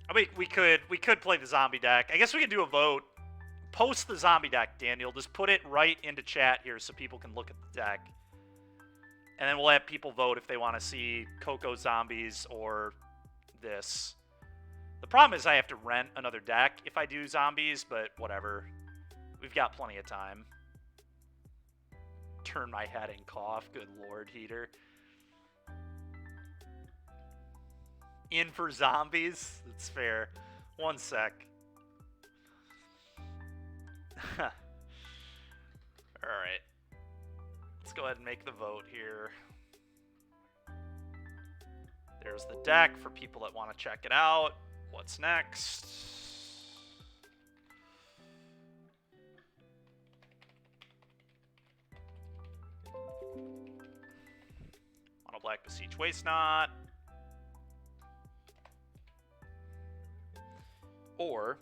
I mean, we could play the zombie deck. I guess we could do a vote. Post the zombie deck, Daniel. Just put it right into chat here so people can look at the deck. And then we'll have people vote if they want to see Coco Zombies or this. The problem is I have to rent another deck if I do zombies, but whatever. We've got plenty of time. Turn my head and cough. Good lord, Heater. In for zombies? That's fair. One sec. Alright. Let's go ahead and make the vote here. There's the deck for people that want to check it out. What's next? Mono black Beseech Waste Not. Or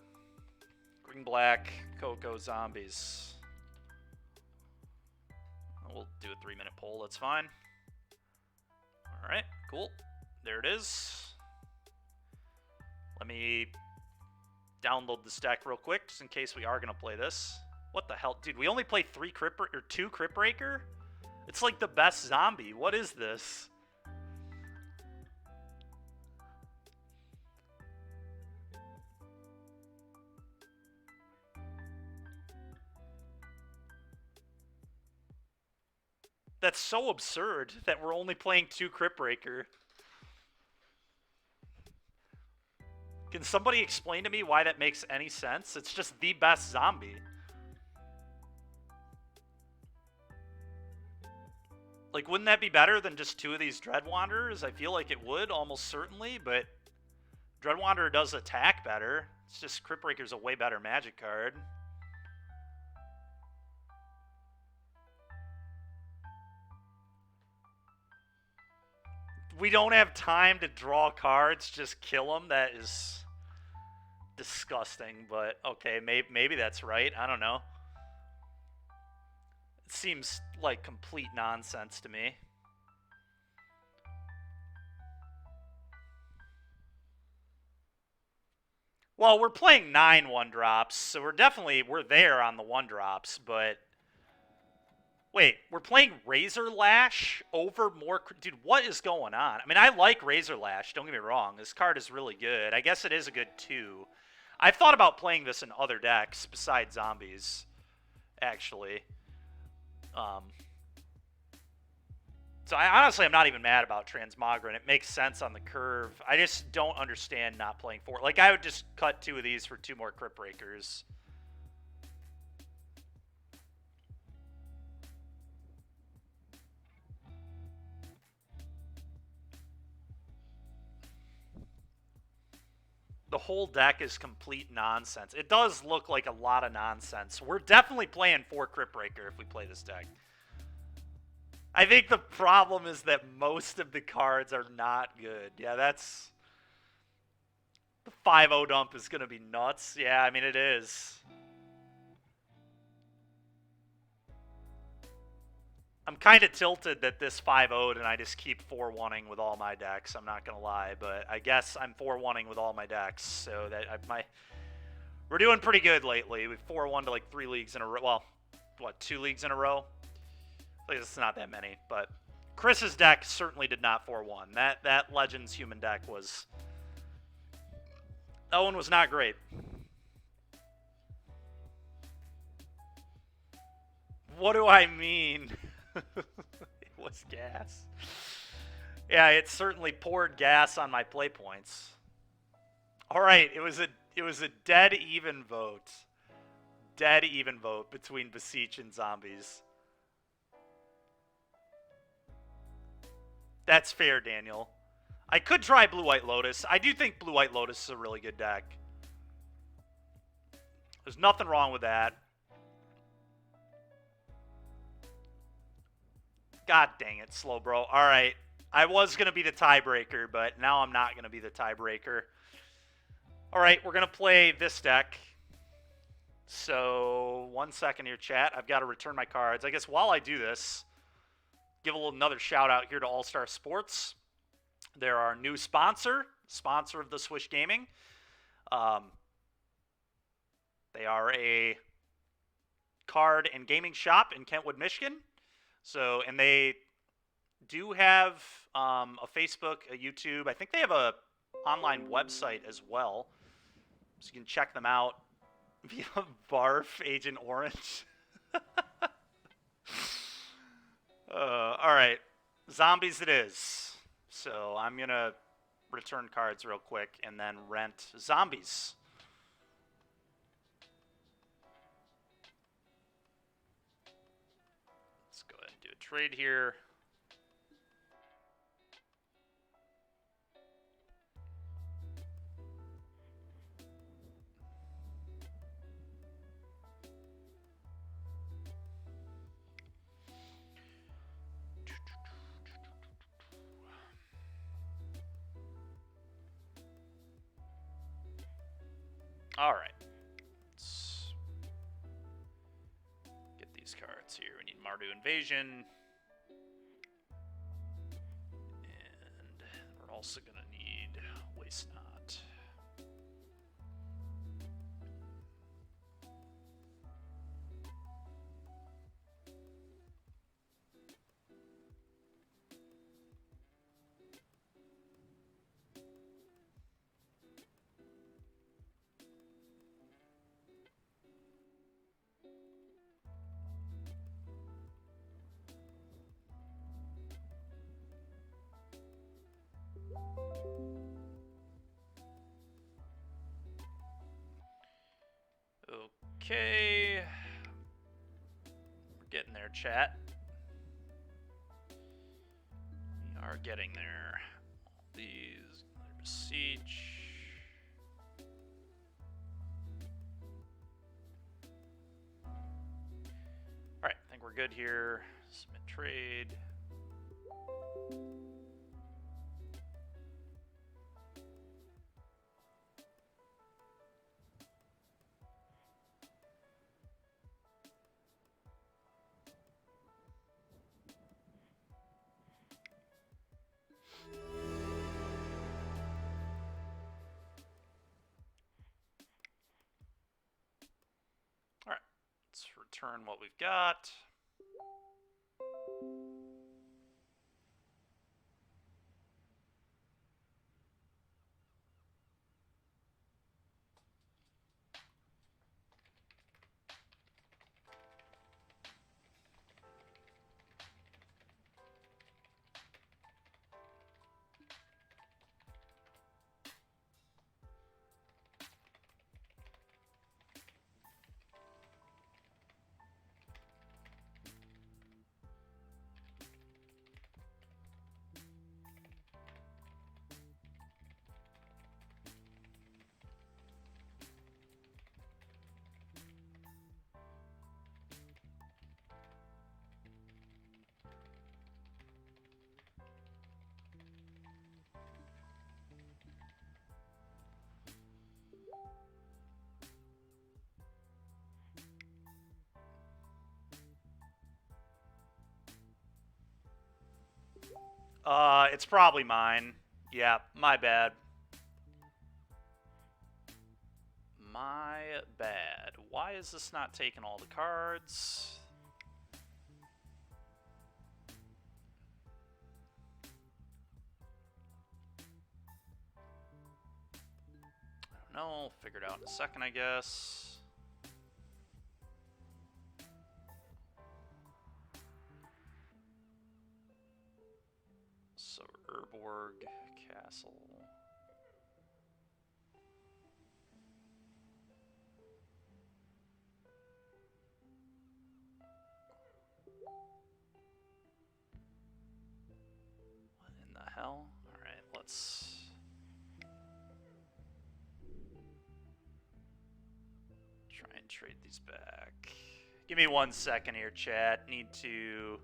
green black Coco Zombies. We'll do a 3-minute poll, that's fine. Alright, cool. There it is. Let me download this deck real quick, just in case we are going to play this. What the hell? Dude, we only play 2 Crypt Breaker? It's like the best zombie. What is this? That's so absurd that we're only playing 2 Crypt Breaker. Can somebody explain to me why that makes any sense? It's just the best zombie. Like, wouldn't that be better than just 2 of these Dread Wanderers? I feel like it would, almost certainly, but Dread Wanderer does attack better. It's just Crypt Breaker's a way better Magic card. We don't have time to draw cards, just kill them. That is disgusting, but okay, maybe that's right. I don't know. It seems like complete nonsense to me. Well, we're playing 9 1-drops, so we're there on the 1-drops, but wait, we're playing Razor Lash over more... Dude, what is going on? I mean, I like Razor Lash, don't get me wrong. This card is really good. I guess it is a good 2. I've thought about playing this in other decks besides zombies, actually. So honestly, I'm not even mad about Transmogrian. It makes sense on the curve. I just don't understand not playing 4. Like, I would just cut 2 of these for 2 more Crypt Breakers. The whole deck is complete nonsense. It does look like a lot of nonsense. We're definitely playing 4 Crypt Breaker if we play this deck. I think the problem is that most of the cards are not good. Yeah, that's... The 5-0 dump is going to be nuts. Yeah, I mean, it is. I'm kind of tilted that this 5-0'd and I just keep 4-1-ing with all my decks. I'm not going to lie, but I guess I'm 4-1-ing with all my decks. So that we're doing pretty good lately. We've 4-1 to like 3 leagues in a row. Well, what, 2 leagues in a row? It's not that many, but Chris's deck certainly did not 4-1. That Legends human deck was... That one was not great. What do I mean? It was gas. Yeah, it certainly poured gas on my play points. All right, it was a dead even vote. Dead even vote between Beseech and Zombies. That's fair, Daniel. I could try Blue-White Lotus. I do think Blue-White Lotus is a really good deck. There's nothing wrong with that. God dang it, Slowbro. All right. I was going to be the tiebreaker, but now I'm not going to be the tiebreaker. All right, we're going to play this deck. So, 1 second here, chat. I've got to return my cards. I guess while I do this, give another shout out here to All Star Sports. They're our new sponsor of the Swish Gaming. They are a card and gaming shop in Kentwood, Michigan. So, and they do have a Facebook, a YouTube. I think they have a online website as well, so you can check them out via Barf Agent Orange. All right, zombies it is. So I'm gonna return cards real quick and then rent zombies. Let's go ahead and do a trade here. All right. Let's get these cards here. We need Mardu Invasion. And we're also going to need Waste Not. Okay. We're getting there, chat. We are getting there. All these, Siege. Alright, I think we're good here. Submit trade. Alright, let's return what we've got. It's probably mine. Yeah, my bad. My bad. Why is this not taking all the cards? I don't know. Figure it out in a second, I guess. So, Urborg Castle. What in the hell? Alright, let's... try and trade these back. Give me 1 second here, chat. Need to...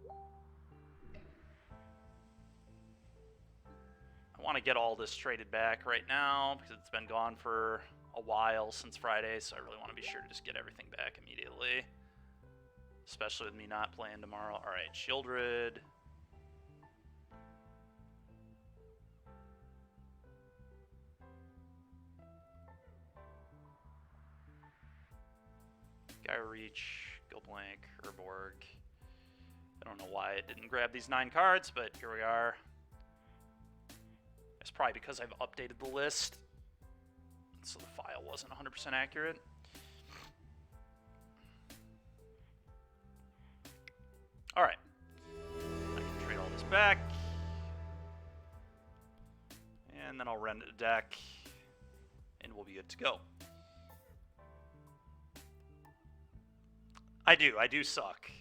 want to get all this traded back right now because it's been gone for a while since Friday, so I really want to be sure to just get everything back immediately. Especially with me not playing tomorrow. Alright, Shieldred. Guy Reach, Go Blank, Herborg. I don't know why it didn't grab these 9 cards, but here we are. It's probably because I've updated the list, so the file wasn't 100% accurate. Alright. I can trade all this back. And then I'll rent a deck, and we'll be good to go. I do suck.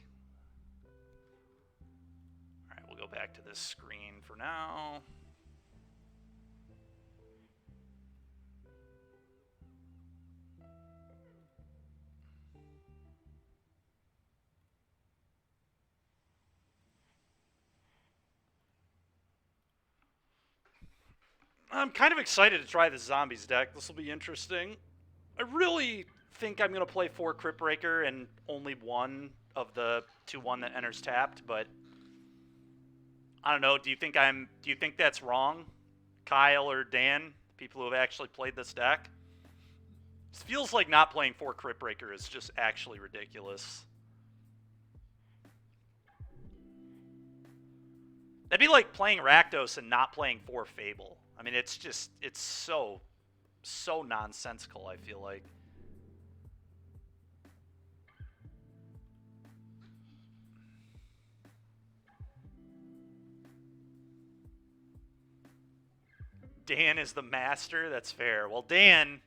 Alright, we'll go back to this screen for now. I'm kind of excited to try the Zombies deck. This will be interesting. I really think I'm going to play 4 Crypt Breaker and only 1 of the 2/1 that enters tapped, but I don't know. Do you think that's wrong? Kyle or Dan, people who have actually played this deck? It feels like not playing 4 Crypt Breaker is just actually ridiculous. That'd be like playing Rakdos and not playing 4 Fable. I mean, it's so nonsensical, I feel like. Dan is the master? That's fair. Well, Dan...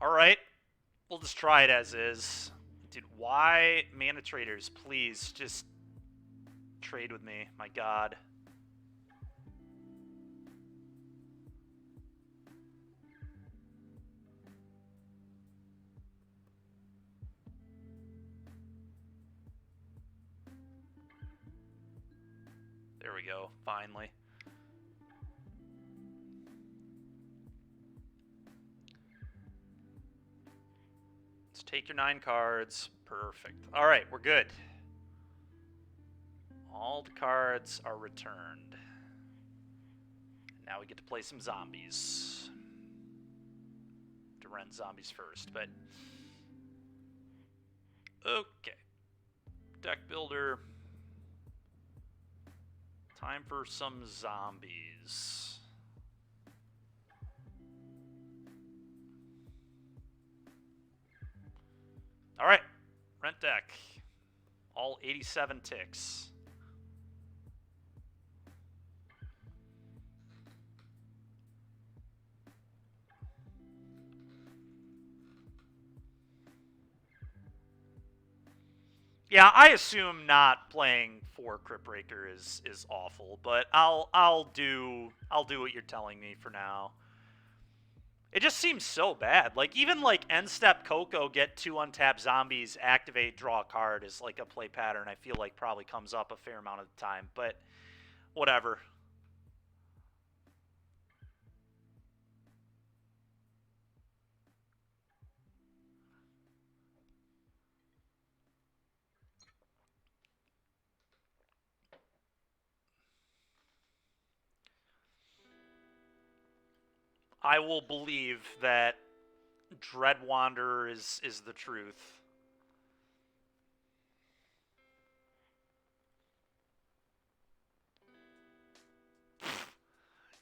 Alright. We'll just try it as is. Dude, why? Mana traders, please, just trade with me. My god. There we go, finally. Let's take your 9 cards. Perfect. All right, we're good. All the cards are returned. Now we get to play some zombies. To rent zombies first, but... Okay. Deck builder. Time for some zombies. All right, rent deck. All 87 ticks. Yeah, I assume not playing 4 Crypt Breaker is awful, but I'll do what you're telling me for now. It just seems so bad. Like, even like end step Coco, get 2 untapped zombies, activate, draw a card is like a play pattern I feel like probably comes up a fair amount of the time, but whatever. I will believe that Dread Wanderer is the truth.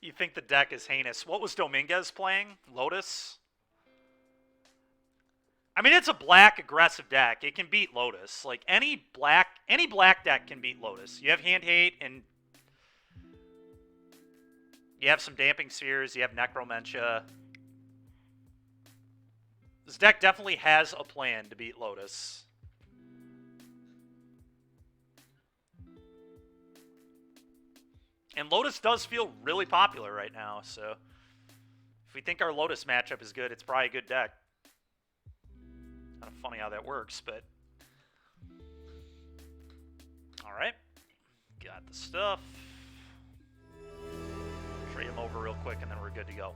You think the deck is heinous. What was Dominguez playing? Lotus? I mean, it's a black aggressive deck. It can beat Lotus. Like, any black deck can beat Lotus. You have Hand Hate, and you have some Damping Spheres, you have Necromentia. This deck definitely has a plan to beat Lotus. And Lotus does feel really popular right now, so if we think our Lotus matchup is good, it's probably a good deck. Kind of funny how that works, but... Alright. Got the stuff. Trade him over real quick, and then we're good to go.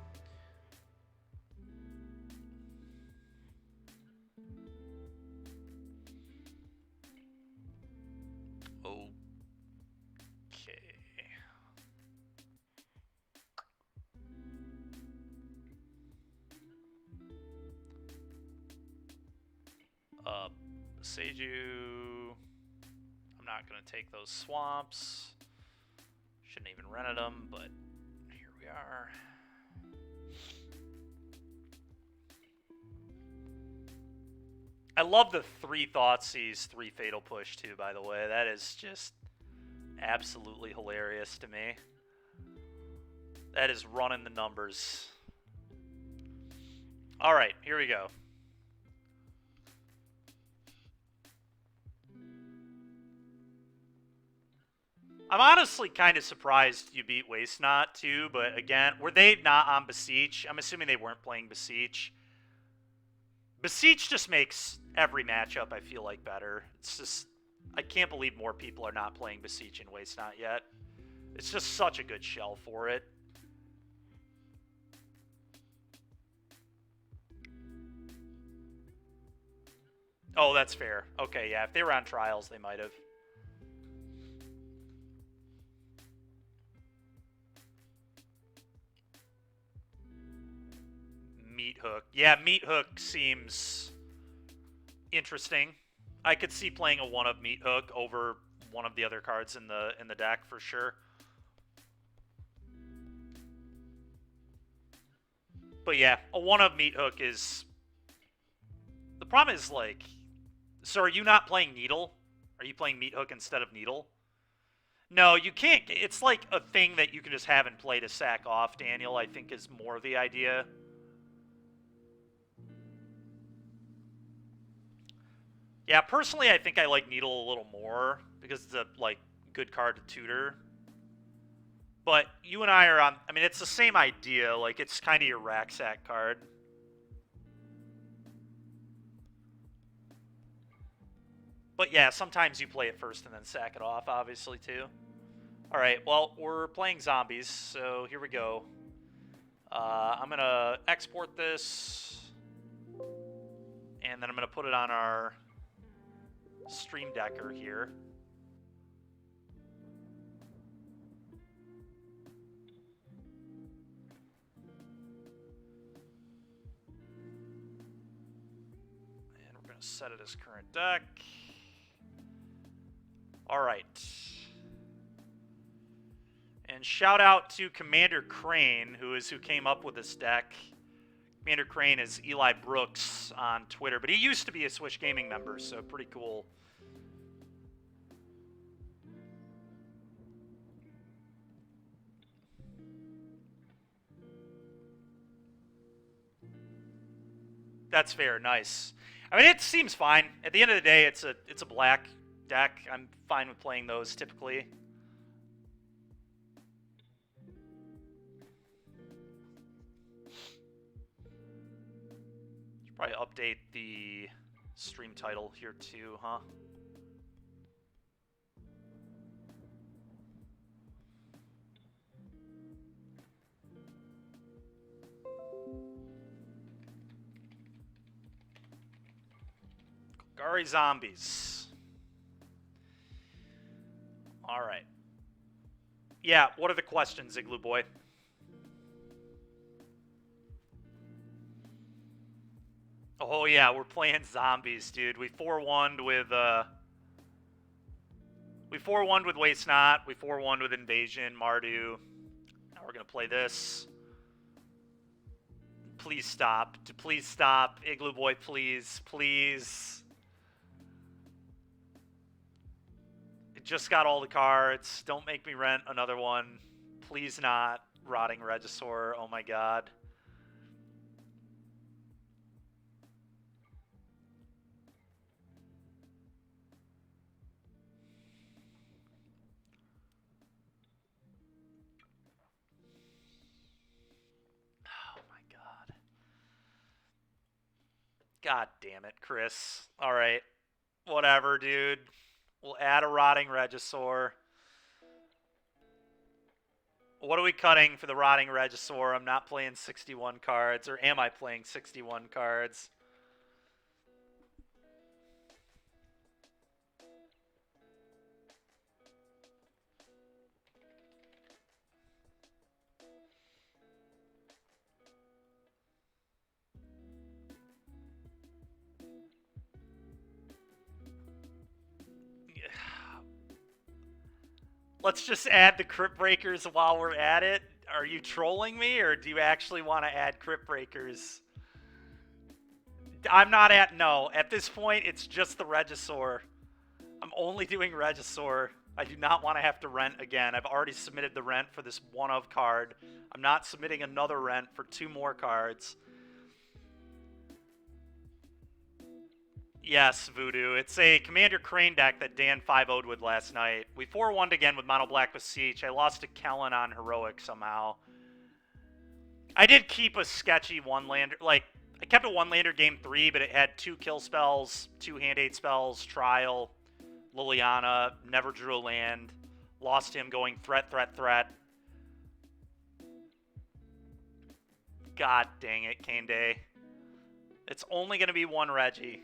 Seiju. I'm not going to take those swamps. Shouldn't even rented them, but here we are. I love the 3 Thoughtseize, 3 Fatal Push too, by the way. That is just absolutely hilarious to me. That is running the numbers. Alright, here we go. I'm honestly kind of surprised you beat Waste Not too, but again, were they not on Beseech? I'm assuming they weren't playing Beseech. Beseech just makes every matchup, I feel like, better. It's just, I can't believe more people are not playing Beseech and Waste Not yet. It's just such a good shell for it. Oh, that's fair. Okay, yeah, if they were on trials, they might have. Meat Hook. Yeah, Meat Hook seems interesting. I could see playing a 1-of Meat Hook over one of the other cards in the deck for sure. But yeah, a 1-of Meat Hook is... The problem is, like... So are you not playing Needle? Are you playing Meat Hook instead of Needle? No, you can't. It's like a thing that you can just have in play to sack off, Daniel, I think is more the idea. Yeah, personally, I think I like Needle a little more because it's a, like, good card to tutor. But you and I are on... I mean, it's the same idea. Like, it's kind of your rack sack card. But yeah, sometimes you play it first and then sack it off, obviously, too. Alright, well, we're playing zombies, so here we go. I'm going to export this. And then I'm going to put it on our... Stream Decker here. And we're going to set it as current deck. Alright. And shout out to Commander Crane, who came up with this deck. Commander Crane is Eli Brooks on Twitter, but he used to be a Swish Gaming member, so pretty cool. That's fair, nice. I mean, it seems fine. At the end of the day, it's a black deck. I'm fine with playing those typically. Should probably update the stream title here too, huh? Golgari Zombies. Alright. Yeah, what are the questions, Igloo Boy? Oh yeah, we're playing zombies, dude. We 4-1'd with we 4-1'd with Waste Not, we 4-1'd with Invasion, Mardu. Now we're gonna play this. Please stop. Please stop. Igloo Boy, please. Please. It just got all the cards. Don't make me rent another one. Please not. Rotting Regisaur. Oh my god. God damn it, Chris. All right. Whatever, dude. We'll add a Rotting Regisaur. What are we cutting for the Rotting Regisaur? I'm not playing 61 cards. Or am I playing 61 cards? Let's just add the Crypt Breakers while we're at it. Are you trolling me, or do you actually want to add Crypt Breakers? I'm not at... No. At this point, it's just the Regisaur. I'm only doing Regisaur. I do not want to have to rent again. I've already submitted the rent for this one-of card. I'm not submitting another rent for 2 more cards. Yes, Voodoo. It's a Commander Crane deck that Dan 5-0'd with last night. We 4-1'd again with Mono Black with Siege. I lost to Kellen on Heroic somehow. I did keep a sketchy one-lander. Like, I kept a one-lander game 3, but it had 2 kill spells, 2 hand-aid spells, Trial, Liliana, never drew a land. Lost him going threat, threat, threat. God dang it, Kane Day. It's only going to be 1 Reggie.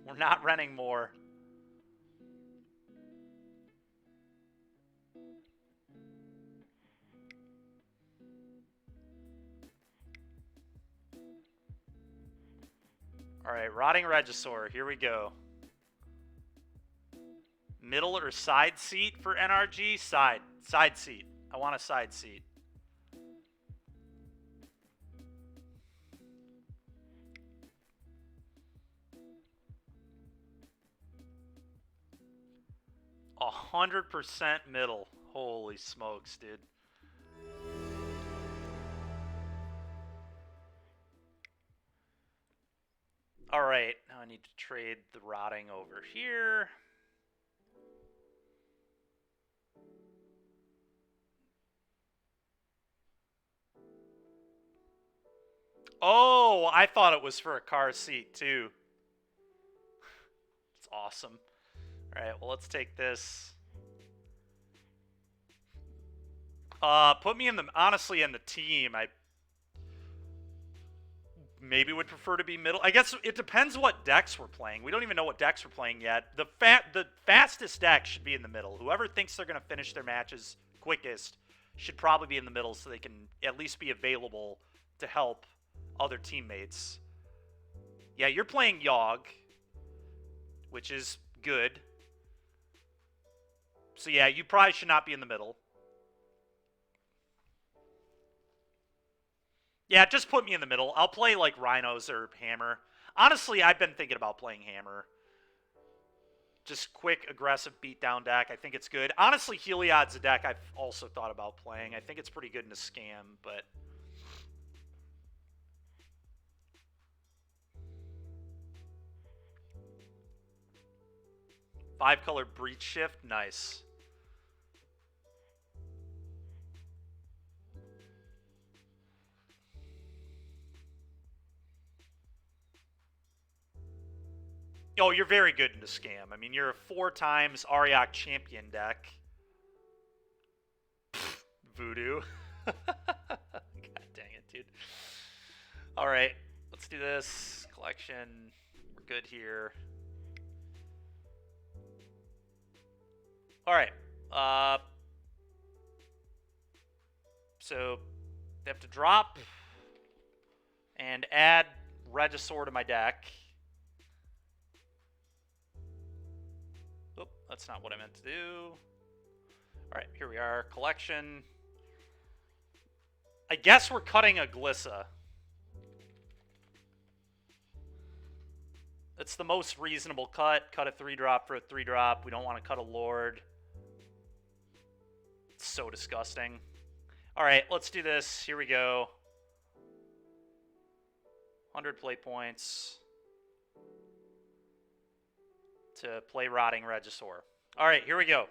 We're not renting more. Alright, Rotting Regisaur. Here we go. Middle or side seat for NRG? Side. Side seat. I want a side seat. A 100% middle. Holy smokes, dude. Alright, now I need to trade the Rotting over here. Oh, I thought it was for a car seat, too. It's awesome. Alright, well, let's take this. Put me in the... Honestly, in the team, I maybe would prefer to be middle. I guess it depends what decks we're playing. We don't even know what decks we're playing yet. The fastest deck should be in the middle. Whoever thinks they're going to finish their matches quickest should probably be in the middle so they can at least be available to help other teammates. Yeah, you're playing Yogg, which is good. So yeah, you probably should not be in the middle. Yeah, just put me in the middle. I'll play like Rhinos or Hammer. Honestly, I've been thinking about playing Hammer. Just quick, aggressive beatdown deck. I think it's good. Honestly, Heliod's a deck I've also thought about playing. I think it's pretty good in a scam, but... Five-color Breach Shift? Nice. Oh, you're very good in the scam. I mean, you're a 4 times Ariok champion deck. Pfft, Voodoo. God dang it, dude. Alright, let's do this. Collection. We're good here. Alright. So, they have to drop and add Regisaur to my deck. Oh, that's not what I meant to do. Alright, here we are. Collection. I guess we're cutting a Glissa. It's the most reasonable cut. Cut a 3-drop for a 3-drop. We don't want to cut a Lord. It's so disgusting. Alright, let's do this. Here we go. 100 play points to play Rotting Regisaur. Alright, here we go.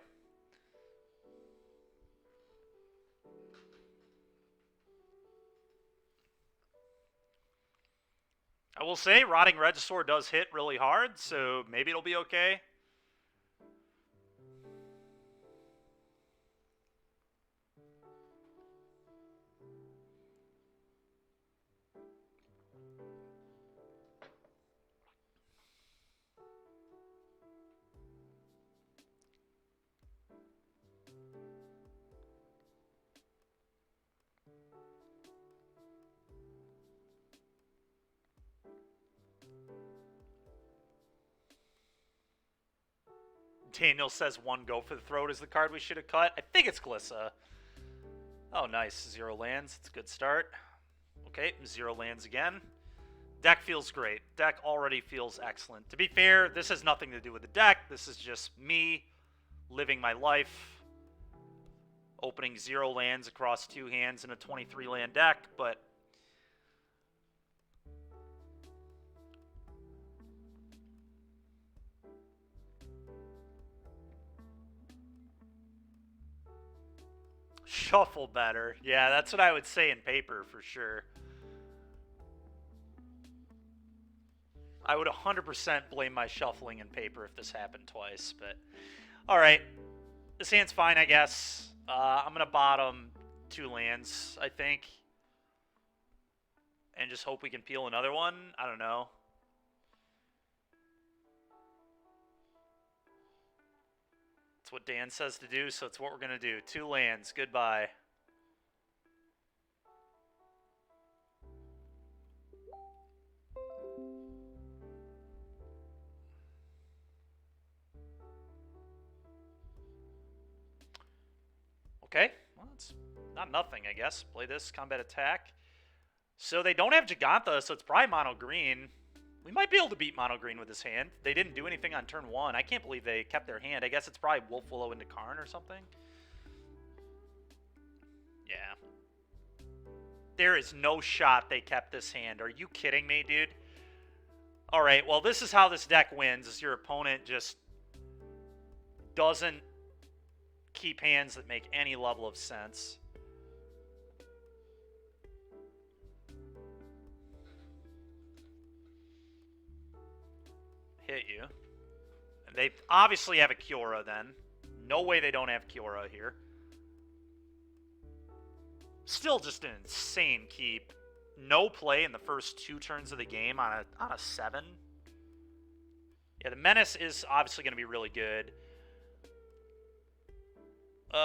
I will say, Rotting Regisaur does hit really hard, so maybe it'll be okay. Daniel says one go for the throat is the card we should have cut. I think it's Glissa. Oh, nice. 0 lands. It's a good start. Okay, 0 lands again. Deck feels great. Deck already feels excellent. To be fair, this has nothing to do with the deck. This is just me living my life. Opening 0 lands across 2 hands in a 23-land deck, but... Shuffle better. Yeah, that's what I would say in paper for sure. I would 100% blame my shuffling in paper if this happened twice, but... Alright. This hand's fine, I guess. I'm going to bottom 2 lands, I think. And just hope we can peel another one. I don't know. It's what Dan says to do, so it's what we're going to do. 2 lands. Goodbye. Okay. Well, it's not nothing, I guess. Play this. Combat attack. So they don't have Gigantha, so it's probably mono green. We might be able to beat mono green with this hand. They didn't do anything on turn 1. I can't believe they kept their hand. I guess it's probably Wolf Willow into Karn or something. Yeah. There is no shot they kept this hand. Are you kidding me, dude? Alright, well, this is how this deck wins, is your opponent just doesn't keep hands that make any level of sense. Hit you. And they obviously have a Kiora then. No way they don't have Kiora here. Still just an insane keep. No play in the first 2 turns of the game on a 7. Yeah, the Menace is obviously going to be really good. So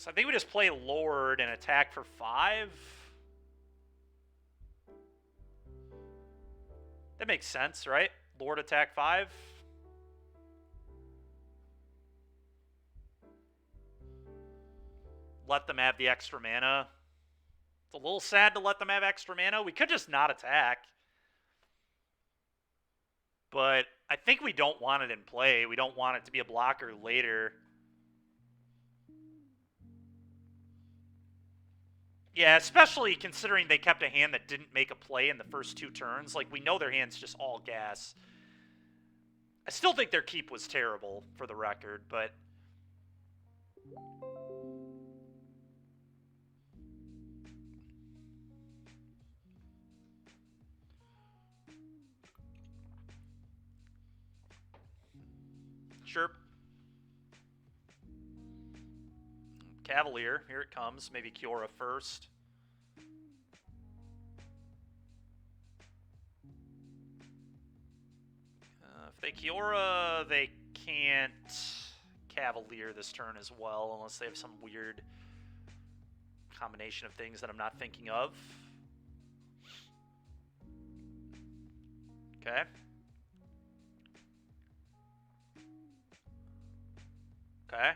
I think we just play Lord and attack for 5. That makes sense, right? Lord attack 5. Let them have the extra mana. It's a little sad to let them have extra mana. We could just not attack. But I think we don't want it in play. We don't want it to be a blocker later. Yeah, especially considering they kept a hand that didn't make a play in the first 2 turns. Like, we know their hand's just all gas. I still think their keep was terrible, for the record, but... Sure. Cavalier, here it comes. Maybe Kiora first. If they Kiora, they can't Cavalier this turn as well, unless they have some weird combination of things that I'm not thinking of. Okay. Okay.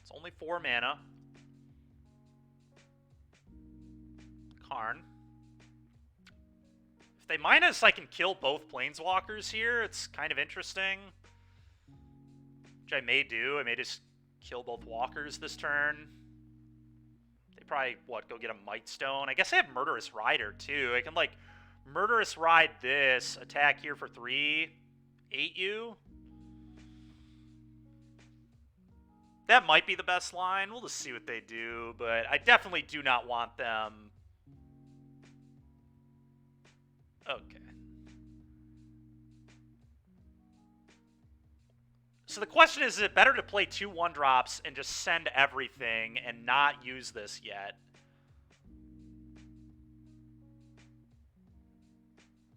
It's only 4 mana. Karn. If they mine us, I can kill both Planeswalkers here. It's kind of interesting. Which I may do. I may just kill both Walkers this turn. They probably, what, go get a Might Stone? I guess I have Murderous Rider, too. I can, like, Murderous Ride this, attack here for 3, 8 you. That might be the best line. We'll just see what they do, but I definitely do not want them Okay. So the question is it better to play 2 1-drops and just send everything and not use this yet?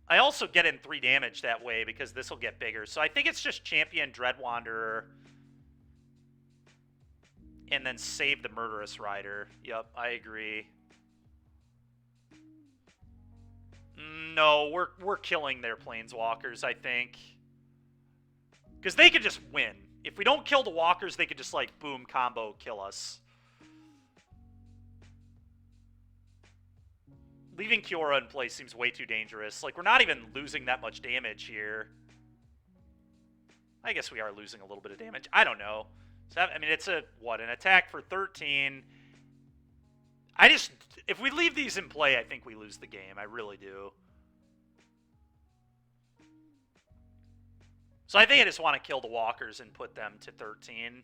I also get in 3 damage that way because this will get bigger. So I think it's just Champion Dread Wanderer and then save the Murderous Rider. Yep, I agree. No, we're killing their Planeswalkers, I think. Because they could just win. If we don't kill the walkers, they could just, like, boom, combo, kill us. Leaving Kiora in place seems way too dangerous. Like, we're not even losing that much damage here. I guess we are losing a little bit of damage. I don't know. So, I mean, it's a, what, an attack for 13. If we leave these in play, I think we lose the game. I really do. So I think I just want to kill the walkers and put them to 13.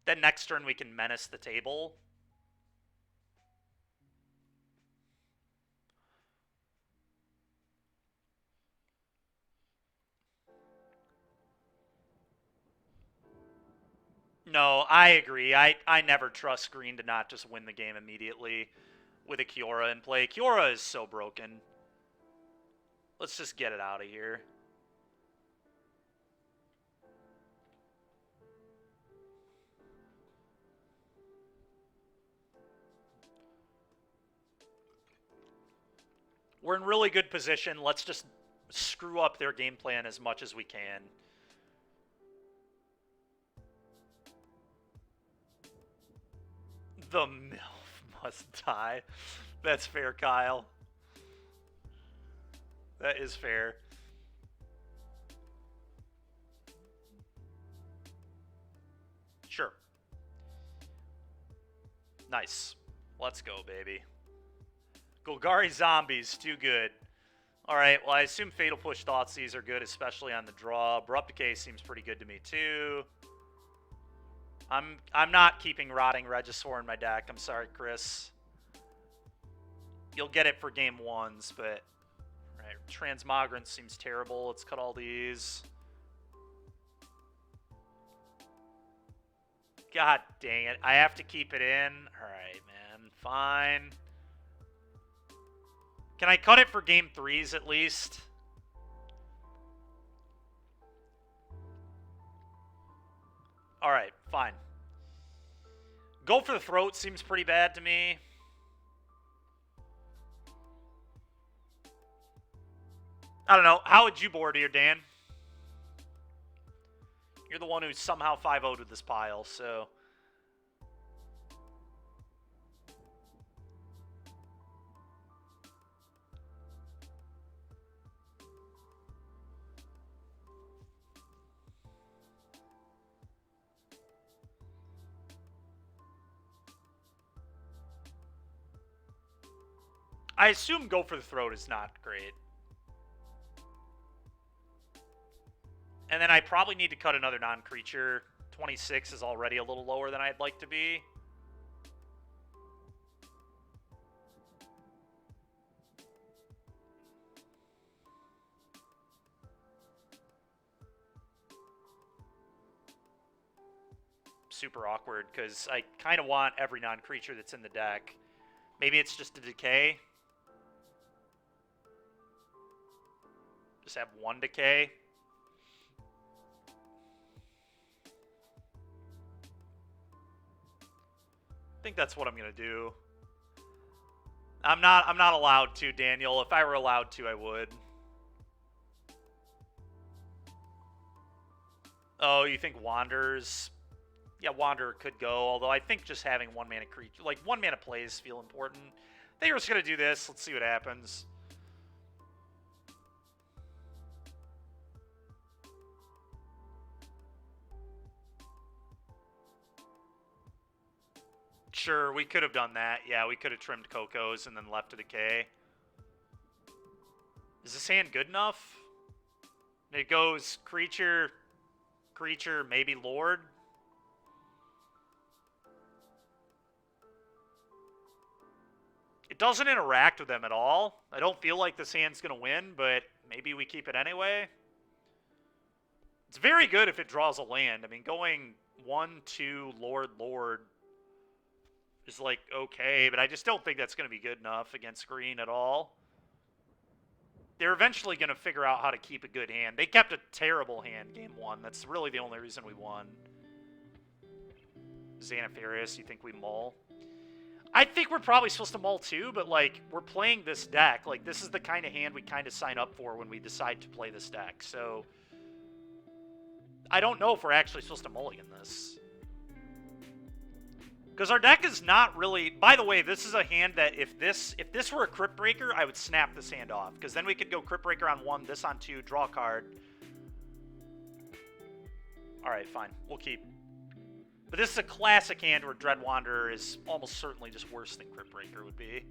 Then next turn we can menace the table. No, I agree. I never trust green to not just win the game immediately with a Kiora in play. Kiora is so broken. Let's just get it out of here. We're in really good position. Let's just screw up their game plan as much as we can. The MILF must die. That's fair, Kyle. That is fair. Sure. Nice. Let's go, baby. Golgari Zombies, too good. Alright, well, I assume Fatal Push Thoughtseize are good, especially on the draw. Abrupt Decay seems pretty good to me, too. I'm not keeping Rotting Regisaur in my deck. I'm sorry, Chris. You'll get it for game 1s, but... Right, Transmogrant seems terrible. Let's cut all these. God dang it. I have to keep it in. Alright, man. Fine. Can I cut it for game 3s at least? Alright, fine. Go for the throat seems pretty bad to me. I don't know. How would you board here, Dan? You're the one who somehow 5-0'd with this pile, so... I assume go for the throat is not great. And then I probably need to cut another non-creature. 26 is already a little lower than I'd like to be. Super awkward, because I kind of want every non-creature that's in the deck. Maybe it's just a decay. Just have 1 decay. I think that's what I'm gonna do. I'm not allowed to, Daniel. If I were allowed to, I would. Oh, you think Wanderers? Yeah, Wanderer could go, although I think just having 1-mana creature, like 1-mana plays feel important. I think we're just gonna do this. Let's see what happens. Sure, we could have done that. Yeah, we could have trimmed Coco's and then left a decay. Is this hand good enough? It goes creature, maybe Lord. doesn't interact with them at all. I don't feel like this hand's going to win, but maybe we keep it anyway. It's very good if it draws a land. I mean, going 1, 2, Lord, Lord is like okay, but I just don't think that's going to be good enough against green at all. They're eventually going to figure out how to keep a good hand. They kept a terrible hand game 1. That's really the only reason we won. Xanatharius, you think we mull? I think we're probably supposed to mull too, but like, we're playing this deck. Like, this is the kind of hand we kind of sign up for when we decide to play this deck. So, I don't know if we're actually supposed to mulligan this. Because our deck is not really... By the way, this is a hand that if this were a Crypt Breaker, I would snap this hand off. Because then we could go Crypt Breaker on 1, this on 2, draw a card. Alright, fine. We'll keep. But this is a classic hand where Dread Wanderer is almost certainly just worse than Crypt Breaker would be.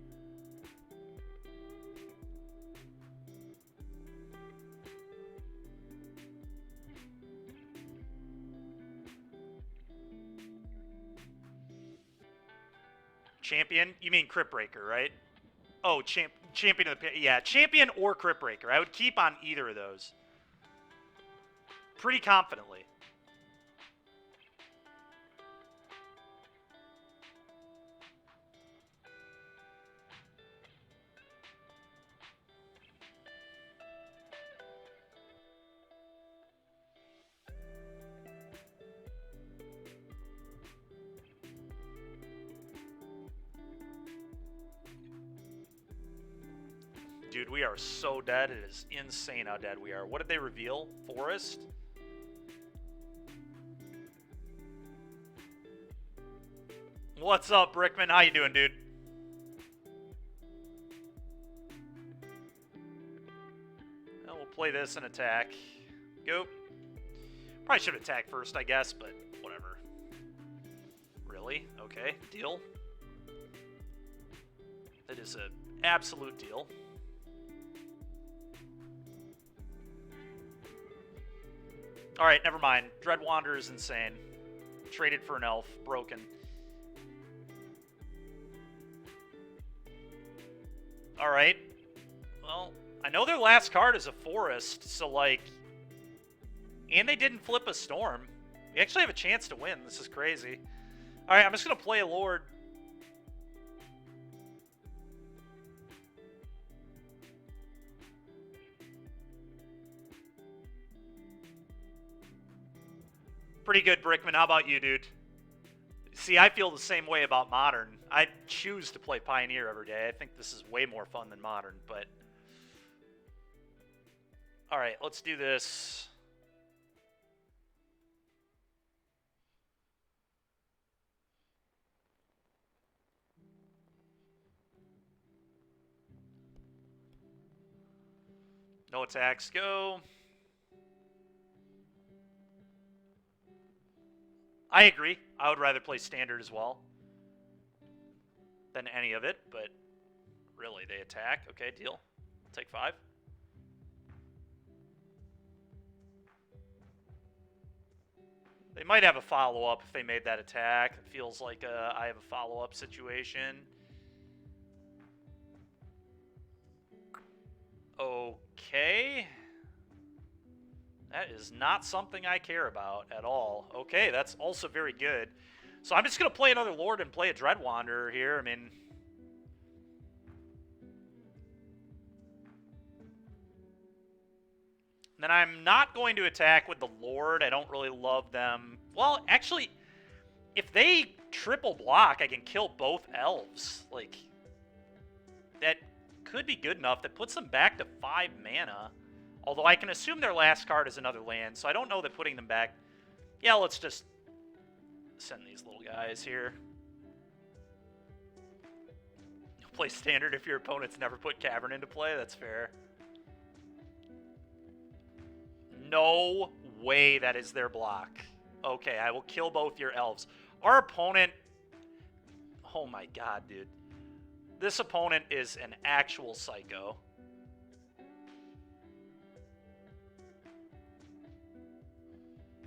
Champion? You mean Crypt Breaker, right? Oh, Champion of the Pit. Yeah, Champion or Crypt Breaker. I would keep on either of those. Pretty confidently. Dude, we are so dead. It is insane how dead we are. What did they reveal? Forest? What's up, Brickman? How you doing, dude? Well, we'll play this and attack. Go. Probably should attack first, I guess, but whatever. Really? Okay, deal. That is an absolute deal. Alright, never mind. Dread Wanderer is insane. Traded for an elf. Broken. Alright. Well, I know their last card is a forest, so like... And they didn't flip a storm. We actually have a chance to win. This is crazy. Alright, I'm just going to play a Lord. Pretty good, Brickman. How about you, dude? See, I feel the same way about Modern. I choose to play Pioneer every day. I think this is way more fun than Modern, but... Alright, let's do this. No attacks, go. I agree. I would rather play Standard as well than any of it, but really, they attack. Okay, deal. I'll take 5. They might have a follow-up if they made that attack. It feels like I have a follow-up situation. Okay. That is not something I care about at all. Okay, that's also very good. So I'm just going to play another Lord and play a Dread Wanderer here. I mean... Then I'm not going to attack with the Lord. I don't really love them. Well, actually, if they triple block, I can kill both elves. Like, that could be good enough. That puts them back to 5 mana. Although I can assume their last card is another land, so I don't know that putting them back... Yeah, let's just send these little guys here. You'll play Standard if your opponent's never put Cavern into play. That's fair. No way that is their block. Okay, I will kill both your elves. Our opponent... Oh my god, dude. This opponent is an actual psycho.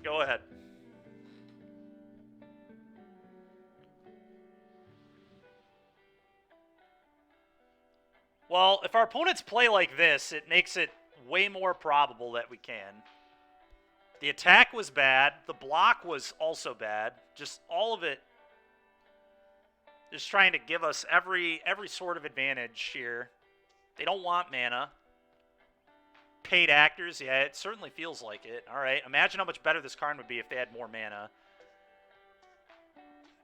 Go ahead. Well, if our opponents play like this, it makes it way more probable that we can. The attack was bad. The block was also bad. Just all of it just trying to give us every sort of advantage here. They don't want mana. Paid actors, yeah, it certainly feels like it. All right, imagine how much better this card would be if they had more mana.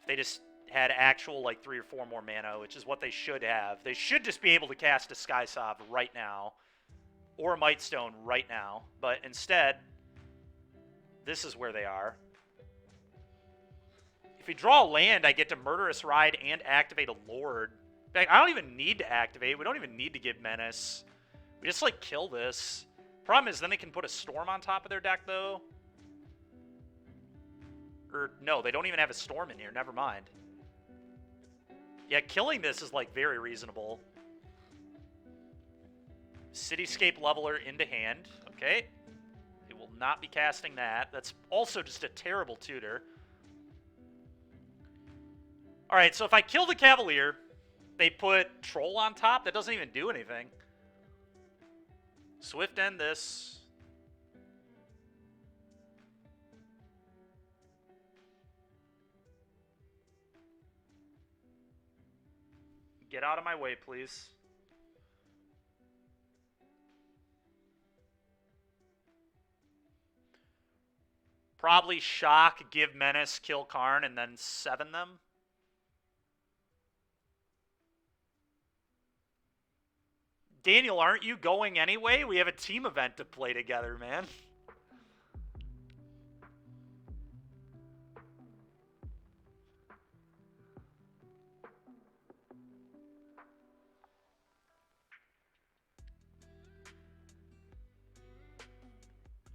If they just had actual, like, 3 or 4 more mana, which is what they should have. They should just be able to cast a Sky Sov right now. Or a Might Stone right now. But instead, this is where they are. If we draw a land, I get to Murderous Ride and activate a Lord. In fact, I don't even need to activate. We don't even need to give Menace. We just, like, kill this. Problem is, then they can put a Storm on top of their deck, though. Or, no, they don't even have a Storm in here. Never mind. Yeah, killing this is, like, very reasonable. Cityscape Leveler into hand. Okay. It will not be casting that. That's also just a terrible tutor. Alright, so if I kill the Cavalier, they put Troll on top. That doesn't even do anything. Swift end this. Get out of my way, please. Probably shock, give Menace, kill Karn, and then 7 them. Daniel, aren't you going anyway? We have a team event to play together, man.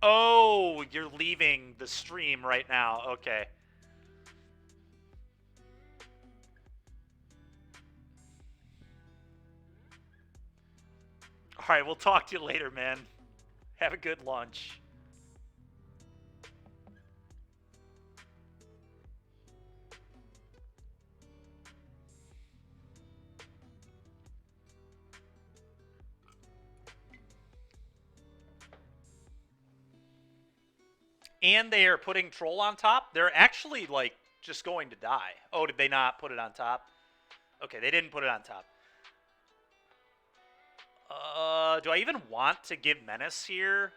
Oh, you're leaving the stream right now. Okay. All right, we'll talk to you later, man. Have a good lunch. And they are putting Troll on top. They're actually, like, just going to die. Oh, did they not put it on top? Okay, they didn't put it on top. Do I even want to give Menace here?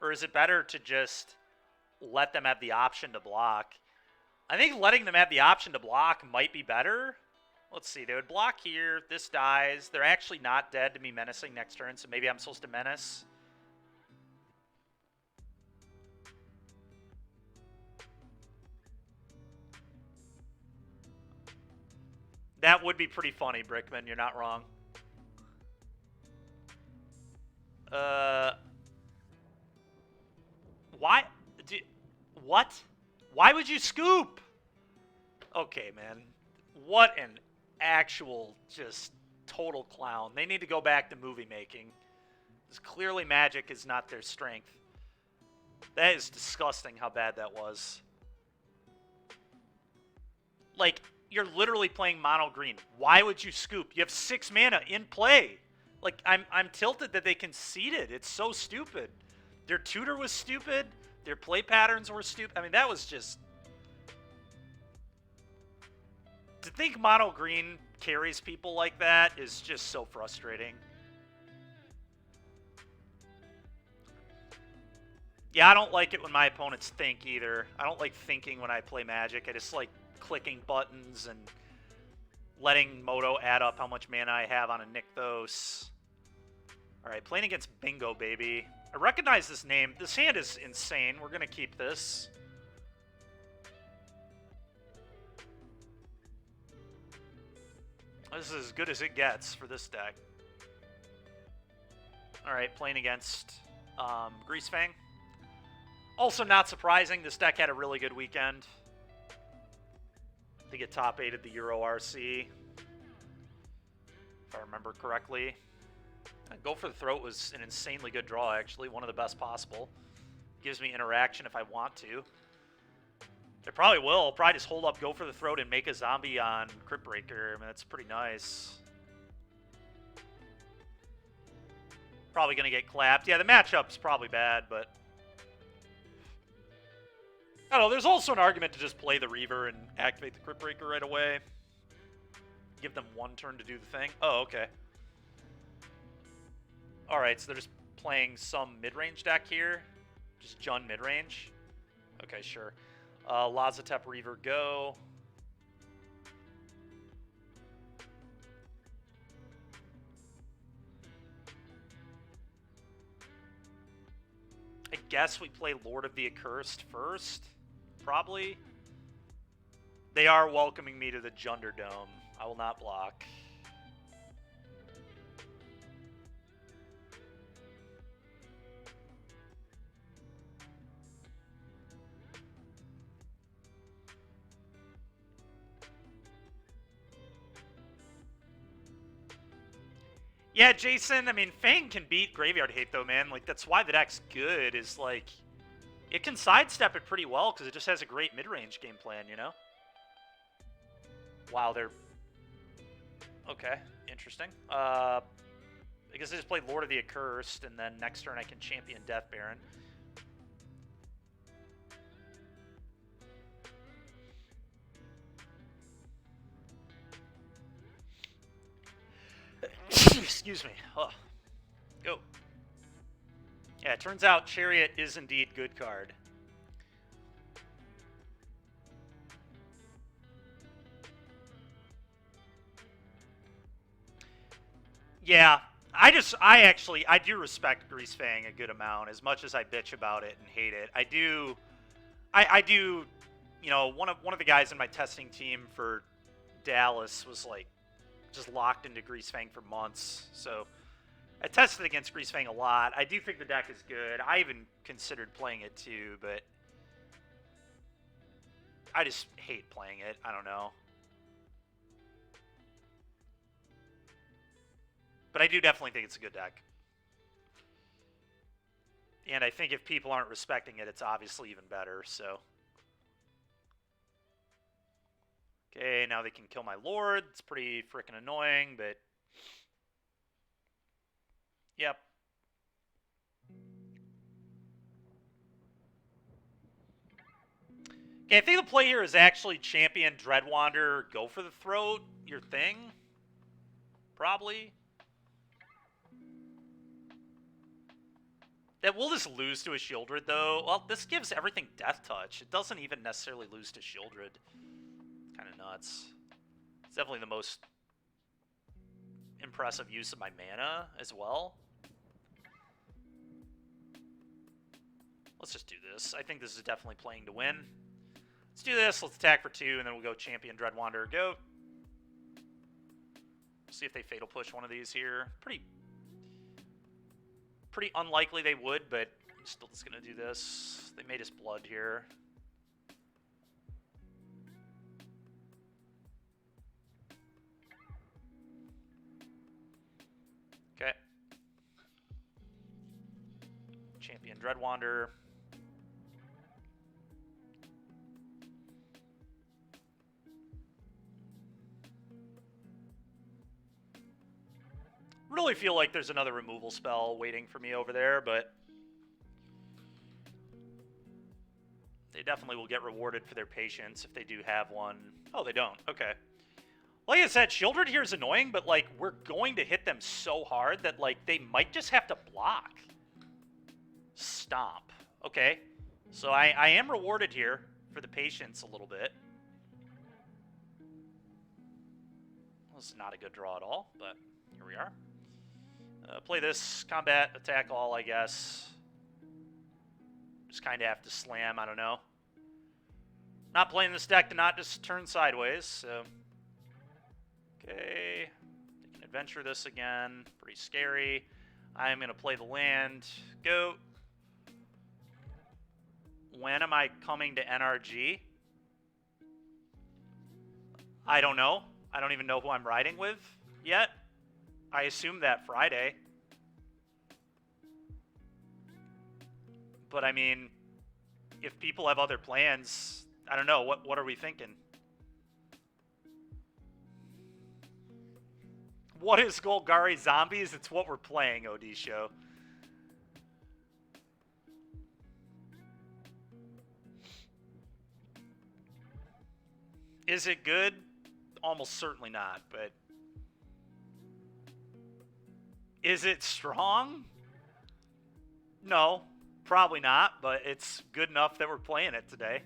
Or is it better to just let them have the option to block? I think letting them have the option to block might be better. Let's see. They would block here. This dies. They're actually not dead to me menacing next turn, so maybe I'm supposed to menace. That would be pretty funny, Brickman. You're not wrong. Why? What? Why would you scoop? Okay, man. What an actual just total clown. They need to go back to movie making. Because clearly magic is not their strength. That is disgusting how bad that was. Like, you're literally playing mono green. Why would you scoop? You have 6 mana in play. Like, I'm tilted that they conceded. It's so stupid. Their tutor was stupid. Their play patterns were stupid. I mean, that was just... To think mono green carries people like that is just so frustrating. Yeah, I don't like it when my opponents think either. I don't like thinking when I play Magic. I just like clicking buttons and letting Moto add up how much mana I have on a Nykthos. Alright, playing against Bingo, baby. I recognize this name. This hand is insane. We're going to keep this. This is as good as it gets for this deck. Alright, playing against Greasefang. Also not surprising, this deck had a really good weekend. I think it top 8'd the Euro RC, if I remember correctly. Go for the Throat was an insanely good draw, actually. One of the best possible. Gives me interaction if I want to. It probably will. I'll probably just hold up Go for the Throat and make a zombie on Crypt Breaker. I mean, that's pretty nice. Probably going to get clapped. Yeah, the matchup's probably bad, but... I don't know, there's also an argument to just play the Reaver and activate the Crypt Breaker right away. Give them one turn to do the thing. Oh, okay. Alright, so they're just playing some mid-range deck here. Just Jund mid-range. Okay, sure. Lazatep Reaver, go. I guess we play Lord of the Accursed first. Probably. They are welcoming me to the Junderdome. I will not block. Yeah, Jason, I mean, Fang can beat Graveyard Hate, though, man. Like, that's why the deck's good, is, like, it can sidestep it pretty well, because it just has a great mid-range game plan, you know? Wow, they're... Okay, interesting. I guess I just play Lord of the Accursed, and then next turn I can champion Death Baron. Excuse me. Oh. Go. Yeah, it turns out Chariot is indeed good card. Yeah, I do respect Greasefang a good amount, as much as I bitch about it and hate it. I do, you know, one of the guys in my testing team for Dallas was like just locked into Greasefang for months, so I tested against Greasefang a lot. I do think the deck is good. I even considered playing it too, but I just hate playing it. I don't know. But I do definitely think it's a good deck. And I think if people aren't respecting it, it's obviously even better, so. Okay, now they can kill my Lord. It's pretty freaking annoying, but... Yep. Okay, I think the play here is actually champion Dreadwander, go for the throat, your thing. Probably. That will just lose to a Shieldred, though. Well, this gives everything Death Touch. It doesn't even necessarily lose to Shieldred. Kind of nuts. It's definitely the most impressive use of my mana as well. Let's just do this. I think this is definitely playing to win. Let's do this. Let's attack for 2, and then we'll go Champion Dreadwander. Go. See if they Fatal Push one of these here. Pretty unlikely they would, but I'm still just going to do this. They made us blood here. Okay. Champion Dreadwander. Really feel like there's another removal spell waiting for me over there, but they definitely will get rewarded for their patience if they do have one. Oh, they don't. Okay. Like I said, Shieldred here is annoying, but, like, we're going to hit them so hard that, like, they might just have to block. Stomp. Okay. So I am rewarded here for the patience a little bit. This is not a good draw at all, but here we are. Play this, combat, attack all, I guess. Just kind of have to slam, I don't know. Not playing this deck to not just turn sideways, so. Okay. They can adventure this again. Pretty scary. I'm going to play the land. Go. When am I coming to NRG? I don't know. I don't even know who I'm riding with yet. I assume that Friday. But I mean, if people have other plans, I don't know. What are we thinking? What is Golgari Zombies? It's what we're playing, OD Show. Is it good? Almost certainly not, but... Is it strong? No, probably not, but it's good enough that we're playing it today.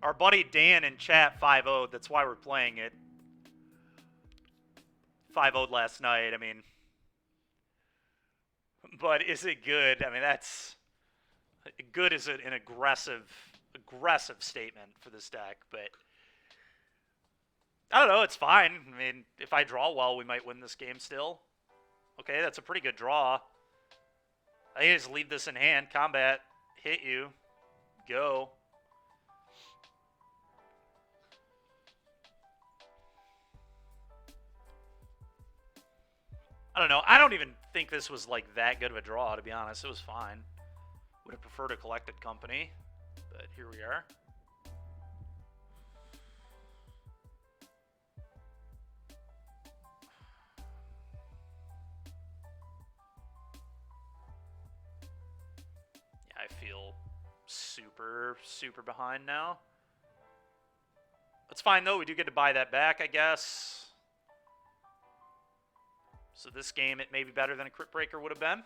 Our buddy Dan in chat 5-0'd, that's why we're playing it. 5-0'd last night, I mean. But is it good? I mean, that's... Good is an aggressive statement for this deck, but... I don't know, it's fine. I mean, if I draw well, we might win this game still. Okay, that's a pretty good draw. I think just leave this in hand. Combat, hit you, go. I don't know. I don't even think this was like that good of a draw, to be honest. It was fine. Would have preferred a collected company, but here we are. I feel super behind now. That's fine, though. We do get to buy that back, I guess. So this game, it may be better than a Crypt Breaker would have been.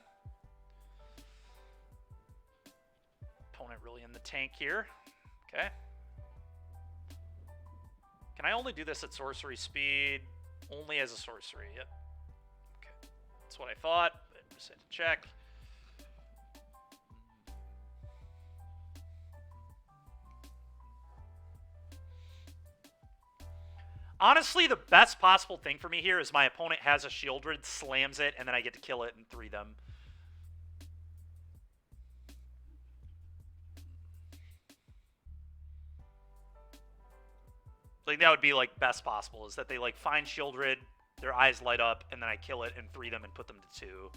Opponent really in the tank here. Okay. Can I only do this at sorcery speed? Only as a sorcery, yep. Okay. That's what I thought, but just had to check. Honestly, the best possible thing for me here is my opponent has a Shieldred, slams it, and then I get to kill it and 3 them. Like, that would be, like, best possible, is that they, like, find Shieldred, their eyes light up, and then I kill it and 3 them and put them to 2.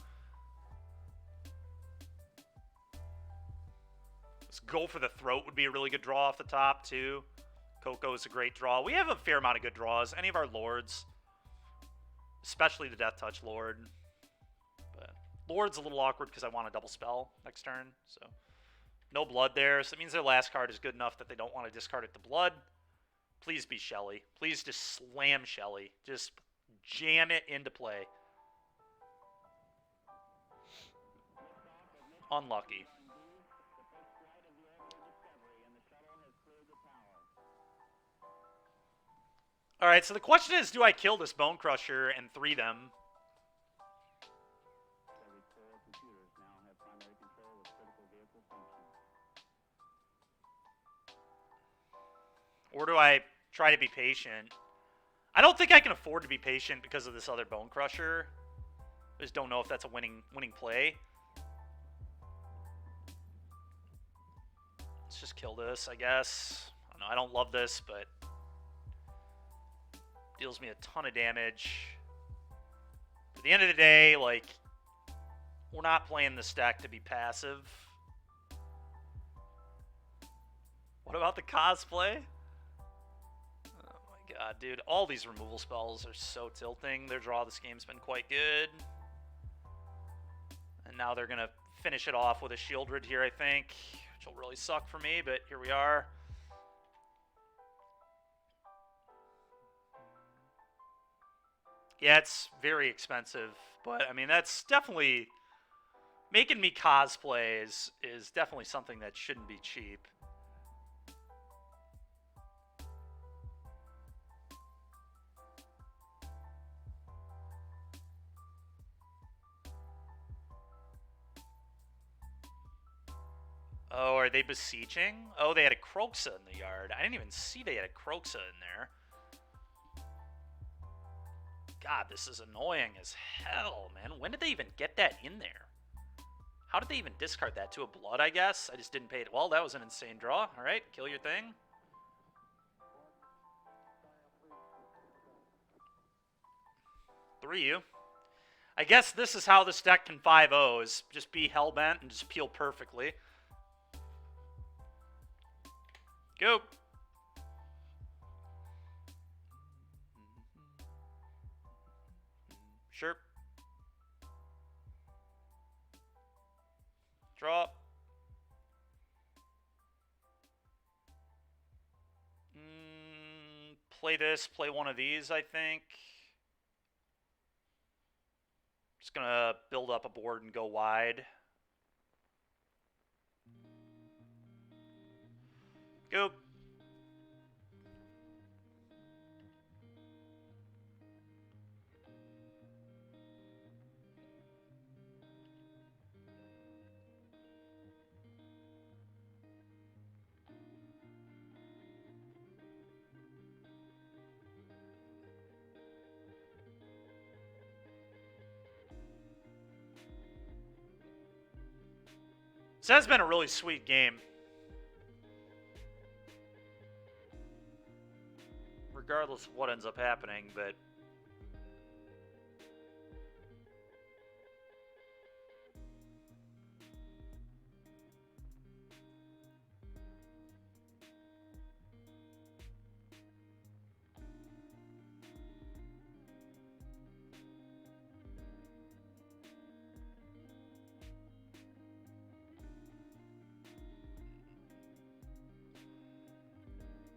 This Go for the Throat would be a really good draw off the top, too. Coco is a great draw. We have a fair amount of good draws. Any of our lords, especially the Death Touch Lord. But Lord's a little awkward because I want a double spell next turn. So no blood there. So it means their last card is good enough that they don't want to discard it to blood. Please be Shelly. Please just slam Shelly. Just jam it into play. Unlucky. Alright, so the question is, do I kill this Bone Crusher and 3 them? Or do I try to be patient? I don't think I can afford to be patient because of this other Bone Crusher. I just don't know if that's a winning play. Let's just kill this, I guess. I don't know, I don't love this, but... deals me a ton of damage. At the end of the day, like, we're not playing this deck to be passive. What about the cosplay? Oh my god, dude. All these removal spells are so tilting. Their draw this game's been quite good. And now they're going to finish it off with a Shieldred here, I think. Which will really suck for me, but here we are. Yeah, it's very expensive, but I mean, that's definitely making me cosplay is definitely something that shouldn't be cheap. Oh, are they besieging? Oh, they had a Kroxa in the yard. I didn't even see they had a Kroxa in there. God, this is annoying as hell, man. When did they even get that in there? How did they even discard that? To a blood, I guess? I just didn't pay it. Well, that was an insane draw. All right, kill your thing. Three you. I guess this is how this deck can 5-0, is just be hellbent and just peel perfectly. Go. Sure. Draw. Play this, play one of these, I think. Just gonna build up a board and go wide. Go. This has been a really sweet game. Regardless of what ends up happening, but...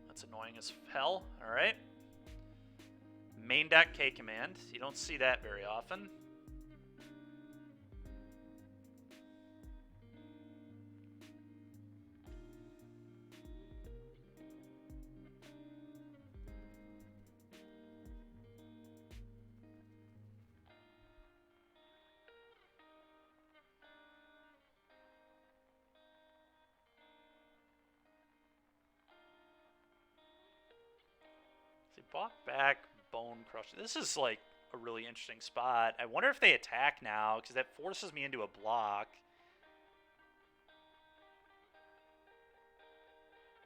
That's annoying as hell. Alright. Main deck K command. You don't see that very often. They bought back Bone Crusher. This is like a really interesting spot. I wonder if they attack now, because that forces me into a block.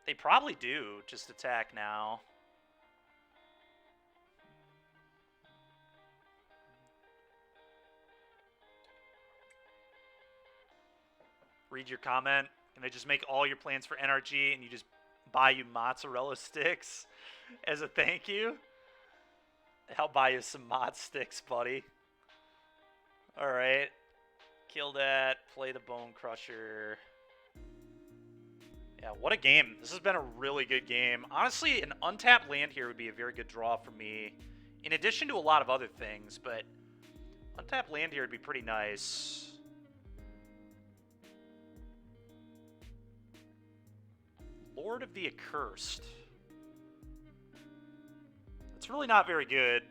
They probably do just attack now. Read your comment, and they just make all your plans for NRG, and you just buy you mozzarella sticks as a thank you. I'll buy you some mod sticks, buddy. Alright. Kill that. Play the Bone Crusher. Yeah, what a game. This has been a really good game. Honestly, an untapped land here would be a very good draw for me. In addition to a lot of other things, but untapped land here would be pretty nice. Lord of the Accursed. It's really not very good.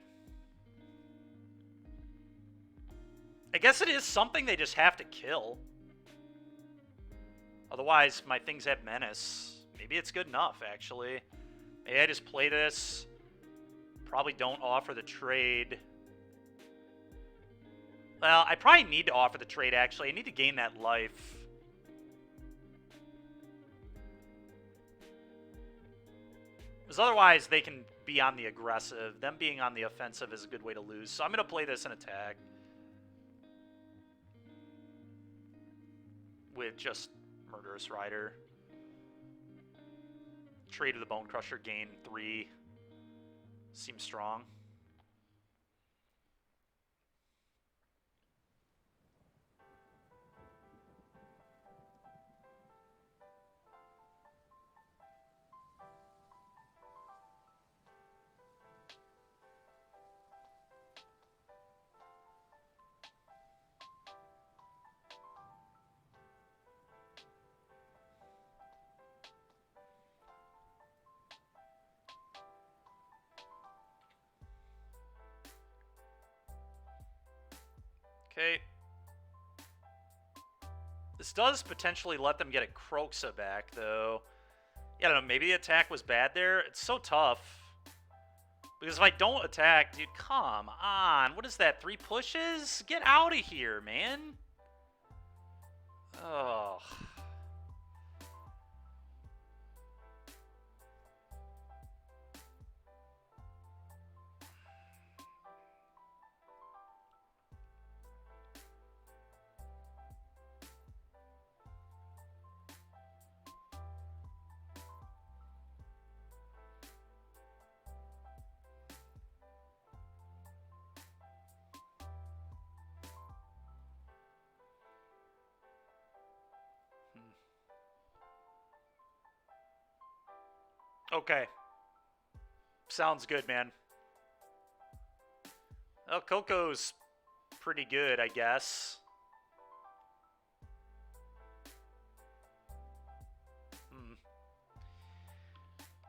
I guess it is something they just have to kill. Otherwise, my things have menace. Maybe it's good enough, actually. Maybe I just play this. Probably don't offer the trade. Well, I probably need to offer the trade, actually. I need to gain that life. Because otherwise, they can be on the aggressive. Them being on the offensive is a good way to lose. So I'm going to play this in attack. With just Murderous Rider. Trade of the Bone Crusher, gain 3. Seems strong. Okay. This does potentially let them get a Kroxa back, though. Yeah, I don't know, maybe the attack was bad there. It's so tough. Because if I don't attack, dude, come on. What is that, 3 pushes? Get out of here, man. Ugh. Okay. Sounds good, man. Well, Coco's pretty good, I guess.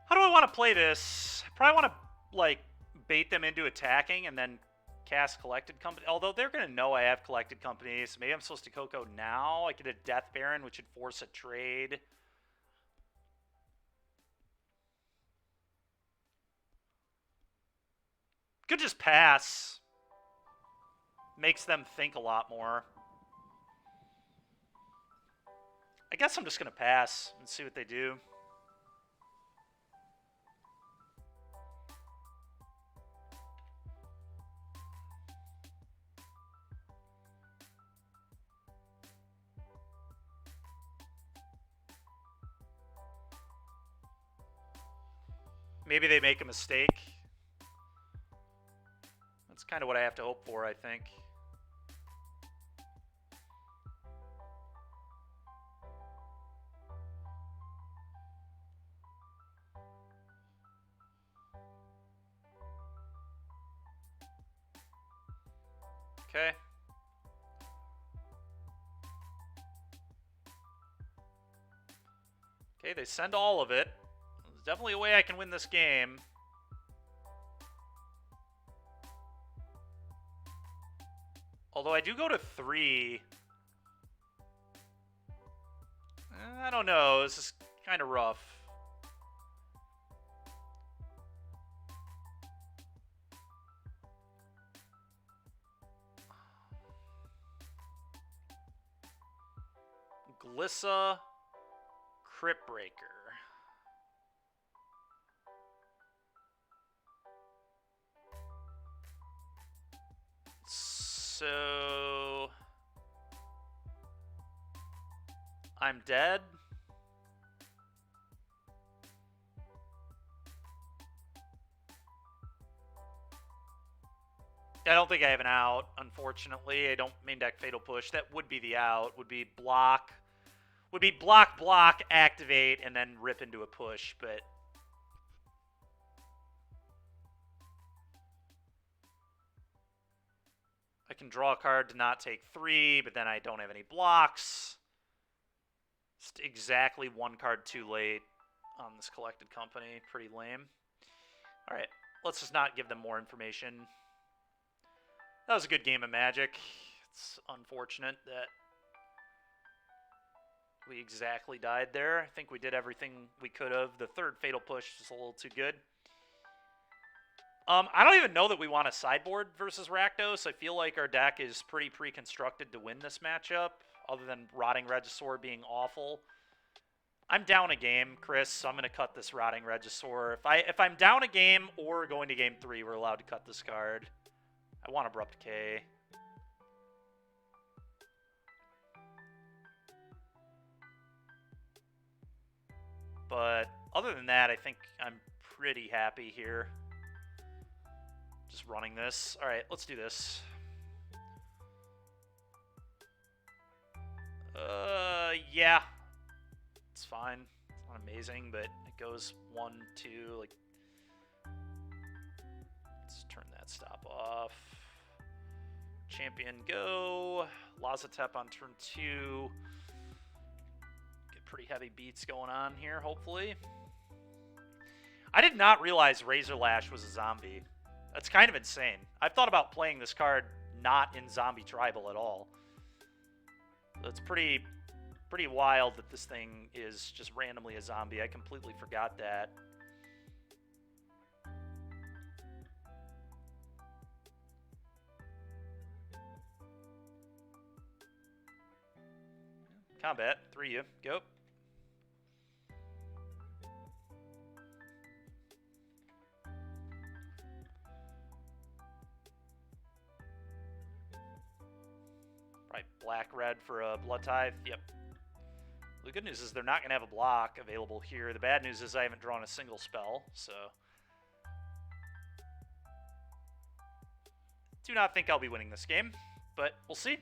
How do I want to play this? I probably want to, like, bait them into attacking and then cast Collected Company. Although they're going to know I have Collected Company, so maybe I'm supposed to Coco now. I get a Death Baron, which would force a trade. Could just pass. Makes them think a lot more. I guess I'm just going to pass and see what they do. Maybe they make a mistake. That's kind of what I have to hope for, I think. Okay. Okay, they send all of it. There's definitely a way I can win this game. Although I do go to 3. I don't know. This is kind of rough. Glissa, Crypt Breaker. So I'm dead. I don't think I have an out, unfortunately. I don't main deck Fatal Push. That would be the out. Would be block. Would be block, block, activate, and then rip into a push, but... I can draw a card to not take 3, but then I don't have any blocks. It's exactly 1 card too late on this Collected Company. Pretty lame. Alright, let's just not give them more information. That was a good game of Magic. It's unfortunate that we exactly died there. I think we did everything we could have. The third Fatal Push was a little too good. I don't even know that we want a sideboard versus Rakdos. I feel like our deck is pretty pre-constructed to win this matchup, other than Rotting Regisaur being awful. I'm down a game, Chris, so I'm going to cut this Rotting Regisaur. If I'm down a game or going to game 3, we're allowed to cut this card. I want Abrupt Decay. But other than that, I think I'm pretty happy here. Just running this. All right, let's do this. Yeah. It's fine. It's not amazing, but it goes 1, 2, like... Let's turn that stop off. Champion go. Lazatep on turn 2. Get pretty heavy beats going on here, hopefully. I did not realize Razor Lash was a zombie. That's kind of insane. I've thought about playing this card not in Zombie Tribal at all. It's pretty wild that this thing is just randomly a zombie. I completely forgot that. Combat, 3U, go. Right, black-red for a Blood Tithe, yep. The good news is they're not going to have a block available here. The bad news is I haven't drawn a single spell, so... Do not think I'll be winning this game, but we'll see.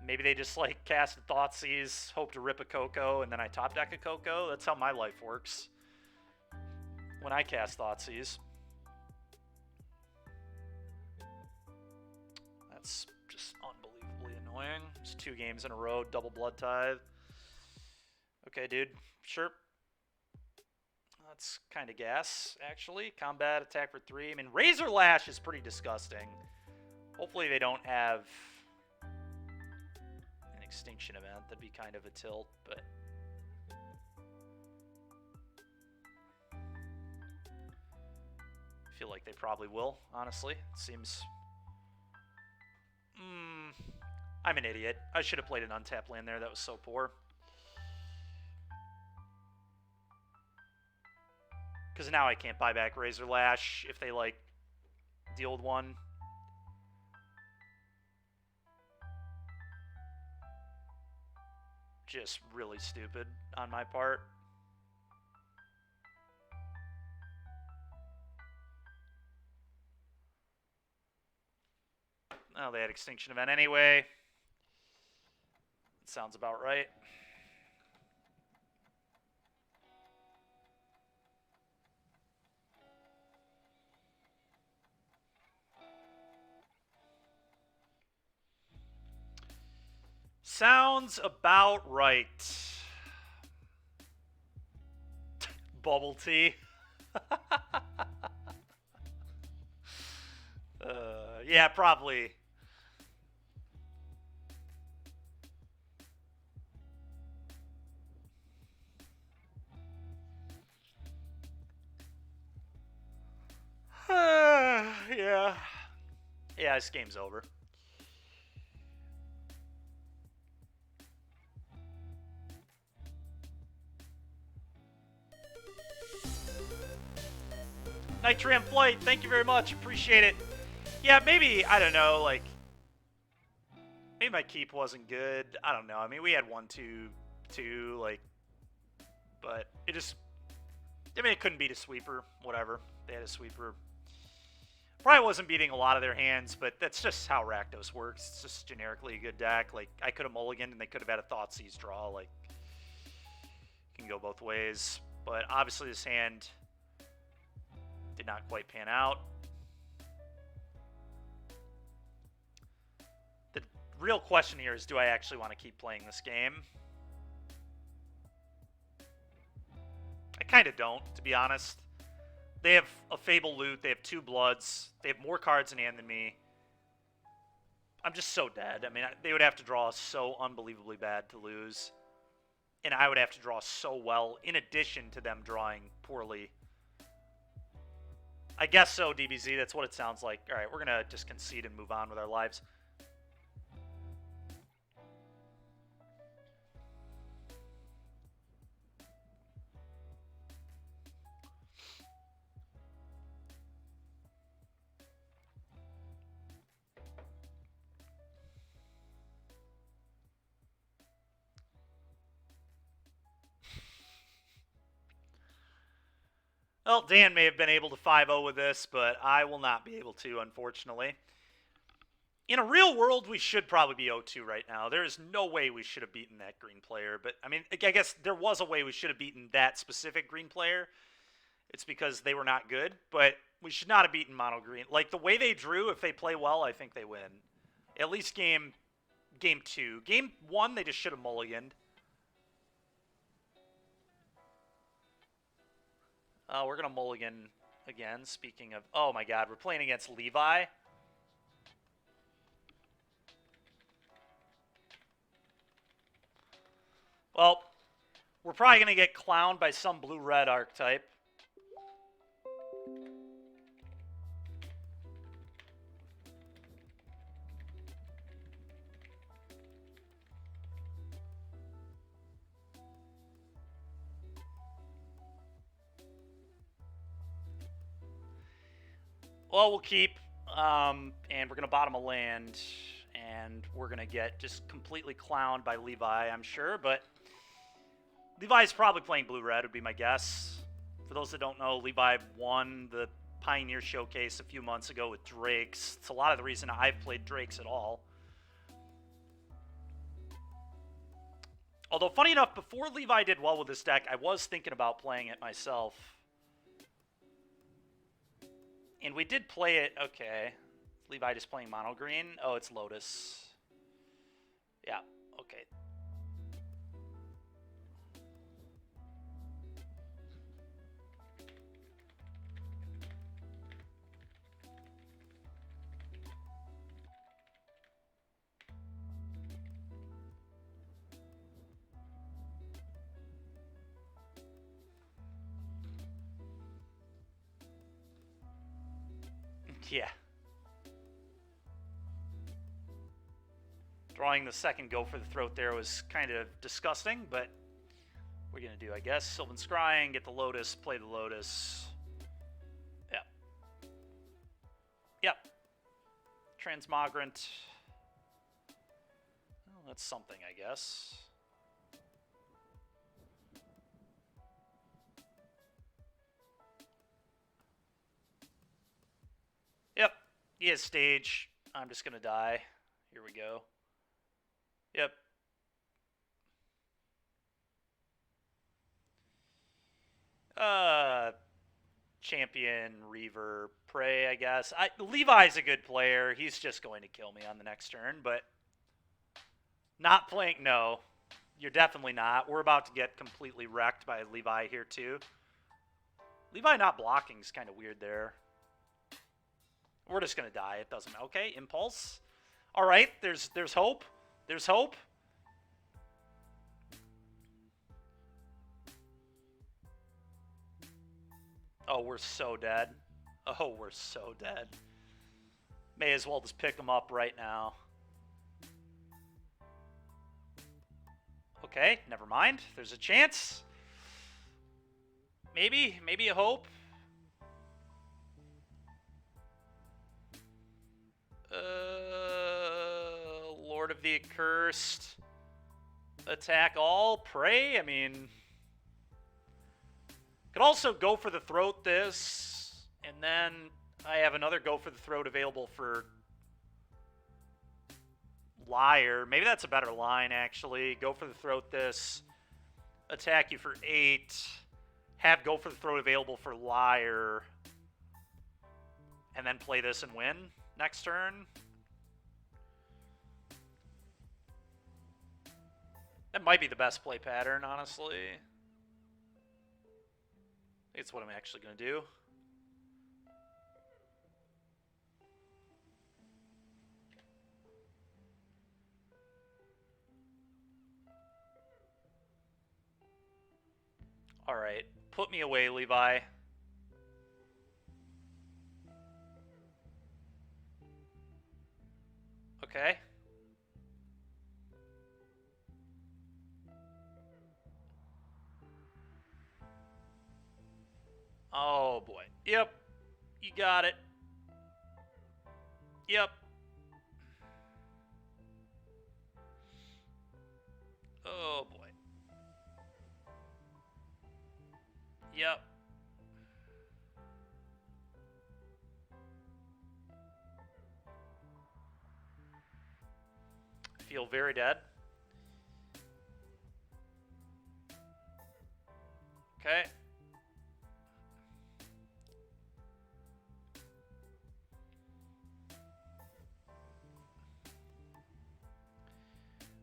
Maybe they just like cast a Thoughtseize, hope to rip a Coco, and then I top deck a Coco. That's how my life works when I cast Thoughtseize. That's just unbelievably annoying. It's 2 games in a row, double Blood Tithe. Okay, dude, sure. That's kind of gas, actually. Combat, attack for 3. I mean, Razor Lash is pretty disgusting. Hopefully they don't have an extinction event. That'd be kind of a tilt, but... I feel like they probably will, honestly. It seems... I'm an idiot. I should have played an untapped land there. That was so poor. Because now I can't buy back Razor Lash if they, like, deal with one. Just really stupid on my part. Oh, they had Extinction Event anyway. That sounds about right. Sounds about right. Bubble tea. Yeah, probably. Yeah. Yeah, this game's over. Nitram Flight, thank you very much. Appreciate it. Yeah, maybe, I don't know, like, maybe my keep wasn't good. I don't know. I mean, we had 1, 2, 2, like, but it just, I mean, it couldn't beat a sweeper, whatever. They had a sweeper. Probably wasn't beating a lot of their hands, but that's just how Rakdos works. It's just generically a good deck. Like, I could have mulliganed and they could have had a Thoughtseize draw. Like, it can go both ways. But obviously this hand did not quite pan out. The real question here is, do I actually want to keep playing this game? I kind of don't, to be honest. They have a Fable loot. They have 2 Bloods. They have more cards in hand than me. I'm just so dead. I mean, they would have to draw so unbelievably bad to lose. And I would have to draw so well, in addition to them drawing poorly. I guess so, DBZ. That's what it sounds like. All right, we're going to just concede and move on with our lives. Well, Dan may have been able to 5-0 with this, but I will not be able to, unfortunately. In a real world, we should probably be 0-2 right now. There is no way we should have beaten that green player. But, I mean, I guess there was a way we should have beaten that specific green player. It's because they were not good. But we should not have beaten mono green. Like, the way they drew, if they play well, I think they win. At least game 2. Game 1, they just should have mulliganed. We're going to mulligan again. Speaking of... Oh, my God. We're playing against Levi. Well, we're probably going to get clowned by some blue-red archetype. Well, we'll keep, and we're going to bottom a land, and we're going to get just completely clowned by Levi, I'm sure, but Levi's probably playing blue-red would be my guess. For those that don't know, Levi won the Pioneer Showcase a few months ago with Drakes. It's a lot of the reason I've played Drakes at all. Although, funny enough, before Levi did well with this deck, I was thinking about playing it myself. And we did play it. Okay. Levi just playing mono green. Oh, it's Lotus. Yeah, okay. Yeah. Drawing the second go for the throat there was kind of disgusting, but we're going to do, I guess. Sylvan Scrying, get the Lotus, play the Lotus. Yep. Yep. Transmogrant. Well, that's something, I guess. Yep. He has stage. I'm just going to die. Here we go. Yep. Champion, Reaver, Prey, I guess. Levi's a good player. He's just going to kill me on the next turn, but not playing. No, you're definitely not. We're about to get completely wrecked by Levi here, too. Levi not blocking is kind of weird there. We're just going to die. It doesn't matter. Okay, Impulse. All right, there's hope. There's hope. Oh, we're so dead. Oh, we're so dead. May as well just pick them up right now. Okay, never mind. There's a chance. Maybe a hope. Lord of the Accursed. Attack all. Prey, I mean... Could also go for the throat this, and then I have another go for the throat available for Liar. Maybe that's a better line, actually. Go for the throat this, attack you for 8, have go for the throat available for Liar, and then play this and win next turn. That might be the best play pattern, honestly. It's what I'm actually going to do. All right. Put me away, Levi. Okay. Oh, boy. Yep. You got it. Yep. Oh, boy. Yep. I feel very dead. Okay.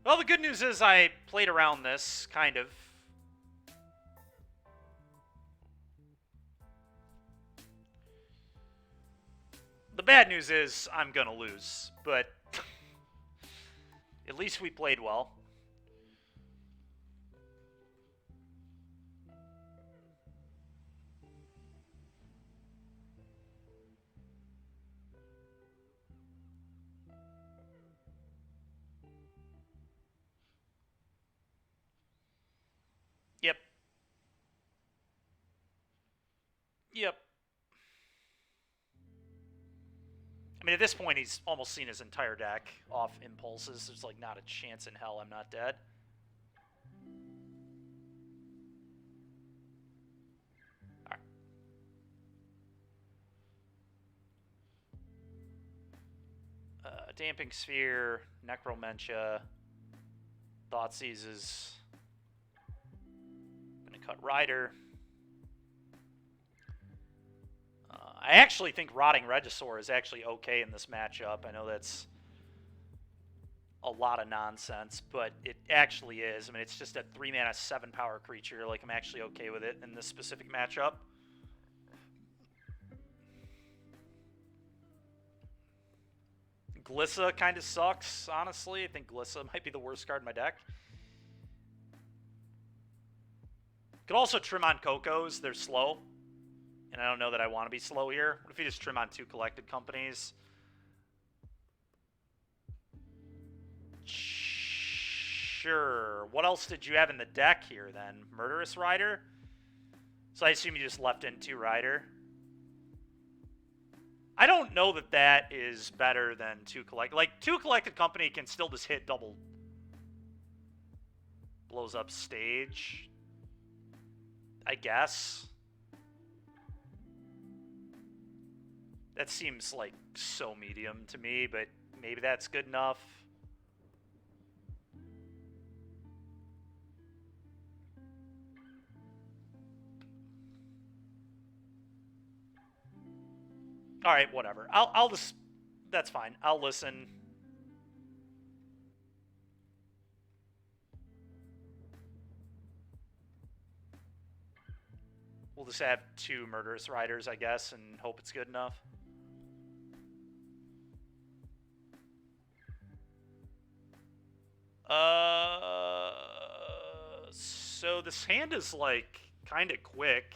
Well, the good news is I played around this, kind of. The bad news is I'm going to lose, but at least we played well. Yep. Yep. I mean, at this point, he's almost seen his entire deck off impulses. There's, like, not a chance in hell I'm not dead. All right. Damping Sphere, Necromentia, Thoughtseizes. Cut Rider. I actually think Rotting Regisaur is actually okay in this matchup. I know that's a lot of nonsense, but it actually is. I mean, it's just a 3-mana 7-power creature. Like, I'm actually okay with it in this specific matchup. Glissa kind of sucks, honestly. I think Glissa might be the worst card in my deck. Could also trim on Cocos. They're slow. And I don't know that I want to be slow here. What if you just trim on 2 Collected Companies? Sure. What else did you have in the deck here, then? Murderous Rider? So I assume you just left in 2 Rider. I don't know that that is better than 2 Collected. Like, 2 Collected Company can still just hit double. Blows up stage. I guess. That seems like so medium to me, but maybe that's good enough. All right, whatever. I'll just, that's fine. I'll listen. We'll just have 2 Murderous Riders, I guess, and hope it's good enough. So this hand is, like, kind of quick.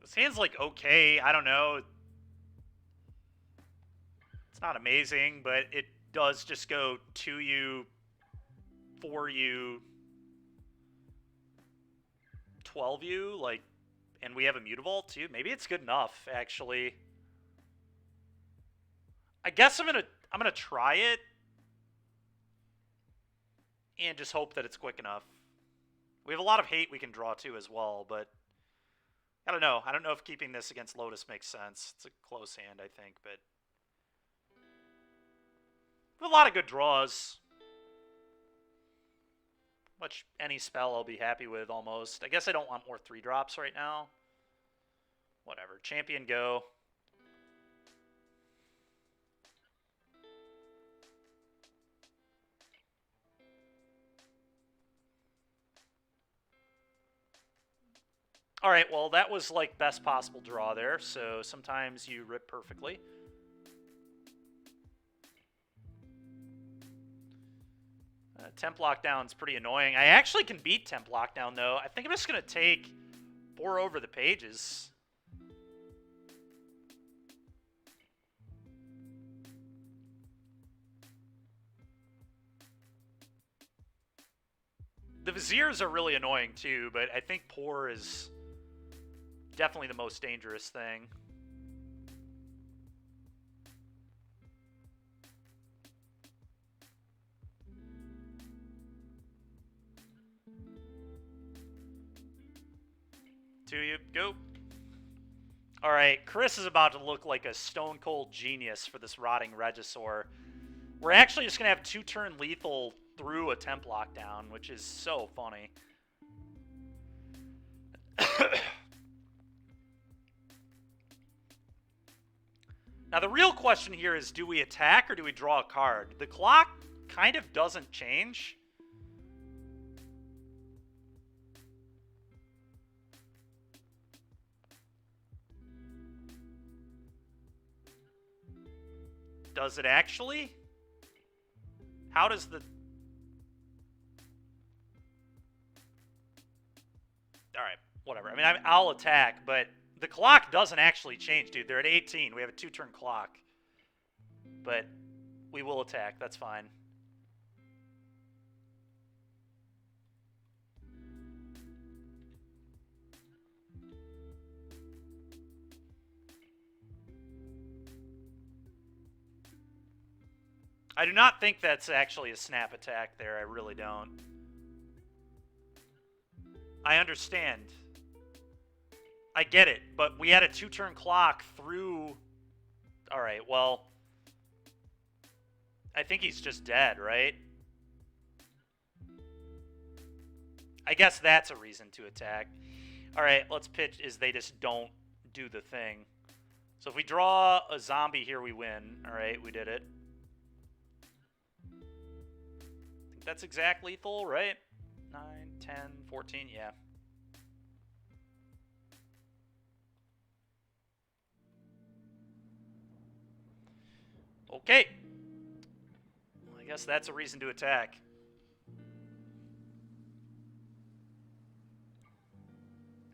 This hand's, like, okay. I don't know. It's not amazing, but it does just go 2U, 4U, 12U, like, and we have a Mutavault too. Maybe it's good enough, actually. I guess I'm gonna try it and just hope that it's quick enough. We have a lot of hate we can draw too as well, but I don't know. I don't know if keeping this against Lotus makes sense. It's a close hand, I think, but a lot of good draws. Much any spell I'll be happy with, almost. I guess I don't want more 3-drops right now. Whatever. Champion go. All right, well, that was like best possible draw there, so sometimes you rip perfectly. Temp Lockdown's pretty annoying. I actually can beat Temp Lockdown, though. I think I'm just going to take 4 over the pages. The Viziers are really annoying, too, but I think Pour is definitely the most dangerous thing. You go. All right, Chris is about to look like a stone cold genius for this Rotting Regisaur. We're actually just gonna have 2-turn lethal through a Temp Lockdown, which is so funny. Now the real question here is, do we attack or do we draw a card? The clock kind of doesn't change. Does it actually? How does the... Alright, whatever. I mean, I'll attack, but the clock doesn't actually change, dude. They're at 18. We have a 2-turn clock. But we will attack. That's fine. I do not think that's actually a snap attack there. I really don't. I understand. I get it, but we had a 2-turn clock through... Alright, well... I think he's just dead, right? I guess that's a reason to attack. Alright, let's pitch is they just don't do the thing. So if we draw a zombie here, we win. Alright, we did it. I think that's exact lethal, right? 9, 10, 14, yeah. Okay. Well, I guess that's a reason to attack.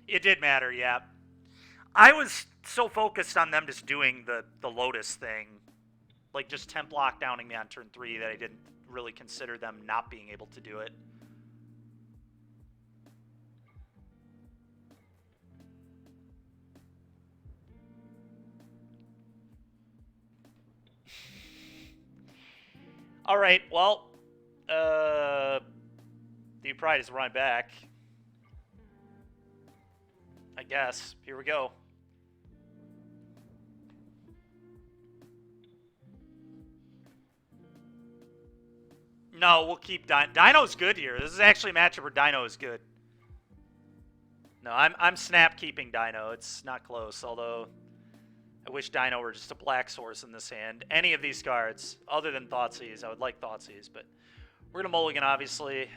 It did matter, yeah. I was so focused on them just doing the Lotus thing, like just temp lockdowning me on turn 3, that I didn't really consider them not being able to do it. All right, well, the Pride is running back. I guess. Here we go. No, we'll keep Dino. Dino's good here. This is actually a matchup where Dino is good. No, I'm snap keeping Dino. It's not close, although I wish Dino were just a black source in this hand. Any of these cards, other than Thoughtseize, I would like Thoughtseize, but we're going to mulligan, obviously.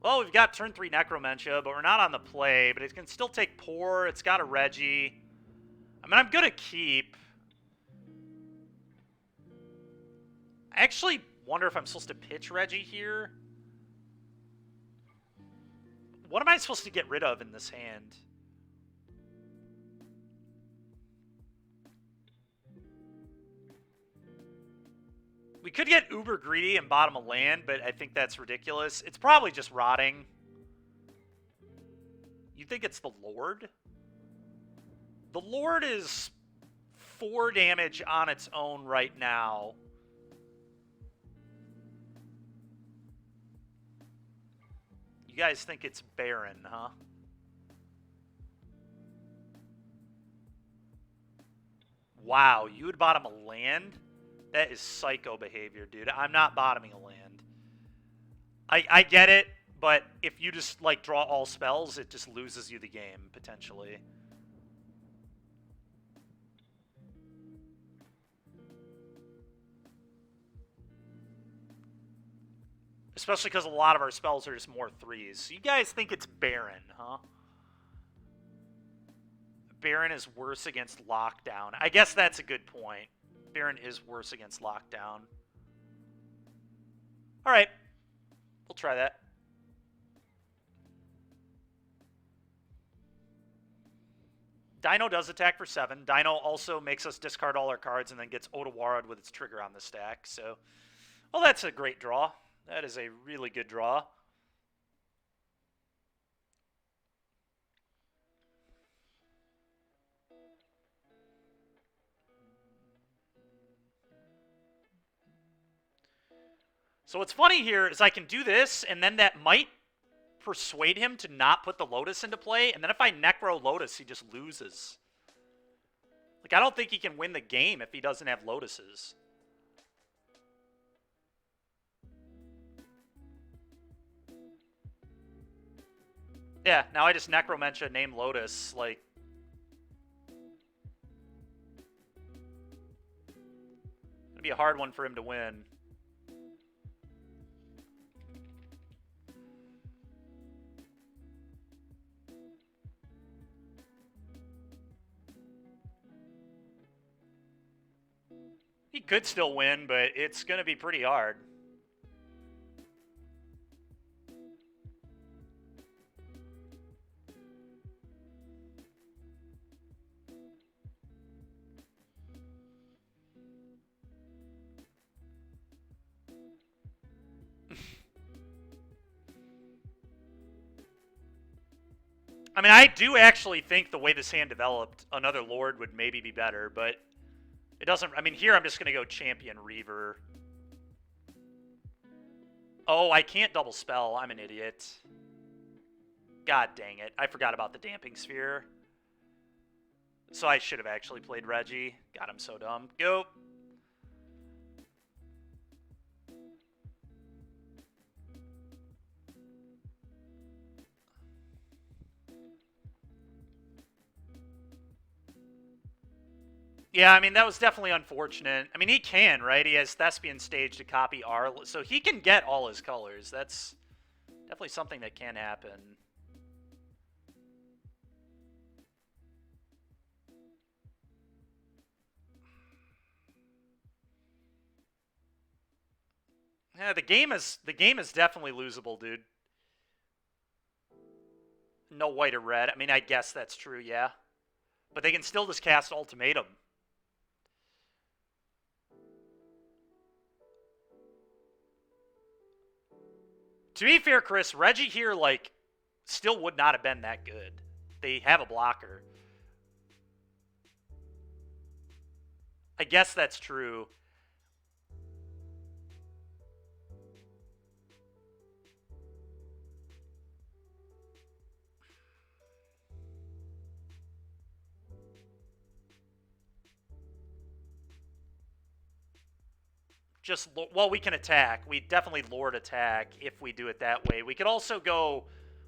Well, we've got turn 3 Necromentia, but we're not on the play, but it can still take Pour. It's got a Reggie. I mean, I'm going to keep. I actually wonder if I'm supposed to pitch Reggie here. What am I supposed to get rid of in this hand? We could get uber greedy and bottom a land, but I think that's ridiculous. It's probably just rotting. You think it's the Lord? The Lord is 4 damage on its own right now. You guys think it's Baron, huh? Wow, you would bottom a land? That is psycho behavior, dude. I'm not bottoming a land. I get it, but if you just, like, draw all spells, it just loses you the game, potentially. Especially because a lot of our spells are just more 3s. So you guys think it's Baron, huh? Baron is worse against lockdown. I guess that's a good point. Baron is worse against lockdown. Alright. We'll try that. Dino does attack for 7. Dino also makes us discard all our cards and then gets Otawara'd with its trigger on the stack. So, well, that's a great draw. That is a really good draw. So what's funny here is I can do this, and then that might persuade him to not put the Lotus into play, and then if I Necro Lotus, he just loses. Like, I don't think he can win the game if he doesn't have Lotuses. Yeah, now I just Necromentia, name Lotus, like... It'll be a hard one for him to win. He could still win, but it's going to be pretty hard. I mean, I do actually think the way this hand developed, another Lord would maybe be better, but it doesn't... I mean, here I'm just going to go Champion Reaver. Oh, I can't double spell. I'm an idiot. God dang it. I forgot about the damping sphere. So I should have actually played Reggie. God, I'm so dumb. Go. Yeah, I mean, that was definitely unfortunate. I mean, he can, right? He has Thespian Stage to copy R, so he can get all his colors. That's definitely something that can happen. Yeah, the game is definitely losable, dude. No white or red. I mean, I guess that's true, yeah. But they can still just cast Ultimatum. To be fair, Chris, Reggie here, like, still would not have been that good. They have a blocker. I guess that's true. Just, well, we can attack. We definitely Lord attack if we do it that way. We could also go,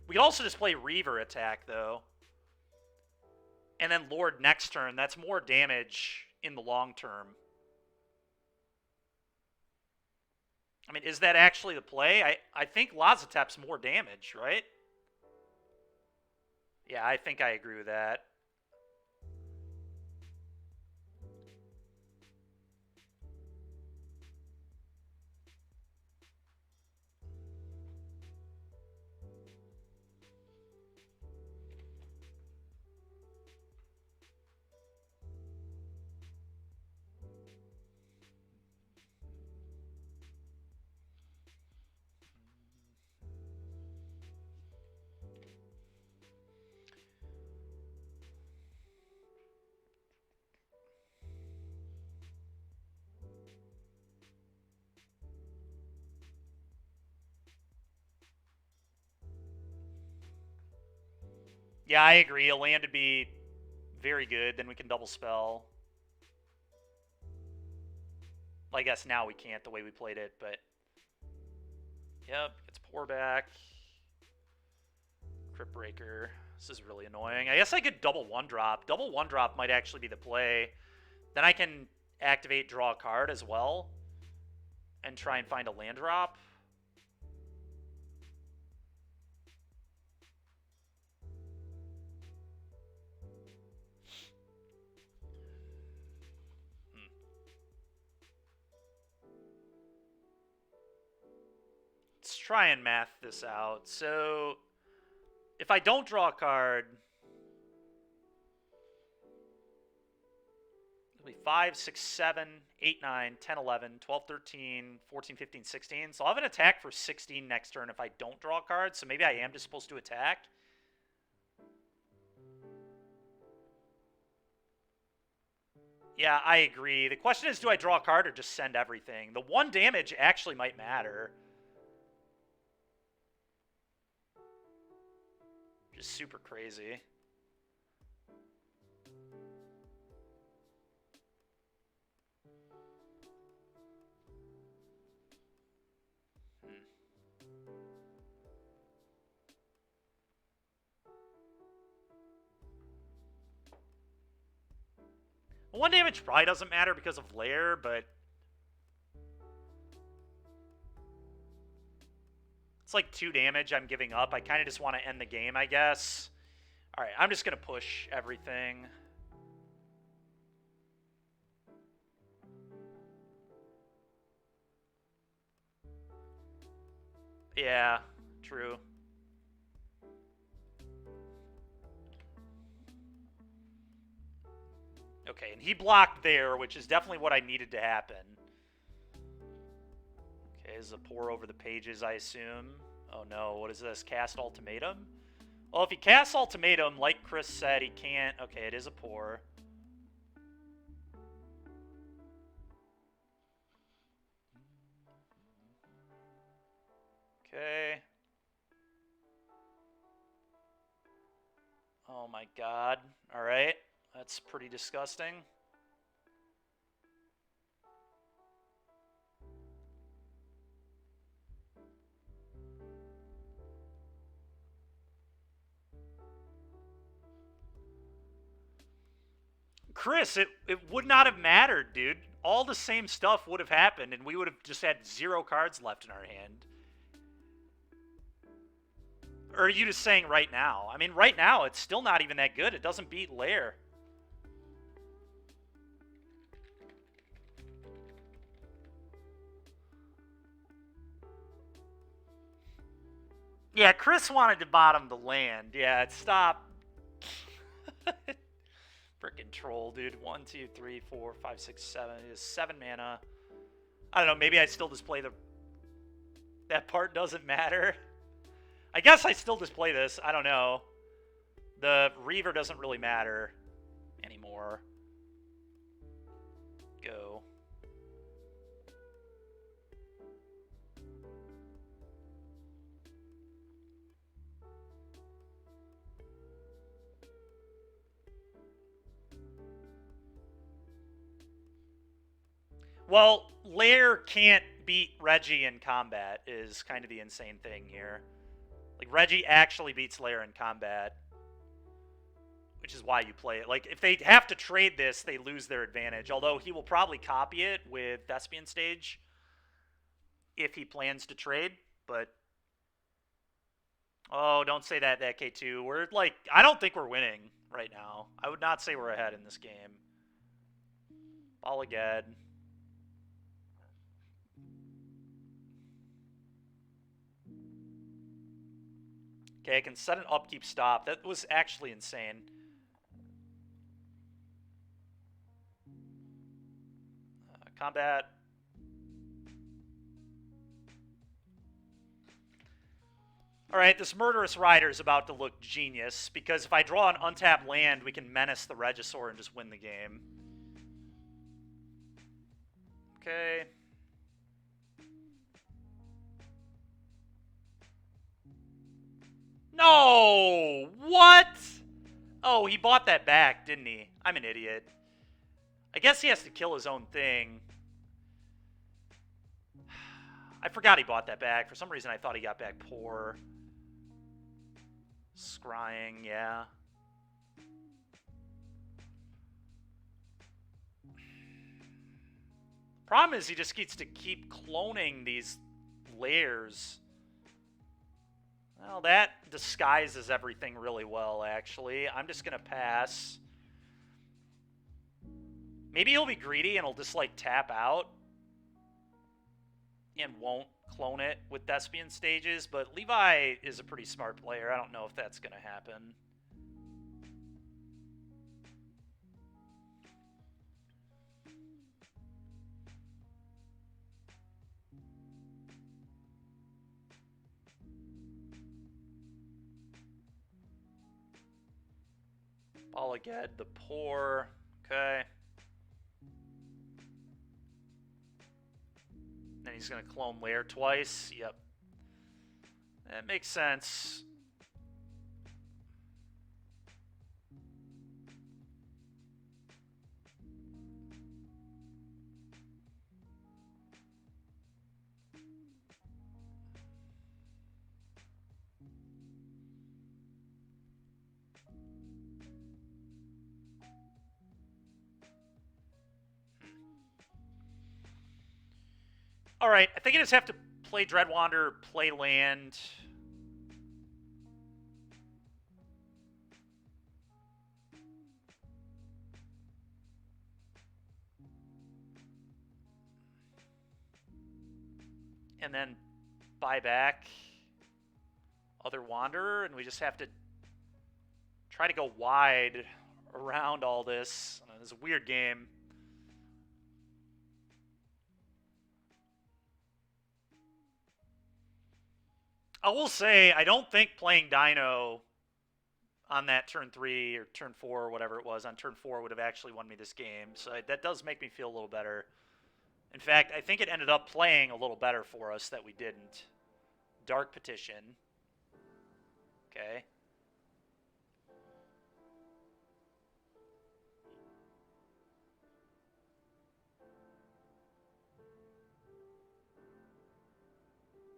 we could also just play Reaver attack, though. And then Lord next turn. That's more damage in the long term. I mean, is that actually the play? I think Lazatep's more damage, right? Yeah, I think I agree with that. Yeah, I agree. A land would be very good. Then we can double spell. Well, I guess now we can't the way we played it, but... Yep, it's pour back. Crypt Breaker. This is really annoying. I guess I could double one drop. Double one drop might actually be the play. Then I can activate draw a card as well. And try and find a land drop. Let's try and math this out. So, if I don't draw a card, it'll be 5, 6, 7, 8, 9, 10, 11, 12, 13, 14, 15, 16. So I'll have an attack for 16 next turn if I don't draw a card. So maybe I am just supposed to attack. Yeah, I agree. The question is, do I draw a card or just send everything? The 1 damage actually might matter. Just super crazy. Well, 1 damage probably doesn't matter because of Lair, but... It's like 2 damage I'm giving up. I kind of just want to end the game, I guess. Alright, I'm just going to push everything. Yeah, true. Okay, and he blocked there, which is definitely what I needed to happen. Okay, this is a pour over the pages, I assume. Oh no, what is this? Cast Ultimatum? Well, if he casts Ultimatum, like Chris said, he can't... Okay, it is a pour. Okay. Oh my god. Alright. That's pretty disgusting. Chris, it would not have mattered, dude. All the same stuff would have happened, and we would have just had 0 cards left in our hand. Or are you just saying right now? I mean, right now, it's still not even that good. It doesn't beat Lair. Yeah, Chris wanted to bottom the land. Yeah, stop. Freaking troll, dude. 1, 2, 3, 4, 5, 6, 7. It is 7 mana. I don't know. Maybe I still display the... That part doesn't matter. I guess I still display this. I don't know. The Reaver doesn't really matter anymore. Go. Well, Lair can't beat Reggie in combat is kind of the insane thing here. Like, Reggie actually beats Lair in combat, which is why you play it. Like, if they have to trade this, they lose their advantage. Although he will probably copy it with Thespian Stage if he plans to trade. But, oh, don't say that K2. We're, like, I don't think we're winning right now. I would not say we're ahead in this game. Ball again. Okay, I can set an upkeep stop. That was actually insane. Combat. Alright, this Murderous Rider is about to look genius, because if I draw an untapped land, we can menace the Regisaur and just win the game. Okay. No! What? Oh, he bought that back, didn't he? I'm an idiot. I guess he has to kill his own thing. I forgot he bought that back. For some reason, I thought he got back poor. Scrying, yeah. Problem is, he just gets to keep cloning these layers. Well, that disguises everything really well, actually. I'm just going to pass. Maybe he'll be greedy and he'll just, like, tap out and won't clone it with Thespian Stages, but Levi is a pretty smart player. I don't know if that's going to happen. Balaged, the poor. Okay. Then he's going to clone Lair twice. Yep. That makes sense. Alright, I think I just have to play Dreadwander, play land. And then buy back other Wanderer, and we just have to try to go wide around all this. It's a weird game. I will say, I don't think playing Dino on that turn 3 or turn 4 or whatever it was, on turn 4 would have actually won me this game. So that does make me feel a little better. In fact, I think it ended up playing a little better for us that we didn't. Dark Petition. Okay.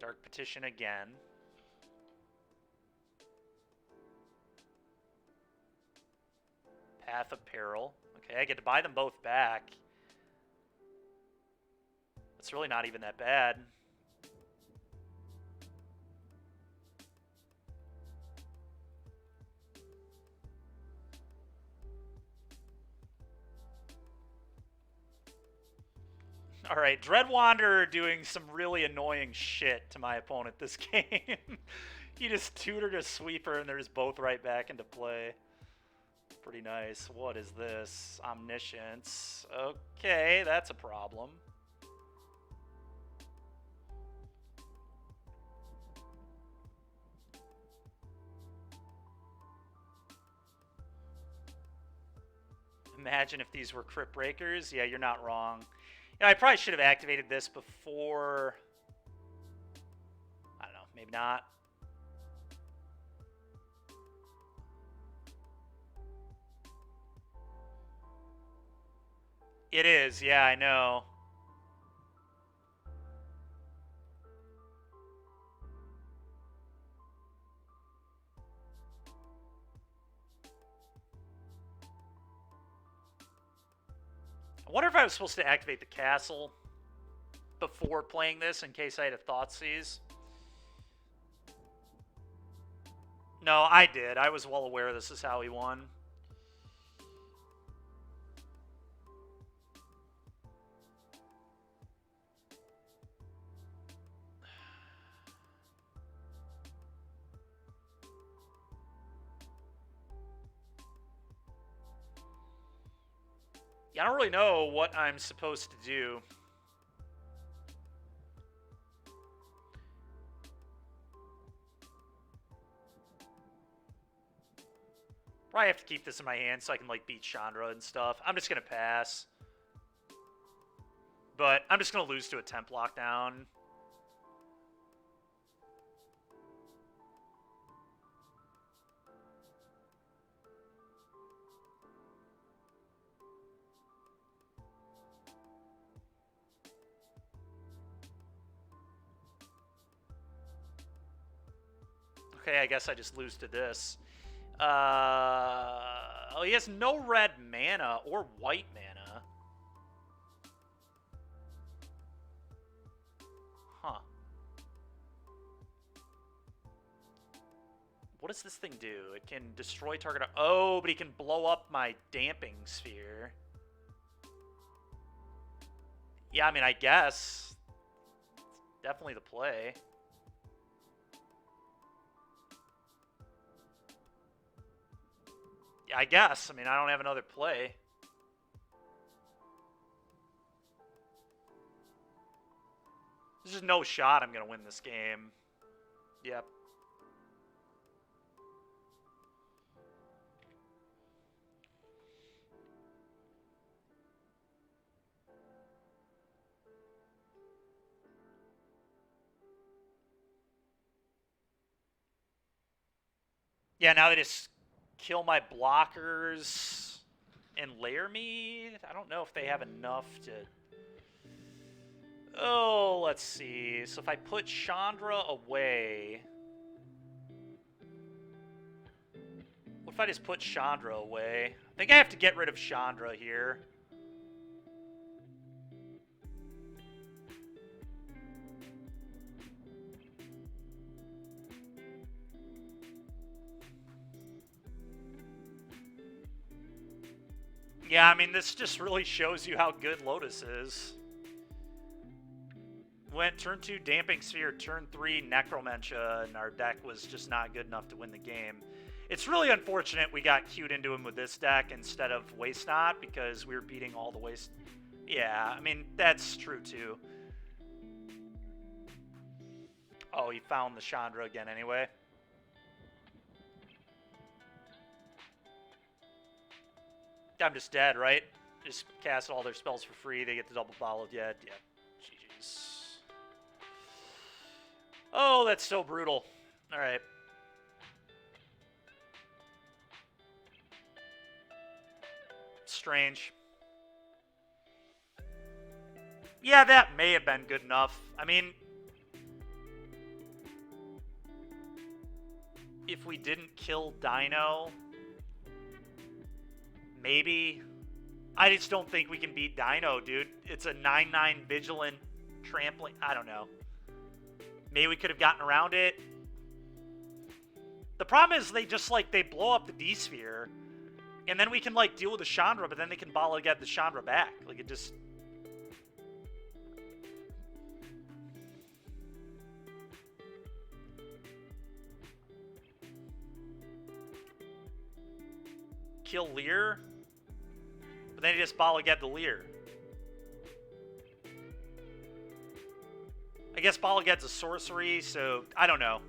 Dark Petition again. Path of Peril. Okay, I get to buy them both back. It's really not even that bad. Alright, Dread Wanderer doing some really annoying shit to my opponent this game. He just tutored a sweeper and they're just both right back into play. Pretty nice. What is this? Omniscience. Okay, that's a problem. Imagine if these were Crypt Breakers. Yeah, you're not wrong. You know, I probably should have activated this before. I don't know, maybe not. It is, yeah, I know. I wonder if I was supposed to activate the castle before playing this in case I had a Thoughtseize. No, I did. I was well aware this is how he won. Yeah, I don't really know what I'm supposed to do. Probably have to keep this in my hand so I can, like, beat Chandra and stuff. I'm just going to pass. But I'm just going to lose to a temp lockdown. Okay, I guess I just lose to this. Oh, he has no red mana or white mana. Huh. What does this thing do? It can destroy target... Oh, but he can blow up my damping sphere. Yeah, I mean, I guess. It's definitely the play. Yeah, I guess. I mean, I don't have another play. There's just no shot I'm going to win this game. Yep. Yeah, now they just kill my blockers and layer me. I don't know if they have enough to... Oh, let's see. So if I put Chandra away... What if I just put Chandra away? I think I have to get rid of Chandra here. Yeah, I mean, this just really shows you how good Lotus is. Went turn 2 Damping Sphere, turn 3 Necromentia, and our deck was just not good enough to win the game. It's really unfortunate we got queued into him with this deck instead of Waste Not, because we were beating all the Waste... Yeah, I mean, that's true too. Oh, he found the Chandra again anyway. I'm just dead, right? Just cast all their spells for free. They get the double followed yet. Yeah. GG's. Oh, that's so brutal. All right. Strange. Yeah, that may have been good enough. I mean, if we didn't kill Dino, maybe. I just don't think we can beat Dino, dude. It's a 9/9 Vigilant Trampling. I don't know. Maybe we could have gotten around it. The problem is they just, like, they blow up the D-Sphere, and then we can, like, deal with the Chandra, but then they can bottle get the Chandra back. Like, it just... Kill Lear, but then he just bottle get the Lear. I guess bottle get's a sorcery, so I don't know.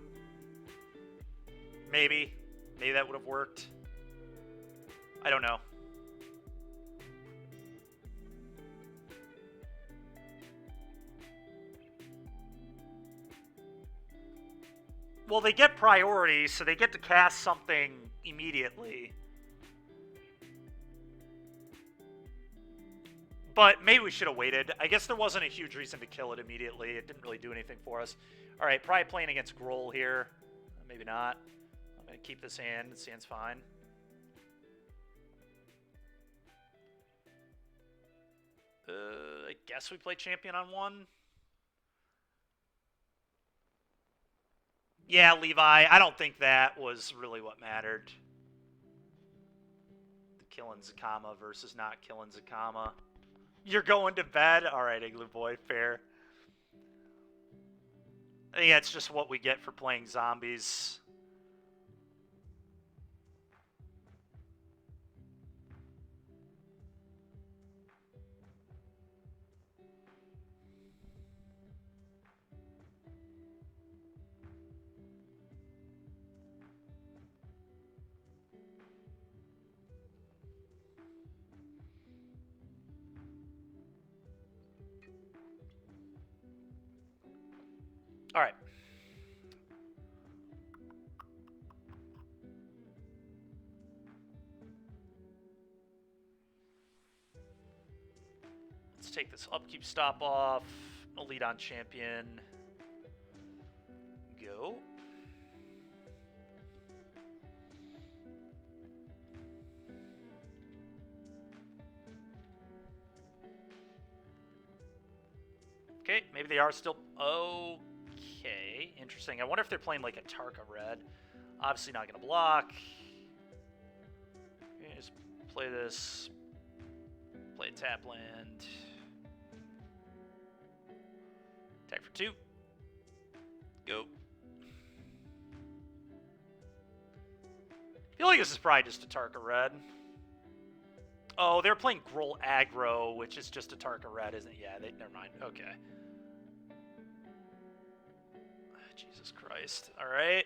Maybe that would have worked. I don't know. Well, they get priority, so they get to cast something immediately. But maybe we should have waited. I guess there wasn't a huge reason to kill it immediately. It didn't really do anything for us. All right, probably playing against Grohl here. Maybe not. I'm going to keep this hand. This hand's fine. I guess we play champion on one. Yeah, Levi. I don't think that was really what mattered. The killing Zakama versus not killing Zakama. You're going to bed? Alright, Igloo Boy, fair. I think that's just what we get for playing zombies. All right. Let's take this upkeep stop off. Elite on champion. Go. Okay, maybe they are still... Okay, interesting. I wonder if they're playing like a Tarka red. Obviously not going to block. Okay, just play this. Play a tap land. Attack for 2. Go. I feel like this is probably just a Tarka red. Oh, they're playing Grohl aggro, which is just a Tarka red, isn't it? Yeah, never mind. Okay. Jesus Christ. Alright.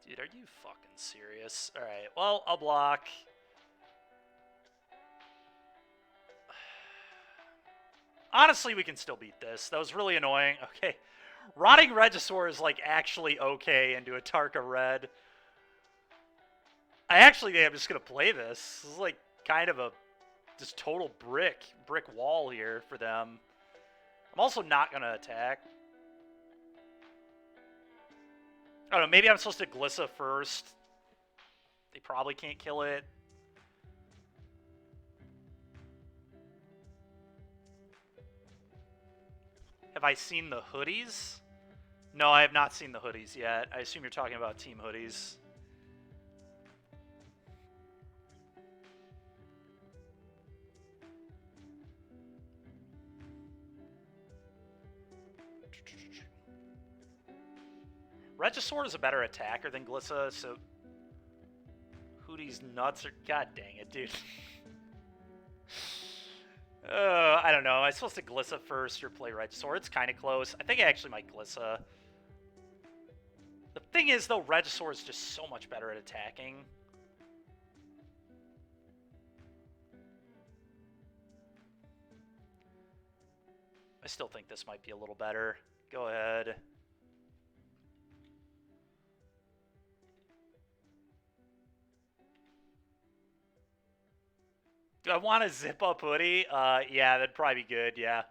Dude, are you fucking serious? Alright, well, I'll block. Honestly, we can still beat this. That was really annoying. Okay. Rotting Regisaur is, like, actually okay into a Tarka red. I actually think I'm just going to play this. This is, like, kind of a just total brick wall here for them. I'm also not going to attack. I don't know, maybe I'm supposed to Glissa first. They probably can't kill it. Have I seen the hoodies? No, I have not seen the hoodies yet. I assume you're talking about team hoodies. Regisaur is a better attacker than Glissa, so... Hoodie's nuts are... God dang it, dude. I don't know. Am I supposed to Glissa first or play Regisaur? It's kind of close. I think I actually might Glissa. The thing is, though, Regisaur is just so much better at attacking. I still think this might be a little better. Go ahead. Do I want a zip-up hoodie? Yeah, that'd probably be good, yeah.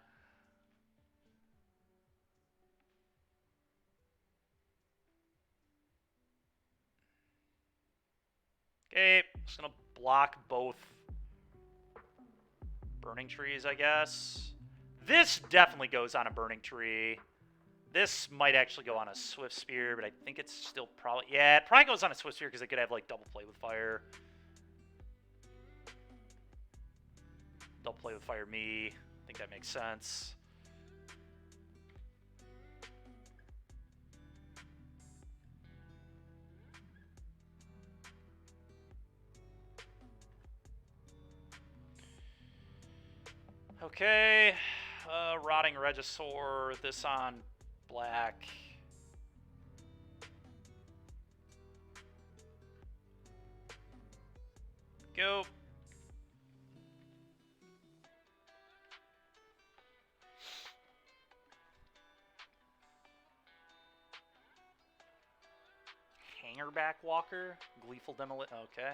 Okay, just gonna block both burning trees, I guess. This definitely goes on a burning tree. This might actually go on a Swift Spear, but I think it's still probably... Yeah, it probably goes on a Swift Spear because it could have, like, double play with fire. Double play with fire me. I think that makes sense. Okay. Rotting Regisaur. This on black. Go. Hangerback Walker. Gleeful Demolition. Okay.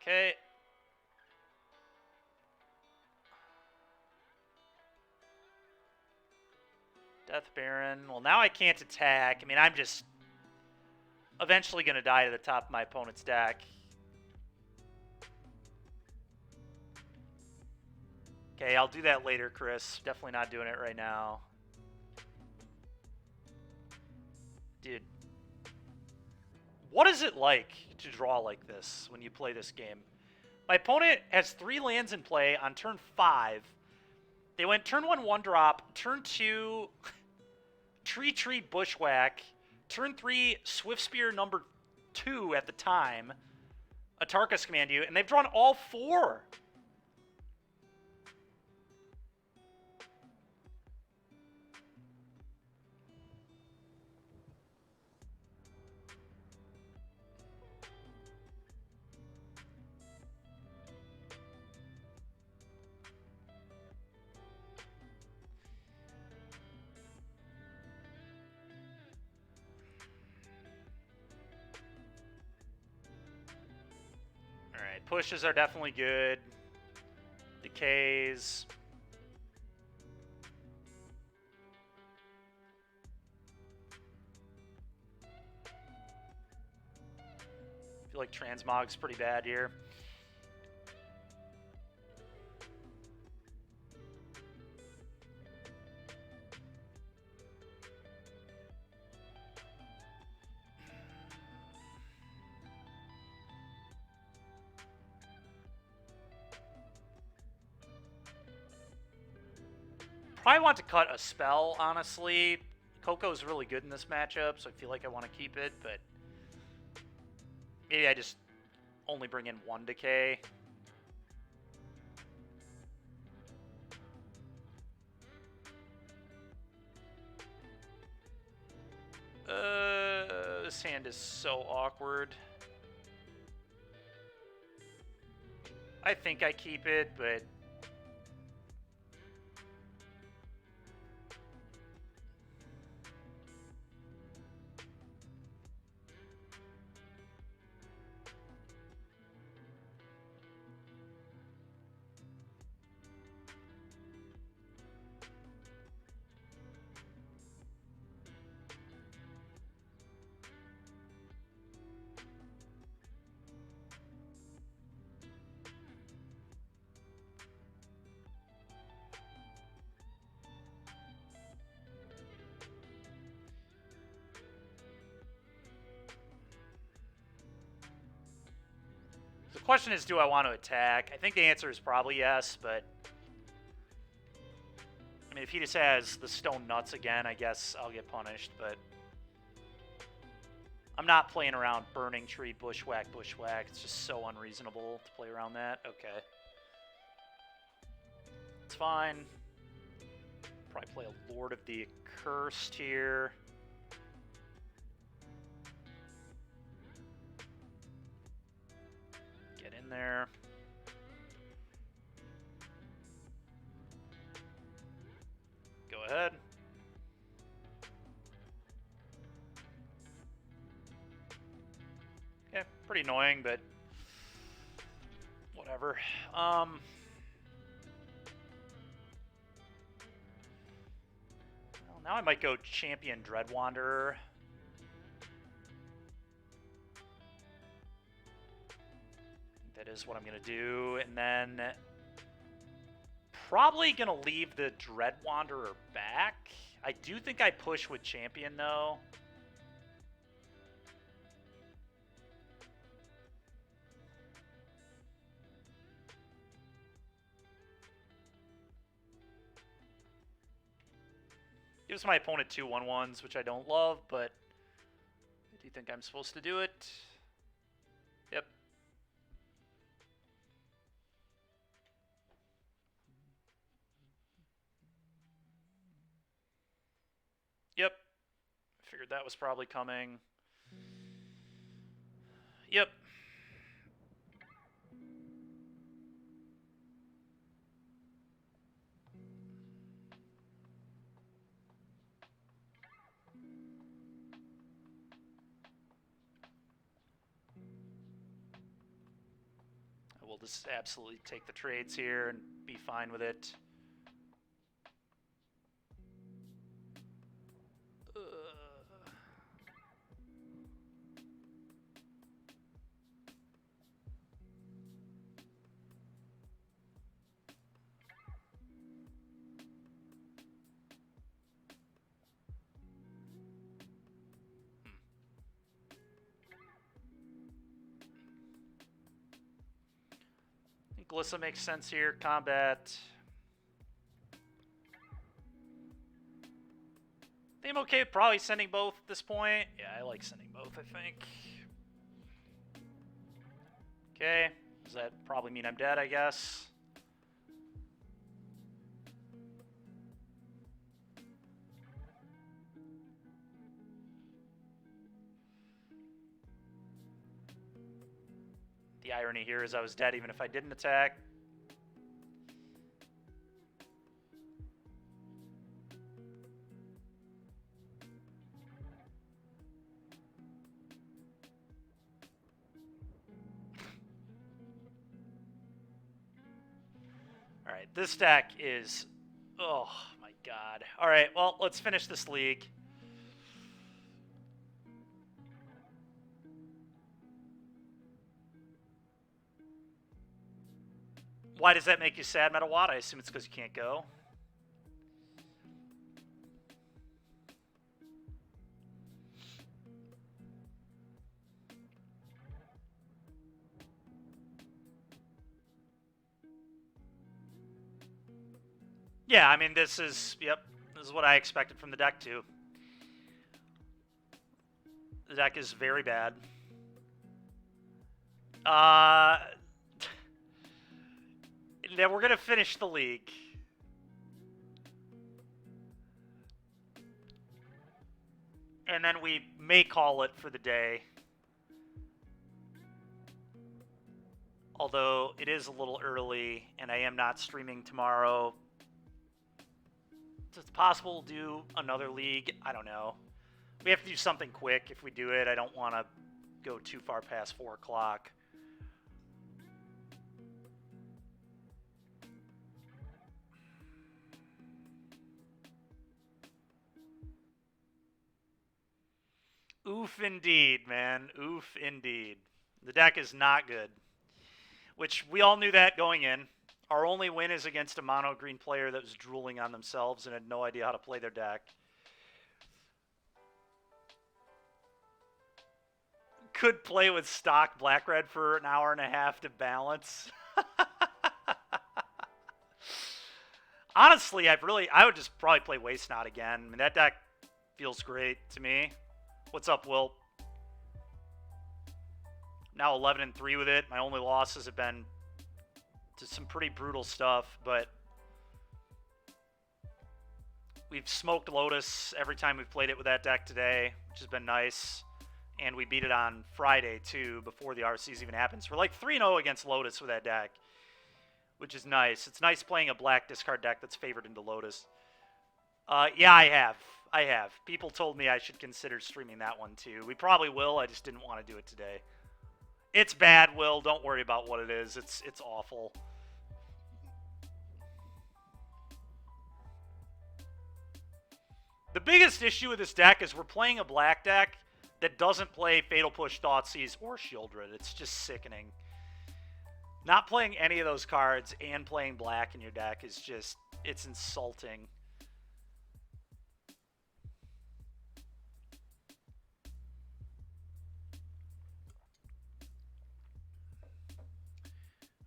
Okay. Death Baron. Well, now I can't attack. I mean, I'm just eventually going to die to the top of my opponent's deck. Okay, I'll do that later, Chris. Definitely not doing it right now. Dude. What is it like to draw like this when you play this game? My opponent has 3 lands in play on turn 5. They went turn 1, 1-drop. Turn 2, Tree Bushwhack. Turn 3, Swift Spear number 2 at the time. Atarkas command you, and they've drawn all 4. Alright, pushes are definitely good. Decays. I feel like Transmog's pretty bad here. Probably want to cut a spell, honestly. Coco's really good in this matchup, so I feel like I want to keep it, but maybe I just only bring in 1 decay. This hand is so awkward. I think I keep it, but the question is, do I want to attack? I think the answer is probably yes, but I mean, if he just has the stone nuts again, I guess I'll get punished, but I'm not playing around burning tree, bushwhack. It's just so unreasonable to play around that. Okay. It's fine. Probably play a Lord of the Accursed here. Get in there. Go ahead. Okay, pretty annoying, but whatever. Well, now I might go Champion Dreadwanderer. is what I'm going to do. And then probably going to leave the Dread Wanderer back. I do think I push with Champion, though. Gives my opponent 2 1/1s, which I don't love, but I do think I'm supposed to do it. Yep. Yep. Figured that was probably coming. Yep. We'll just absolutely take the trades here and be fine with it. Glissa makes sense here. Combat. I think I'm okay with probably sending both at this point. Yeah, I like sending both, I think. Okay. Does that probably mean I'm dead, I guess? The irony here is I was dead even if I didn't attack. All right, this deck is... Oh, my God. All right, well, let's finish this league. Why does that make you sad, Metawatt? I assume it's because you can't go. Yeah, I mean, this is, yep, this is what I expected from the deck, too. The deck is very bad. Then we're going to finish the league. And then we may call it for the day. Although it is a little early, and I am not streaming tomorrow. It's possible to do another league. I don't know. We have to do something quick if we do it. I don't want to go too far past 4 o'clock. Oof indeed, man. Oof indeed. The deck is not good. Which we all knew that going in. Our only win is against a mono green player that was drooling on themselves and had no idea how to play their deck. Could play with stock black-red for an hour and a half to balance. Honestly, I would just probably play Waste Not again. I mean, that deck feels great to me. What's up, Will? Now 11-3 with it. My only losses have been to some pretty brutal stuff, but we've smoked Lotus every time we've played it with that deck today, which has been nice. And we beat it on Friday, too, before the RCs even happens. We're like 3-0 against Lotus with that deck, which is nice. It's nice playing a black discard deck that's favored into Lotus. Yeah, I have. People told me I should consider streaming that one, too. We probably will. I just didn't want to do it today. It's bad, Will. Don't worry about what it is. It's awful. The biggest issue with this deck is we're playing a black deck that doesn't play Fatal Push, Thoughtseize, or Shieldred. It's just sickening. Not playing any of those cards and playing black in your deck is just, it's insulting.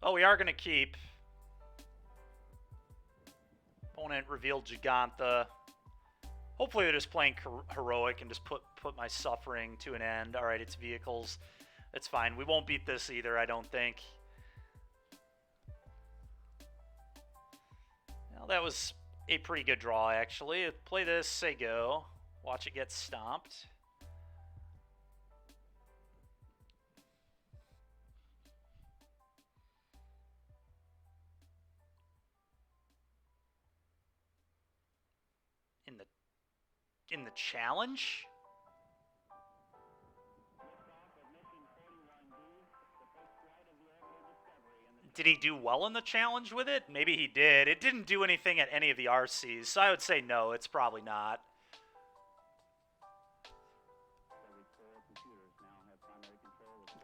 Oh, we are going to keep. Opponent revealed Gigantha. Hopefully they're just playing Heroic and just put my suffering to an end. All right, it's vehicles. It's fine. We won't beat this either, I don't think. Well, that was a pretty good draw, actually. Play this, say go. Watch it get stomped. In the challenge? Did he do well in the challenge with it? Maybe he did. It didn't do anything at any of the RCs, so I would say no, it's probably not.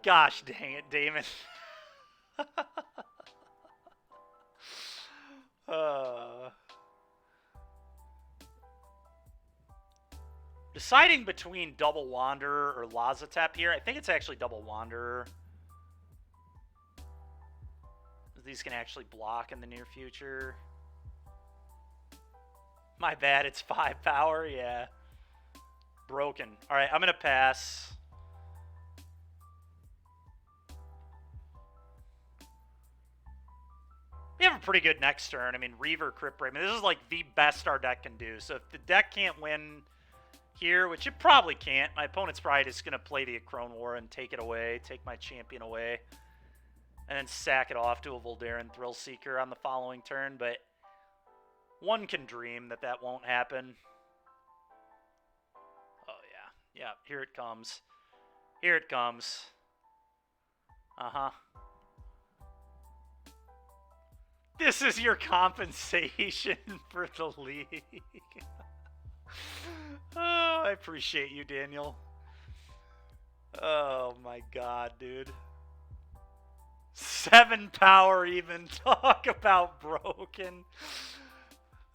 Gosh dang it, Damon. Deciding between Double Wanderer or Lazatep here. I think it's actually Double Wanderer. These can actually block in the near future. My bad, it's 5 power, yeah. Broken. Alright, I'm going to pass. We have a pretty good next turn. I mean, Reaver, Crypt Brave. I mean, this is like the best our deck can do. So if the deck can't win here, which it probably can't, my opponent's probably just going to play the Acrone War and take it away, take my champion away, and then sack it off to a Voldaren Thrillseeker on the following turn. But one can dream that that won't happen. Oh, yeah. Yeah, here it comes. Here it comes. Uh-huh. This is your compensation for the league. Oh, I appreciate you, Daniel. Oh, my God, dude. 7 power even. Talk about broken.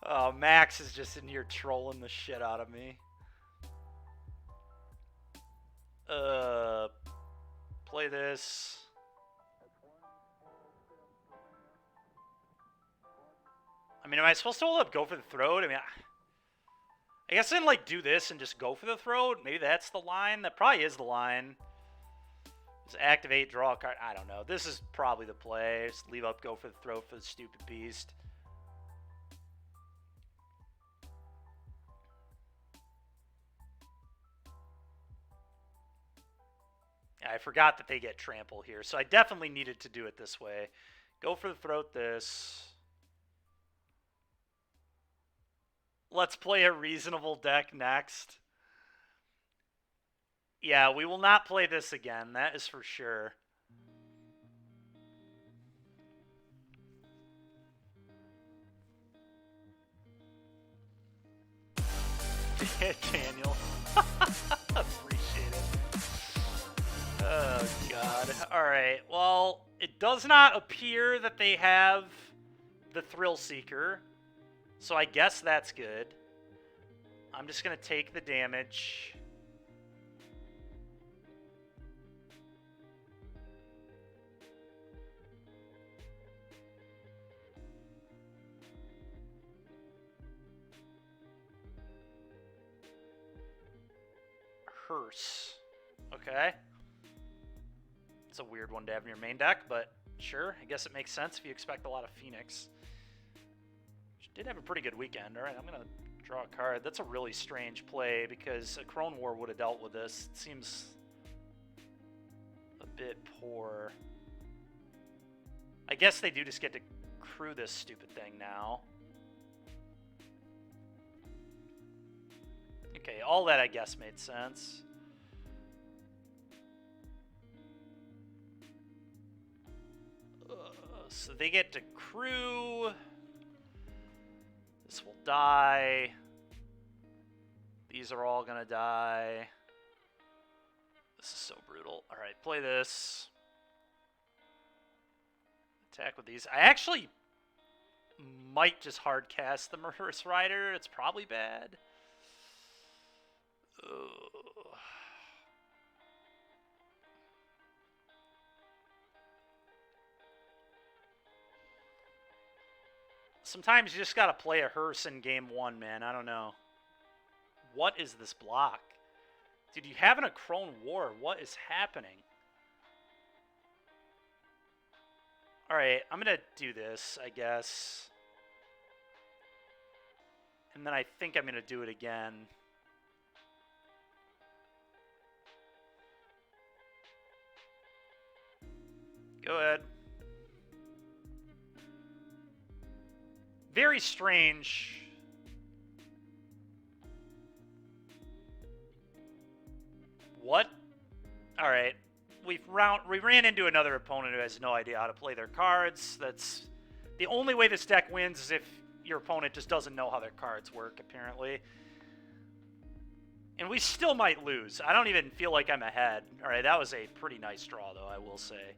Oh, Max is just in here trolling the shit out of me. Play this. I mean, am I supposed to hold up, go for the throat? I mean, I guess I didn't, like, do this and just go for the throat. Maybe that's the line. That probably is the line. Just activate, draw a card. I don't know. This is probably the play. Just leave up, go for the throat for the stupid beast. Yeah, I forgot that they get trample here, so I definitely needed to do it this way. Go for the throat this. Let's play a reasonable deck next. Yeah, we will not play this again. That is for sure. Daniel. Appreciate it. Oh, God. Alright, well, it does not appear that they have the Thrillseeker, so I guess that's good. I'm just going to take the damage. Hearse. Okay. It's a weird one to have in your main deck, but sure. I guess it makes sense if you expect a lot of Phoenix. She did have a pretty good weekend. All right, I'm going to draw a card. That's a really strange play because a Acrone War would have dealt with this. It seems a bit poor. I guess they do just get to crew this stupid thing now. Okay, all that I guess made sense. So they get to crew. This will die. These are all gonna die. This is so brutal. Alright, play this. Attack with these. I actually might just hard cast the Murderous Rider. It's probably bad. Ugh. Sometimes you just gotta play a hearse in game 1, man. I don't know. What is this block? Dude, you having a Crone War. What is happening? Alright, I'm gonna do this, I guess. And then I think I'm gonna do it again. Go ahead. Very strange. What? Alright. We ran into another opponent who has no idea how to play their cards. That's the only way this deck wins is if your opponent just doesn't know how their cards work, apparently. And we still might lose. I don't even feel like I'm ahead. Alright, that was a pretty nice draw, though, I will say.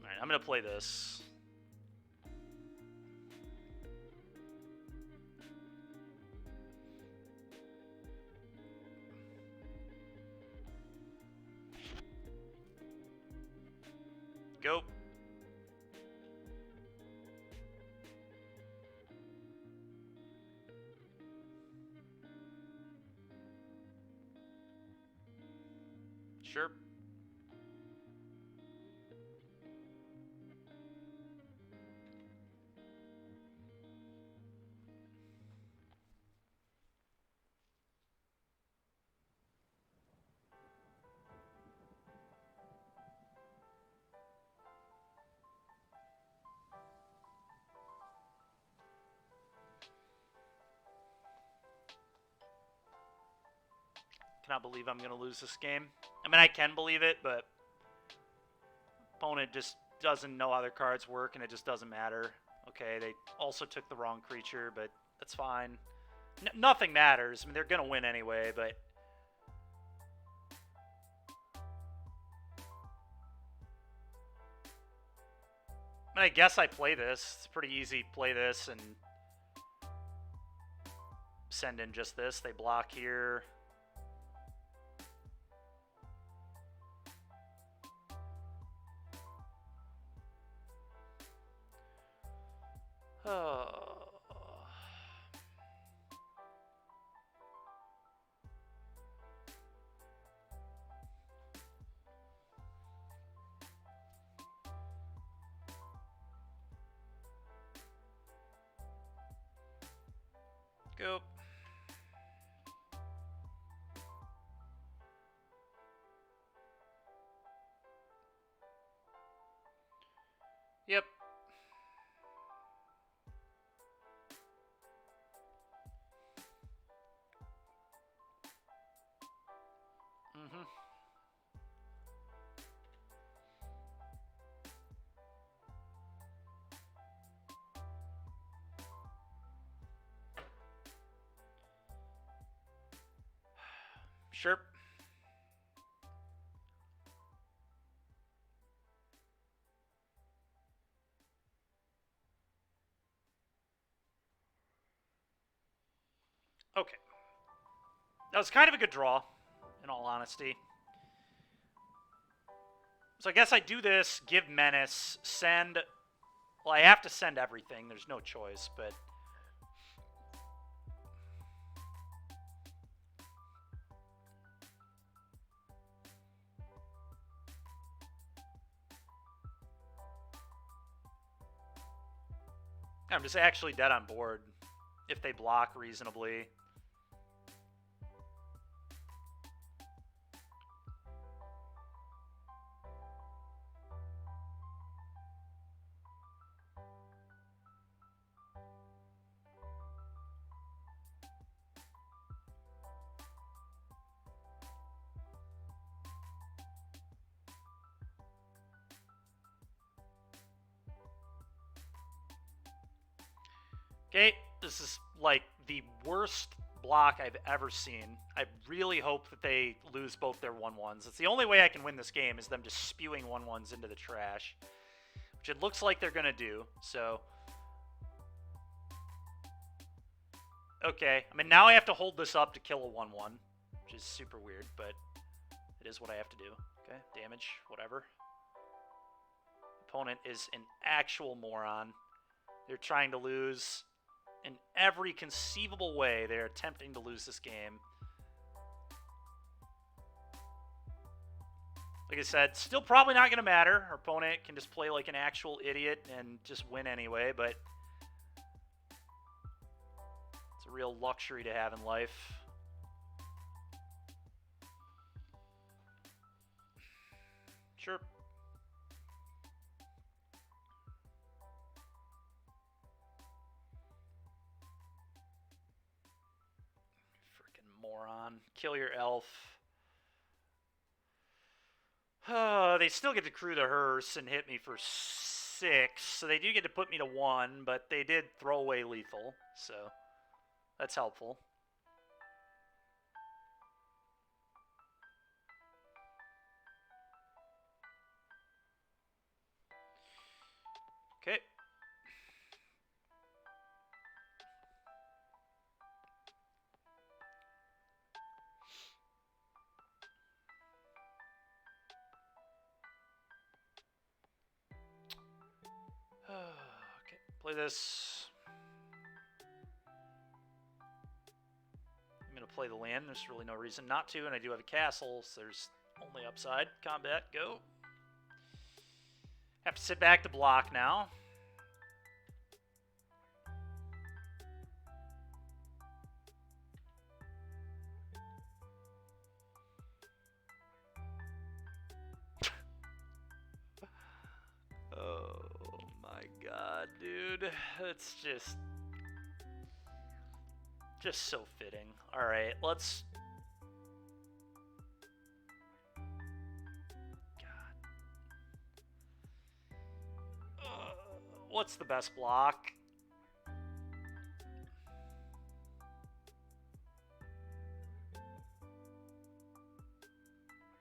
Alright, I'm going to play this. Go. Sure. Cannot believe I'm going to lose this game. I mean, I can believe it, but opponent just doesn't know how their cards work, and it just doesn't matter. Okay, they also took the wrong creature, but that's fine. Nothing matters. I mean, they're going to win anyway, but... I mean, I guess I play this. It's pretty easy. Play this and send in just this. They block here. Go. Yep. Mm-hmm. Sure. Okay. That was kind of a good draw, in all honesty. So I guess I do this, give Menace, send... Well, I have to send everything. There's no choice, but... I'm just actually dead on board if they block reasonably. Okay, this is like the worst block I've ever seen. I really hope that they lose both their 1/1s. It's the only way I can win this game is them just spewing 1/1s into the trash. which it looks like they're going to do. So, okay. I mean, now I have to hold this up to kill a 1-1, which is super weird, but it is what I have to do. Okay, damage, whatever. Opponent is an actual moron. They're trying to lose in every conceivable way. They're attempting to lose this game. Like I said, still probably not going to matter. Our opponent can just play like an actual idiot and just win anyway, but it's a real luxury to have in life. Sure. Freaking moron. Kill your elf. They still get to crew the hearse and hit me for 6, so they do get to put me to 1, but they did throw away lethal, so that's helpful. Okay. Okay, play this. I'm going to play the land. There's really no reason not to, and I do have a castle, so there's only upside. Combat, go. Have to sit back to block now. Oh my god, dude. It's just so fitting. All right, let's... what's the best block?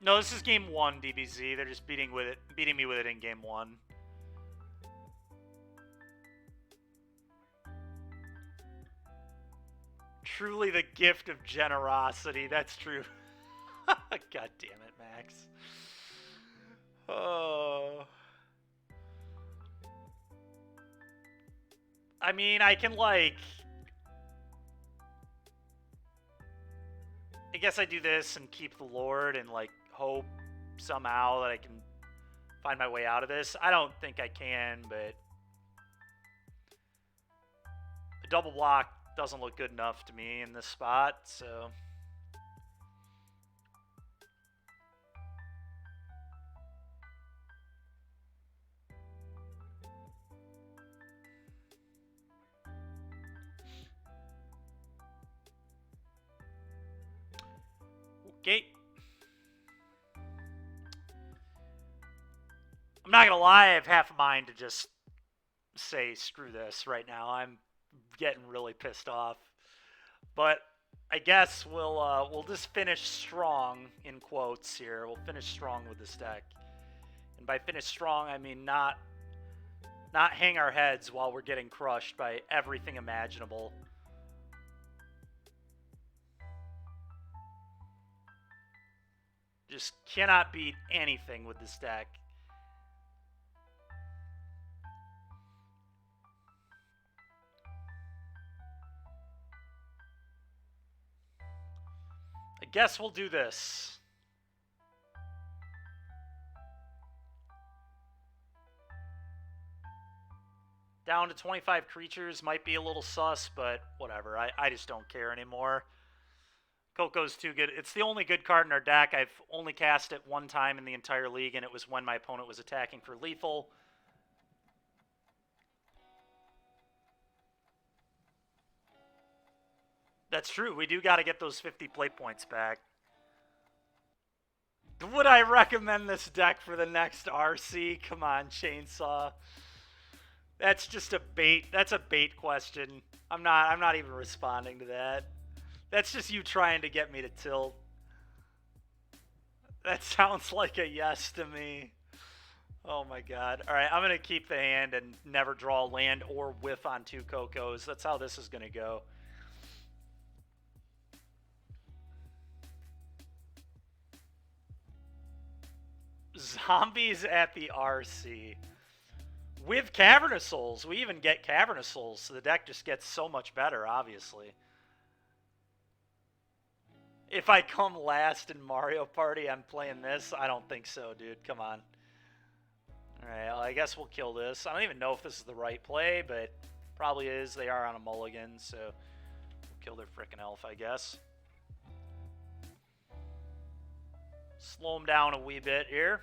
No, this is game 1, DBZ. They're just beating me with it in game 1. Truly the gift of generosity. That's true. God damn it, Max. Oh. I mean, I can, like... I guess I do this and keep the Lord and, like, hope somehow that I can find my way out of this. I don't think I can, but... the double block doesn't look good enough to me in this spot, so... Okay. I'm not gonna lie, I have half a mind to just say screw this right now. I'm getting really pissed off. But I guess we'll just finish strong, in quotes here. We'll finish strong with this deck. And by finish strong, I mean not hang our heads while we're getting crushed by everything imaginable. Just cannot beat anything with this deck. I guess we'll do this. Down to 25 creatures might be a little sus, but whatever. I just don't care anymore. Coco's too good. It's the only good card in our deck. I've only cast it one time in the entire league, and it was when my opponent was attacking for lethal. That's true. We do got to get those 50 play points back. Would I recommend this deck for the next RC? Come on, Chainsaw. That's just a bait. That's a bait question. I'm not even responding to that. That's just you trying to get me to tilt. That sounds like a yes to me. Oh my god. Alright, I'm going to keep the hand and never draw land or whiff on 2 Cocos. That's how this is going to go. Zombies at the RC. With Cavernous Souls. We even get Cavernous Souls, so the deck just gets so much better, obviously. If I come last in Mario Party, I'm playing this? I don't think so, dude. Come on. Alright, well, I guess we'll kill this. I don't even know if this is the right play, but probably is. They are on a mulligan, so we'll kill their frickin' elf, I guess. Slow them down a wee bit here.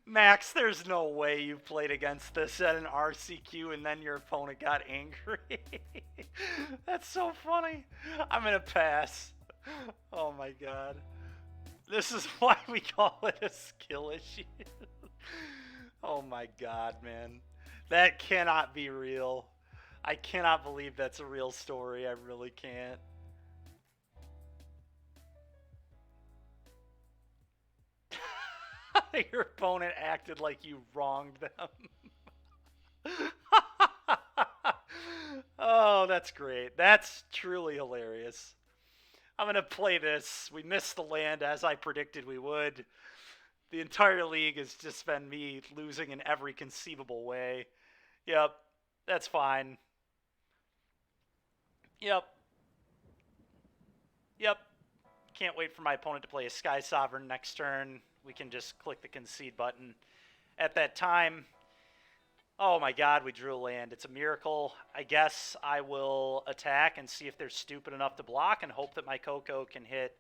Max, there's no way you played against this at an RCQ and then your opponent got angry. That's so funny. I'm gonna pass. Oh my god. This is why we call it a skill issue. Oh my god, man. That cannot be real. I cannot believe that's a real story. I really can't. Your opponent acted like you wronged them. Oh, that's great. That's truly hilarious. I'm going to play this. We missed the land as I predicted we would. The entire league has just been me losing in every conceivable way. Yep, that's fine. Yep. Can't wait for my opponent to play a Sky Sovereign next turn. We can just click the concede button at that time. Oh my god, we drew a land. It's a miracle. I guess I will attack and see if they're stupid enough to block and hope that my Coco can hit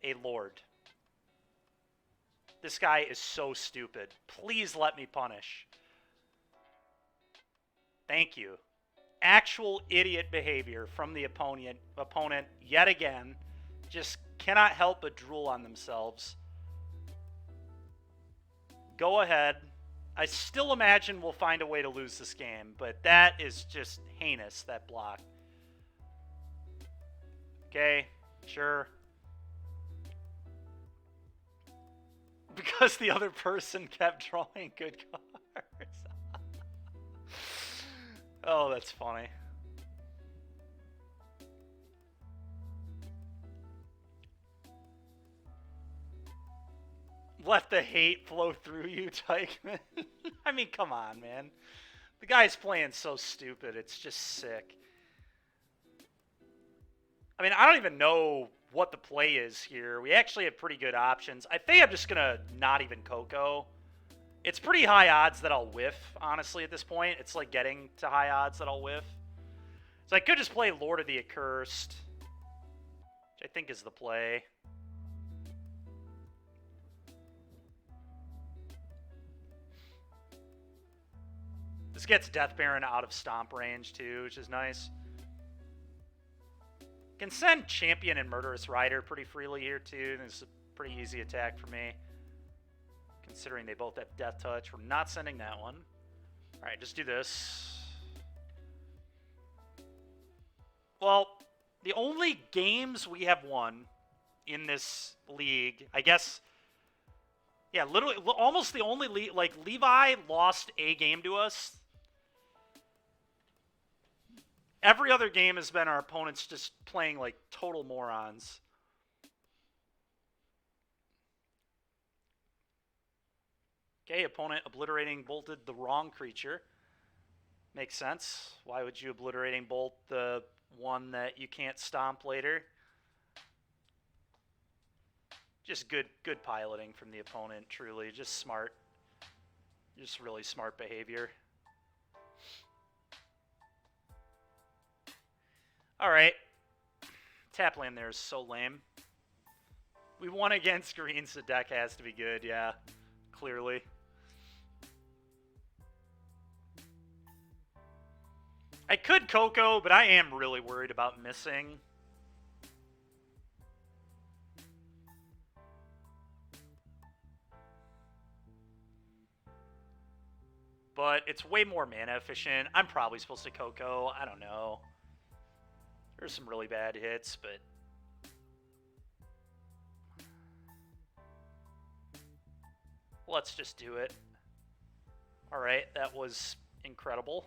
a Lord. This guy is so stupid. Please let me punish. Thank you. Actual idiot behavior from the opponent yet again. Just cannot help but drool on themselves. Go ahead. I still imagine we'll find a way to lose this game, but that is just heinous, that block. Okay, sure. Because the other person kept drawing good cards. Oh, that's funny. Let the hate flow through you, Teichman. I mean, come on, man. The guy's playing so stupid. It's just sick. I mean, I don't even know what the play is here. We actually have pretty good options. I think I'm just going to not even Coco. It's pretty high odds that I'll whiff, honestly, at this point. It's like getting to high odds that I'll whiff. So I could just play Lord of the Accursed, which I think is the play. This gets Death Baron out of stomp range, too, which is nice. Can send Champion and Murderous Rider pretty freely here, too. This is a pretty easy attack for me, considering they both have Death Touch. We're not sending that one. All right, just do this. Well, the only games we have won in this league, I guess... Yeah, literally, almost the only league... Like, Levi lost a game to us. Every other game has been our opponents just playing like total morons. Okay, opponent obliterating bolted the wrong creature. Makes sense. Why would you obliterating bolt the one that you can't stomp later? Just good piloting from the opponent, truly. Just smart. Just really smart behavior. All right. Tap land there is so lame. We won against greens. The deck has to be good, yeah. Clearly. I could Coco, but I am really worried about missing. But it's way more mana efficient. I'm probably supposed to Coco. I don't know. There's some really bad hits, but... let's just do it. Alright, that was incredible.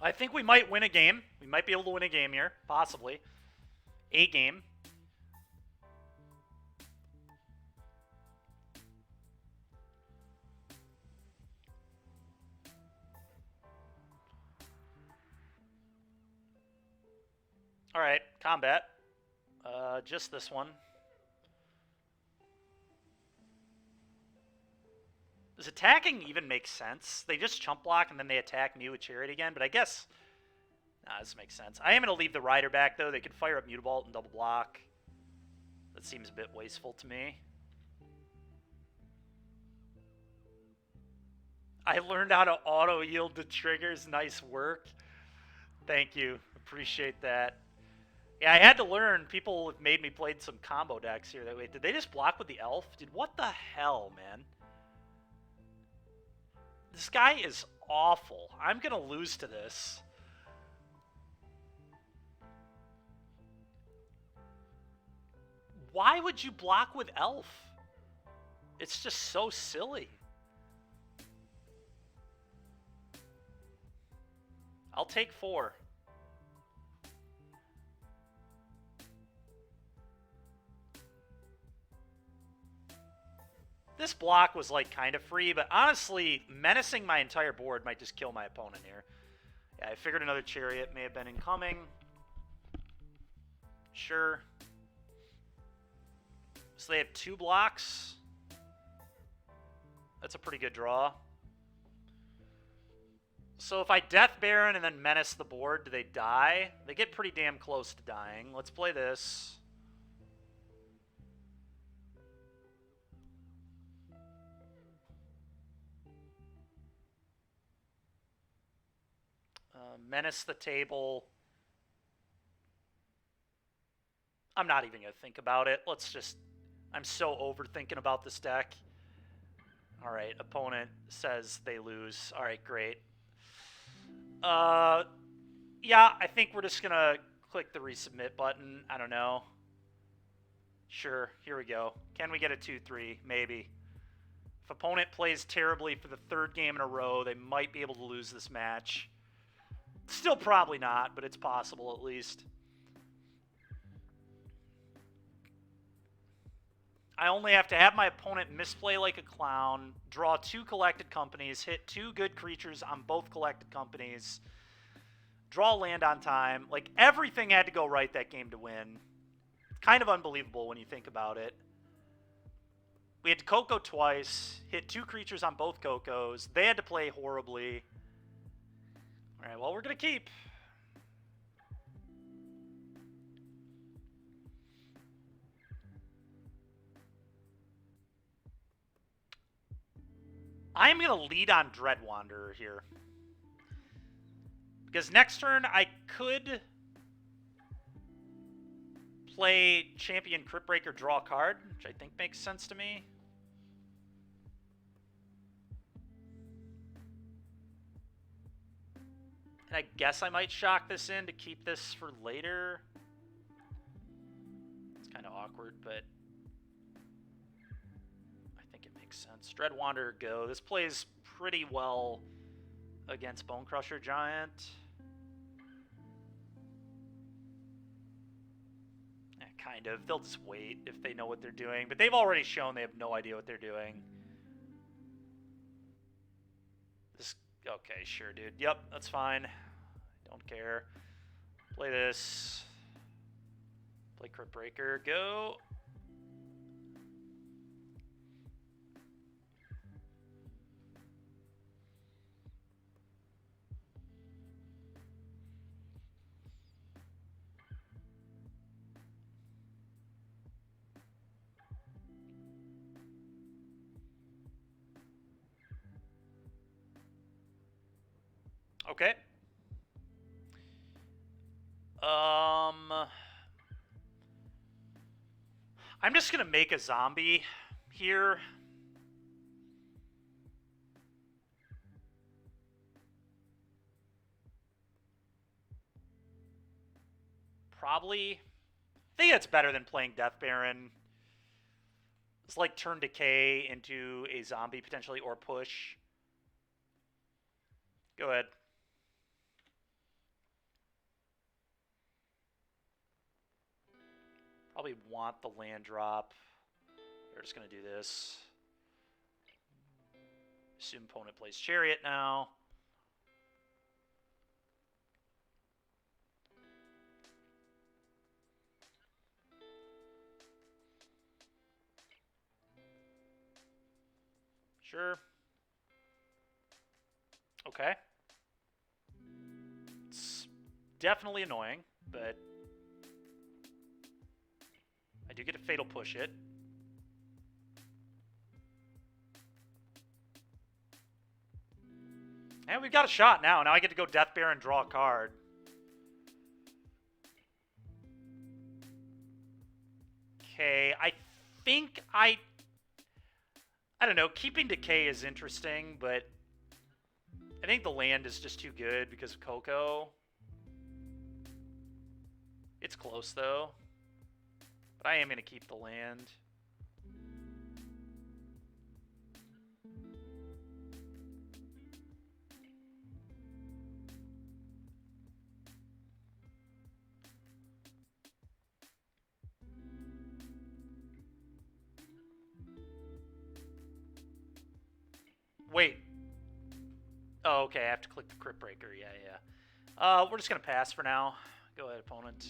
I think we might win a game. We might be able to win a game here, possibly. A game. All right, combat. Just this one. Does attacking even make sense? They just chump block and then they attack me with Chariot again, but I guess... nah, this makes sense. I am going to leave the Rider back, though. They could fire up Mutavault and double block. That seems a bit wasteful to me. I learned how to auto-yield the triggers. Nice work. Thank you. Appreciate that. Yeah, I had to learn. People have made me play some combo decks here. Wait, did they just block with the Elf? Dude, what the hell, man? This guy is awful. I'm going to lose to this. Why would you block with Elf? It's just so silly. I'll take 4. This block was like kind of free, but honestly, menacing my entire board might just kill my opponent here. Yeah, I figured another Chariot may have been incoming. Sure. So they have 2 blocks. That's a pretty good draw. So if I Death Baron and then menace the board, do they die? They get pretty damn close to dying. Let's play this. Menace the table. I'm not even going to think about it. Let's just... I'm so overthinking about this deck. All right, opponent says they lose. All right, great. Yeah, I think we're just going to click the resubmit button. I don't know. Sure, here we go. Can we get a 2-3? Maybe. If opponent plays terribly for the 3rd game in a row, they might be able to lose this match. Still probably not, but it's possible at least. I only have to have my opponent misplay like a clown, draw 2 collected companies, hit 2 good creatures on both collected companies, draw land on time. Like, everything had to go right that game to win. Kind of unbelievable when you think about it. We had to Coco twice, hit 2 creatures on both Cocos. They had to play horribly. All right, well, we're going to keep. I'm going to lead on Dread Wanderer here. Because next turn, I could play Champion Cryptbreaker, draw a card, which I think makes sense to me. And I guess I might shock this in to keep this for later. It's kind of awkward, but I think it makes sense. Dread Wanderer, go. This plays pretty well against Bone Crusher Giant. Kind of. They'll just wait if they know what they're doing. But they've already shown they have no idea what they're doing. This... okay, sure, dude. Yep, that's fine. Don't care. Play this. Play Cryptbreaker. Go. Okay. I'm just gonna make a zombie here. Probably. I think that's better than playing Death Baron. It's like turn Decay into a zombie potentially, or push. Go ahead. Probably want the land drop. We're just going to do this. Assume opponent plays Chariot now. Sure. Okay. It's definitely annoying, but I do get to Fatal Push it. And we've got a shot now. Now I get to go Death Baron and draw a card. Okay, I think I don't know, keeping Decay is interesting, but I think the land is just too good because of Coco. It's close, though. But I am going to keep the land. Wait. Oh, okay, I have to click the Crypt Breaker. Yeah, yeah. We're just going to pass for now. Go ahead, opponent.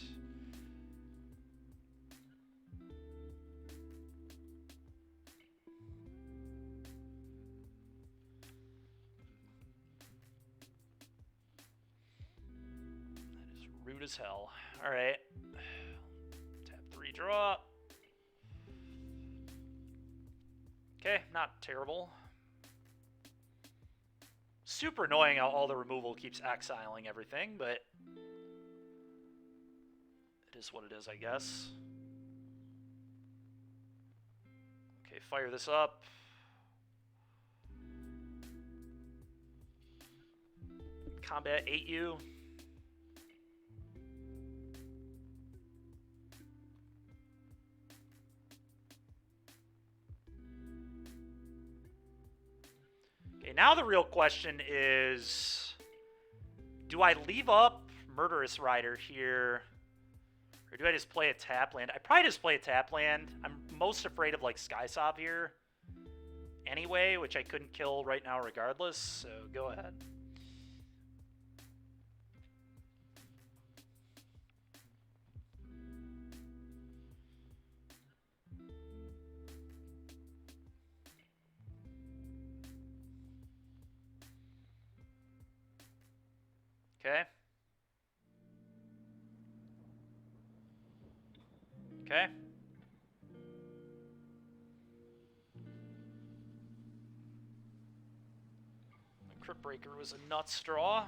That is rude as hell. All right. Tap 3, draw. Okay, not terrible. Super annoying how all the removal keeps exiling everything, but it is what it is, I guess. Okay, fire this up. Combat 8U. Okay, now the real question is, do I leave up Murderous Rider here, or do I just play a tap land? I probably just play a tap land. I'm most afraid of like Skysop here anyway, which I couldn't kill right now regardless, so go ahead. Okay. Okay. The Crypt Breaker was a nut straw.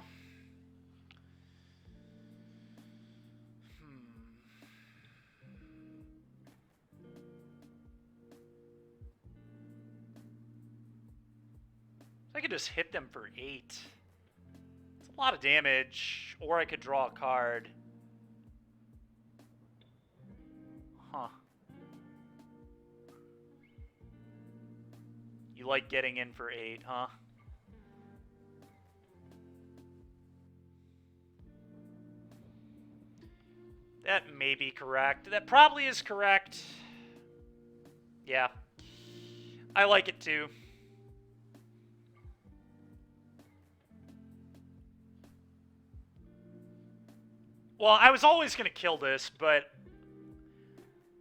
I could just hit them for 8. It's a lot of damage, or I could draw a card. Huh. You like getting in for 8, huh? That may be correct. That probably is correct. Yeah. I like it too. Well, I was always going to kill this, but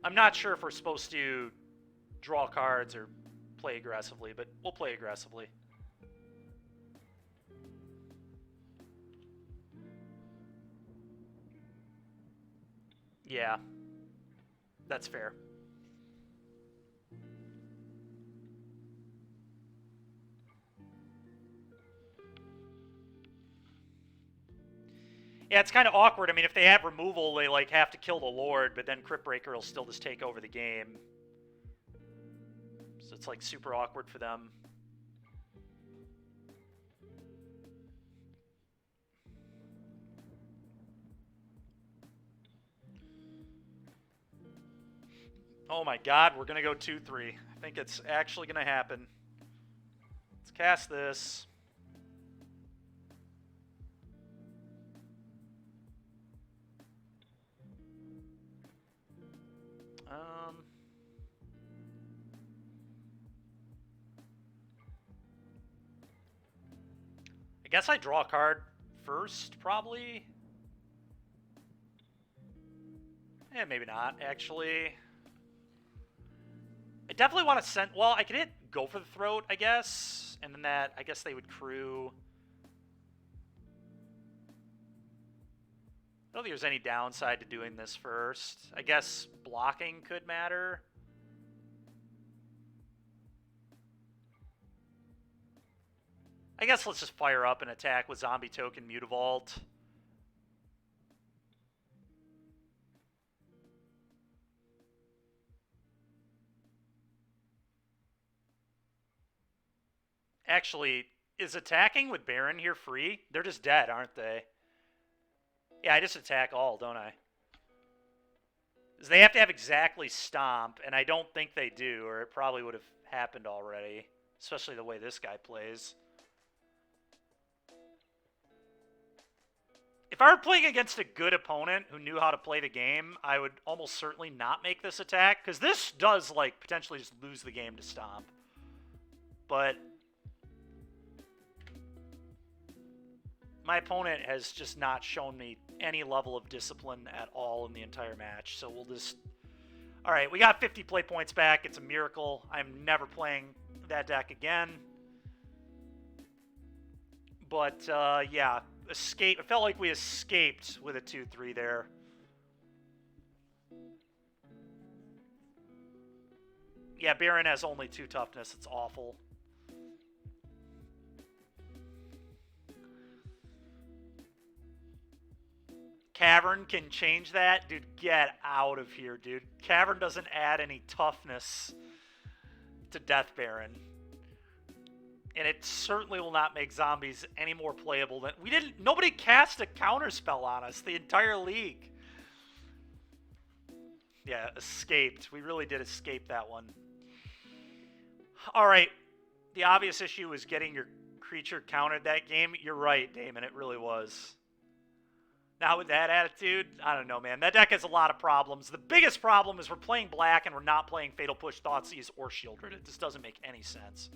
I'm not sure if we're supposed to draw cards or play aggressively, but we'll play aggressively. Yeah, that's fair. Yeah, it's kind of awkward. I mean, if they have removal, they like have to kill the Lord, but then Crypt Breaker will still just take over the game. So it's like super awkward for them. Oh my god, we're going to go 2-3. I think it's actually going to happen. Let's cast this. I guess I draw a card first, probably. Eh, maybe not, actually. I definitely want to send... Well, I could hit Go for the Throat, I guess. And then that... I guess they would crew... I don't think there's any downside to doing this first. I guess blocking could matter. I guess let's just fire up and attack with Zombie Token Mutavault. Actually, is attacking with Baron here free? They're just dead, aren't they? Yeah, I just attack all, don't I? Because they have to have exactly Stomp, and I don't think they do, or it probably would have happened already. Especially the way this guy plays. If I were playing against a good opponent who knew how to play the game, I would almost certainly not make this attack, because this does, like, potentially just lose the game to Stomp. But my opponent has just not shown me any level of discipline at all in the entire match, so we'll just... Alright, we got 50 play points back. It's a miracle. I'm never playing that deck again. But, yeah, escape. It felt like we escaped with a 2-3 there. Yeah, Baron has only 2 toughness. It's awful. Cavern can change that? Dude, get out of here, dude. Cavern doesn't add any toughness to Death Baron. And it certainly will not make zombies any more playable than... Nobody cast a counterspell on us the entire league. Yeah, escaped. We really did escape that one. Alright. The obvious issue was getting your creature countered that game. You're right, Damon. It really was. Now with that attitude, I don't know, man. That deck has a lot of problems. The biggest problem is we're playing black and we're not playing Fatal Push, Thoughtseize, or Shieldred. It just doesn't make any sense.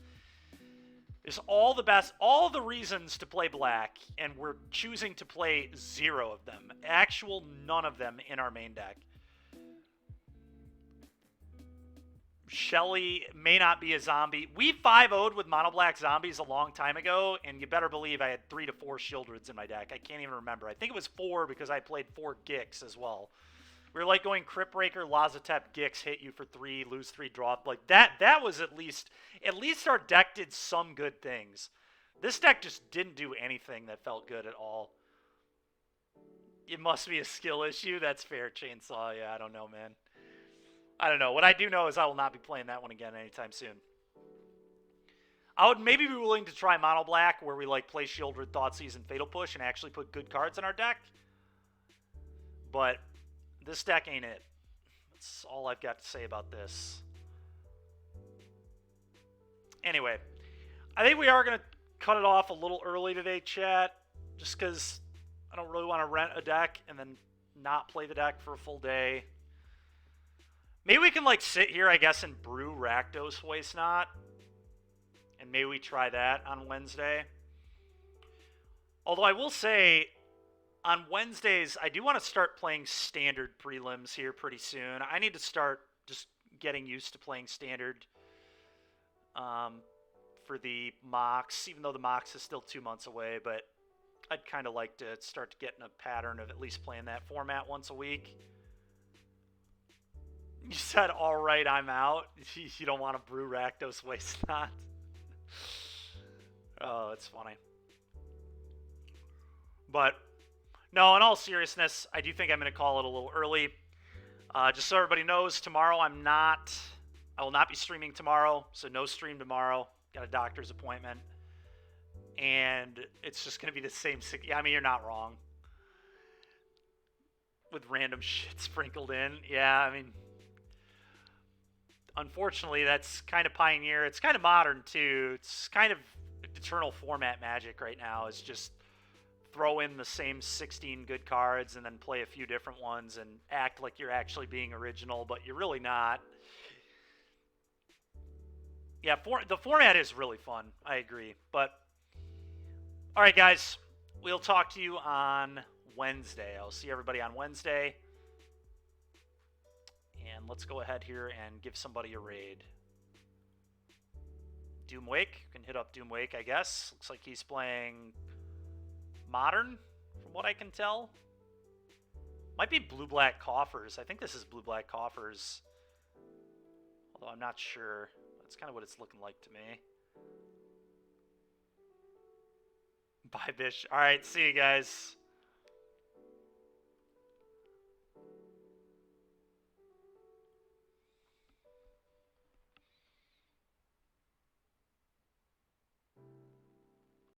There's all the reasons to play black, and we're choosing to play 0 of them. Actual none of them in our main deck. Shelly may not be a zombie. We 5-0'd with mono black zombies a long time ago, and you better believe I had 3 to 4 Shieldreds in my deck. I can't even remember. I think it was 4 because I played 4 Gix as well. We were like going Crypt Breaker, Lazotep, Gix, hit you for 3, lose 3, drop. Like that was at least our deck did some good things. This deck just didn't do anything that felt good at all. It must be a skill issue. That's fair, Chainsaw. Yeah, I don't know, man. I don't know. What I do know is I will not be playing that one again anytime soon. I would maybe be willing to try Mono Black, where we like play Shieldred, Thoughtseize, and Fatal Push, and actually put good cards in our deck. But this deck ain't it. That's all I've got to say about this. Anyway, I think we are going to cut it off a little early today, chat, just because I don't really want to rent a deck and then not play the deck for a full day. Maybe we can, like, sit here, I guess, and brew Rakdos Wastenot. And maybe we try that on Wednesday. Although I will say, on Wednesdays, I do want to start playing standard prelims here pretty soon. I need to start just getting used to playing standard for the mocks, even though the mocks is still 2 months away. But I'd kind of like to start to get in a pattern of at least playing that format once a week. You said, all right, I'm out. You don't want to brew Rakdos Wastenot. Oh, it's funny. But, No, in all seriousness, I do think I'm going to call it a little early. Just so everybody knows, tomorrow I will not be streaming tomorrow, so no stream tomorrow. Got a doctor's appointment. And it's just going to be the same. I mean, you're not wrong. With random shit sprinkled in. Yeah, I mean, unfortunately, that's kind of Pioneer. It's kind of modern, too. It's kind of eternal format Magic right now. It's just throw in the same 16 good cards and then play a few different ones and act like you're actually being original, but you're really not. Yeah, the format is really fun. I agree. But, all right, guys, we'll talk to you on Wednesday. I'll see everybody on Wednesday. And let's go ahead here and give somebody a raid. Doomwake. Can hit up Doomwake, I guess. Looks like he's playing Modern, from what I can tell. Might be Blue-Black Coffers. I think this is Blue-Black Coffers. Although I'm not sure. That's kind of what it's looking like to me. Bye, Bish. Alright, see you guys.